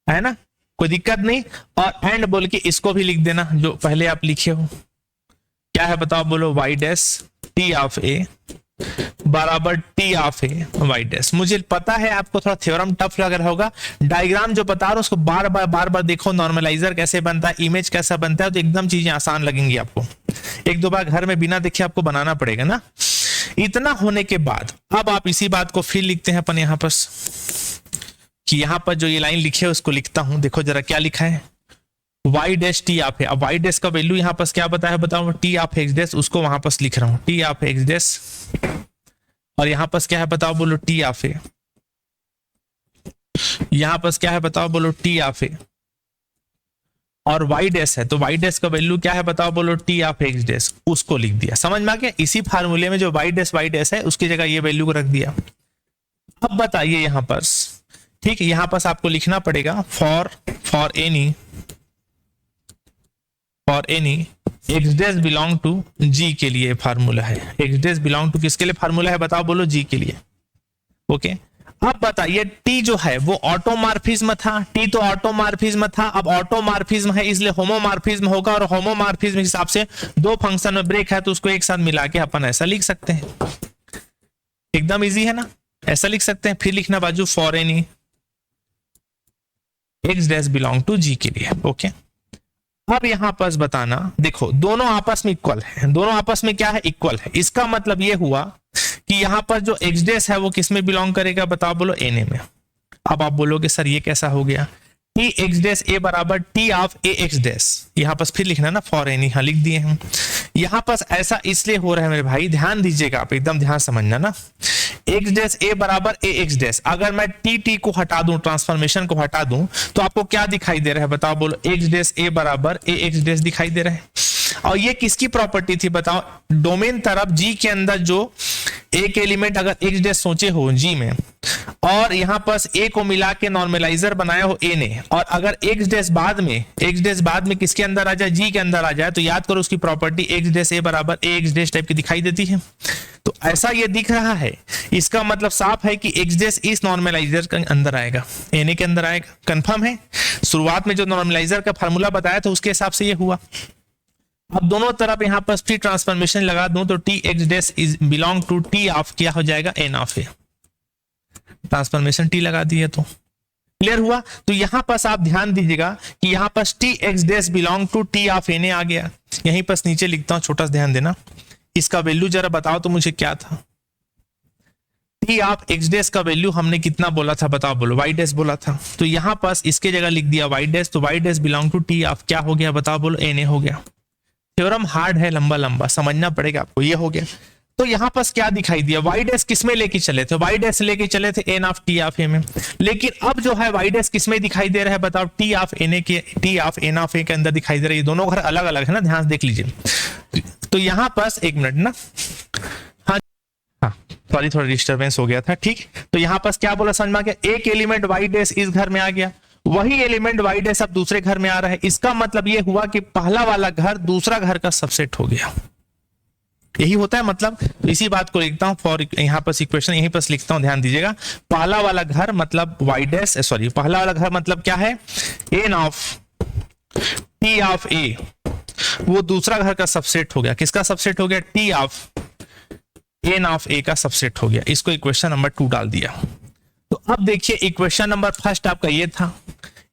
है ना, कोई दिक्कत नहीं। और एंड बोल के इसको भी लिख देना जो पहले आप लिखे हो, क्या है बताओ बोलो, y dash t of a बराबर t of a y dash. मुझे पता है आपको थोड़ा थ्योरम टफ लग रहा होगा, डायग्राम जो बता रहा हूं उसको बार बार देखो, नॉर्मलाइजर कैसे बनता है, इमेज कैसा बनता है, तो एकदम चीजें आसान लगेंगी आपको। एक दो बार घर में बिना देखे आपको बनाना पड़ेगा ना। इतना होने के बाद अब आप इसी बात को फिर लिखते हैं अपन यहाँ पर, कि यहाँ पर जो ये लाइन लिखे है उसको लिखता हूं। देखो जरा क्या लिखा है, y डैश टी ऑफ है। अब y डैश का वैल्यू यहाँ पर क्या बताया, बताओ, टी ऑफ x डैश, उसको वहां पर लिख रहा हूँ, टी ऑफ x डैश। और यहाँ पर क्या है बताओ बोलो, टी ऑफ ए। यहाँ पर क्या है बताओ बोलो, टी ऑफ ए। और y डैश है, तो y डैश का वैल्यू क्या है बताओ बोलो, टी ऑफ x डैश, उसको लिख दिया। समझ में आ गया, इसी फार्मूले में जो y डैश है उसकी जगह ये वैल्यू को रख दिया। अब बताइए यहाँ पर, ठीक है, यहाँ पर आपको लिखना पड़ेगा for any x dash belong to g के लिए फार्मूला है। x डैश बिलोंग टू किसके लिए फार्मूला है, बताओ बोलो, g के लिए। ओके, अब बताइए t जो है वो ऑटोमॉर्फिज्म था, t तो ऑटोमॉर्फिज्म था। अब ऑटोमॉर्फिज्म है इसलिए होमोमॉर्फिज्म होगा, और होमोमॉर्फिज्म के हिसाब से दो फंक्शन में ब्रेक है तो उसको एक साथ मिला के अपन ऐसा लिख सकते हैं। एकदम इजी है ना, ऐसा लिख सकते हैं। फिर लिखना बाजू for any x dash belong to g के लिए। ओके, अब यहां पर बताना, देखो दोनों आपस में इक्वल है, दोनों आपस में क्या है, इक्वल है। इसका मतलब ये हुआ कि यहां पर जो x डैश है वो किस में बिलोंग करेगा, बताओ बोलो, na में। अब आप बोलोगे सर ये कैसा हो गया, टी एक्स डैश ए बराबर t of A x dash. यहां पर फिर लिखना ना फॉर एनी, हाँ लिख दिए हम। यहां पर ऐसा इसलिए हो रहा है मेरे भाई, ध्यान दीजिएगा आप, एकदम ध्यान समझना ना। एक्स डैश ए बराबर ए एक्स डैश, अगर मैं टी को हटा दूं, ट्रांसफॉर्मेशन को हटा दूं, तो आपको क्या दिखाई दे रहा है बताओ बोलो, एक्स डैश ए बराबर ए एक्स डैश दिखाई दे रहा है। और ये किसकी प्रॉपर्टी थी बताओ, डोमेन तरफ जी के अंदर जो एक एलिमेंट अगर एक्स डैश सोचे हो जी में, और यहां पर ए को मिला के नॉर्मलाइजर बनाया हो ए ने, और अगर एक्स डैश बाद में किसके अंदर आ जाए, जी के अंदर आ जाए, तो याद करो उसकी प्रॉपर्टी एक्स डैश ए बराबर ए एक्स डैश टाइप की दिखाई देती है। तो ऐसा ये दिख रहा है, इसका मतलब साफ है कि एक्स डैश इस नॉर्मलाइजर के अंदर आएगा, एन के अंदर आएगा। कंफर्म है, शुरुआत में जो नॉर्मलाइजर का फार्मूला बताया था उसके हिसाब से ये हुआ। अब दोनों तरफ यहां पर फ्री ट्रांसफॉर्मेशन लगा दूं तो T X dash is belong to T of क्या हो जाएगा, N of A. Transformation T लगा दिए तो क्लियर हुआ। तो यहां पर आप ध्यान दीजिएगा कि यहां पर T X dash belong to T of N A आ गया। यहीं पर नीचे लिखता हूं, छोटा सा ध्यान देना, इसका वैल्यू जरा बताओ तो मुझे क्या था, टी ऑफ एक्स डैश का वैल्यू हमने कितना बोला था बताओ बोलो, वाई डैश बोला था। तो यहां पर इसके जगह लिख दिया वाई डैश, तो Y dash belong to T of क्या हो गया बताओ बोलो, एन ए हो गया। थ्योरम हार्ड है, लंबा समझना पड़ेगा आपको, ये हो गया। तो यहां पर क्या दिखाई दिया, वाई डैश किसमें लेके चले थे, वाई डैश लेके चले थे N of T of A में, लेकिन अब जो है वाई डैश किसमें दिखाई दे रहा है बताओ, टी ऑफ एन ए के, T of N of A के अंदर दिखाई दे रहा है। ये दोनों घर अलग अलग है ना, ध्यान से देख लीजिए। तो यहाँ पास एक मिनट ना, हाँ हाँ सॉरी थोड़ा डिस्टर्बेंस हो गया था, ठीक। तो यहाँ पास क्या बोला समझ में आ गया, एक एलिमेंट वाई डैश इस घर में आ गया, वही एलिमेंट वाई डैश अब दूसरे घर में आ रहा है, इसका मतलब ये हुआ कि पहला वाला घर दूसरा घर का सबसेट हो गया, यही होता है मतलब। तो इसी बात को लिखता हूं फॉर, यहाँ पर इक्वेशन यहीं पर लिखता हूं, ध्यान दीजिएगा। पहला वाला घर मतलब वाई डैश, सॉरी पहला वाला घर मतलब क्या है, एन ऑफ टी ऑफ ए, वो दूसरा घर का सबसेट हो गया, किसका सबसेट हो गया, टी ऑफ एन ऑफ ए का सबसेट हो गया। इसको इक्वेशन नंबर 2 डाल दिया। तो अब देखिए इक्वेशन नंबर फर्स्ट आपका ये था,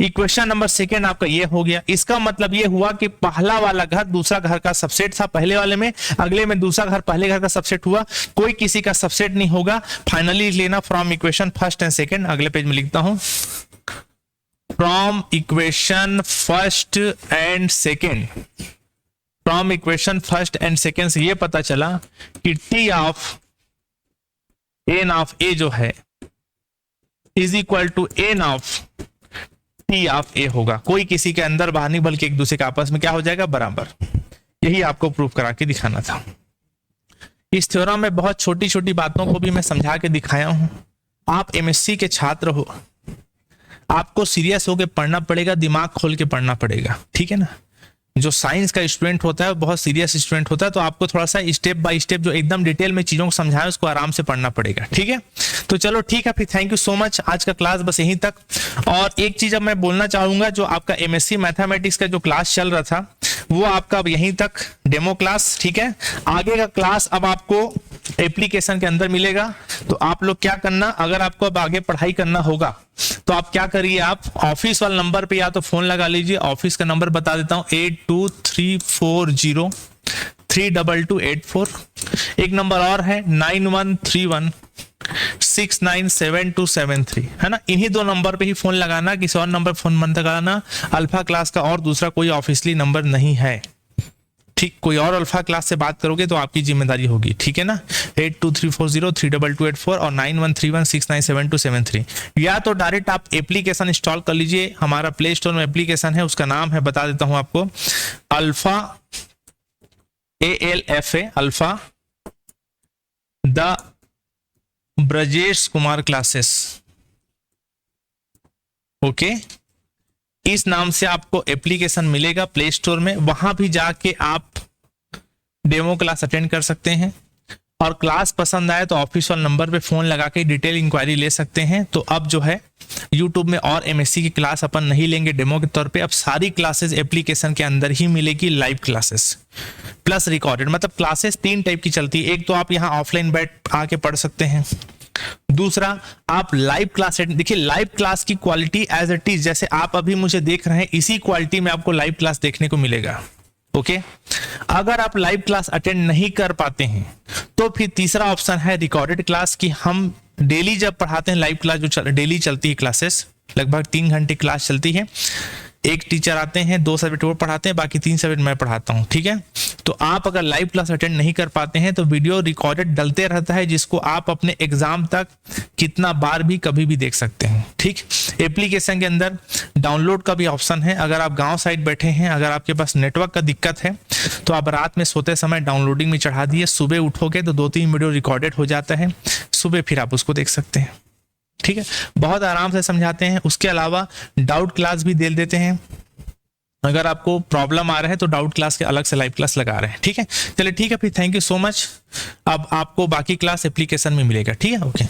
इक्वेशन नंबर सेकेंड आपका ये हो गया। इसका मतलब ये हुआ कि पहला वाला घर दूसरा घर का सबसेट था पहले वाले में, अगले में दूसरा घर पहले घर का सबसेट हुआ, कोई किसी का सबसेट नहीं होगा। फाइनली लेना from equation first and second, अगले पेज में लिखता हूं, from equation first and second, from equation first and second से ये पता चला कि T of N of A जो है is equal to N of T of A होगा, कोई किसी के अंदर बाहर नहीं बल्कि एक दूसरे के आपस में क्या हो जाएगा, बराबर। यही आपको प्रूफ करा के दिखाना था। इस थ्योरम में बहुत छोटी छोटी बातों को भी मैं समझा के दिखाया हूं। आप एमएससी के छात्र हो, आपको सीरियस होकर पढ़ना पड़ेगा, दिमाग खोल के पढ़ना पड़ेगा, ठीक है ना। जो साइंस का स्टूडेंट होता है बहुत सीरियस स्टूडेंट होता है, तो आपको थोड़ा सा स्टेप बाय स्टेप जो एकदम डिटेल में चीजों को समझाए उसको आराम से पढ़ना पड़ेगा, ठीक है। तो चलो ठीक है फिर, थैंक यू सो मच। आज का क्लास बस यहीं तक। और एक चीज अब मैं बोलना चाहूंगा, जो आपका एमएससी मैथमेटिक्स का जो क्लास चल रहा था वो आपका अब यहीं तक डेमो क्लास, ठीक है। आगे का क्लास अब आपको एप्लीकेशन के अंदर मिलेगा। तो आप लोग क्या करना, अगर आपको अब आगे पढ़ाई करना होगा तो आप क्या करिए, आप ऑफिस वाले नंबर पे या तो फोन लगा लीजिए, ऑफिस का नंबर बता देता हूं 8234032284। एक नंबर और है 9131697273, है ना। इन्हीं दो नंबर पे ही फोन लगाना, किसी और नंबर फोन मत लगाना। अल्फा क्लास का और दूसरा कोई ऑफिशियली नंबर नहीं है, ठीक। कोई और अल्फा क्लास से बात करोगे तो आपकी जिम्मेदारी होगी, ठीक है ना। 8234032284 और 9131697273। या तो डायरेक्ट आप एप्लीकेशन इंस्टॉल कर लीजिए, हमारा प्ले स्टोर में एप्लीकेशन है, उसका नाम है, बता देता हूं आपको, alpha ALFA, alpha the Brajesh Kumar classes, okay. इस नाम से आपको एप्लीकेशन मिलेगा प्ले स्टोर में, वहां भी जाके आप डेमो क्लास अटेंड कर सकते हैं। और क्लास पसंद आए तो ऑफिस वाले नंबर पे फोन लगा के डिटेल इंक्वायरी ले सकते हैं। तो अब जो है यूट्यूब में और एमएससी की क्लास अपन नहीं लेंगे डेमो के तौर पे, अब सारी क्लासेस एप्लीकेशन के अंदर ही मिलेगी, लाइव क्लासेस प्लस रिकॉर्डेड। मतलब क्लासेस 3 टाइप की चलती है, एक तो आप यहाँ ऑफलाइन बैठ आके पढ़ सकते हैं, दूसरा आप लाइव क्लास। देखिए लाइव क्लास की क्वालिटी एज इट इज, जैसे आप अभी मुझे देख रहे हैं इसी क्वालिटी में आपको लाइव क्लास देखने को मिलेगा, ओके। अगर आप लाइव क्लास अटेंड नहीं कर पाते हैं तो फिर तीसरा ऑप्शन है रिकॉर्डेड क्लास, की हम डेली जब पढ़ाते हैं लाइव क्लास, जो डेली चलती है क्लासेस, लगभग 3 घंटे क्लास चलती है। एक टीचर आते हैं, 2 सब्जेक्ट वो पढ़ाते हैं, बाकी 3 सब्जेक्ट मैं पढ़ाता हूँ, ठीक है। तो आप अगर लाइव क्लास अटेंड नहीं कर पाते हैं तो वीडियो रिकॉर्डेड डलते रहता है, जिसको आप अपने एग्जाम तक कितना बार भी कभी भी देख सकते हैं, ठीक। एप्लीकेशन के अंदर डाउनलोड का भी ऑप्शन है। अगर आप गांव साइड बैठे हैं, अगर आपके पास नेटवर्क का दिक्कत है तो आप रात में सोते समय डाउनलोडिंग में चढ़ा दिए, सुबह उठोगे तो 2-3 वीडियो रिकॉर्डेड हो जाता है, सुबह फिर आप उसको देख सकते हैं, ठीक है। बहुत आराम से समझाते हैं। उसके अलावा डाउट क्लास भी दे देते हैं, अगर आपको प्रॉब्लम आ रहा है तो डाउट क्लास के अलग से लाइव क्लास लगा रहे हैं, ठीक है। चलिए ठीक है फिर, थैंक यू सो मच। अब आपको बाकी क्लास एप्लीकेशन में मिलेगा, ठीक है, ओके।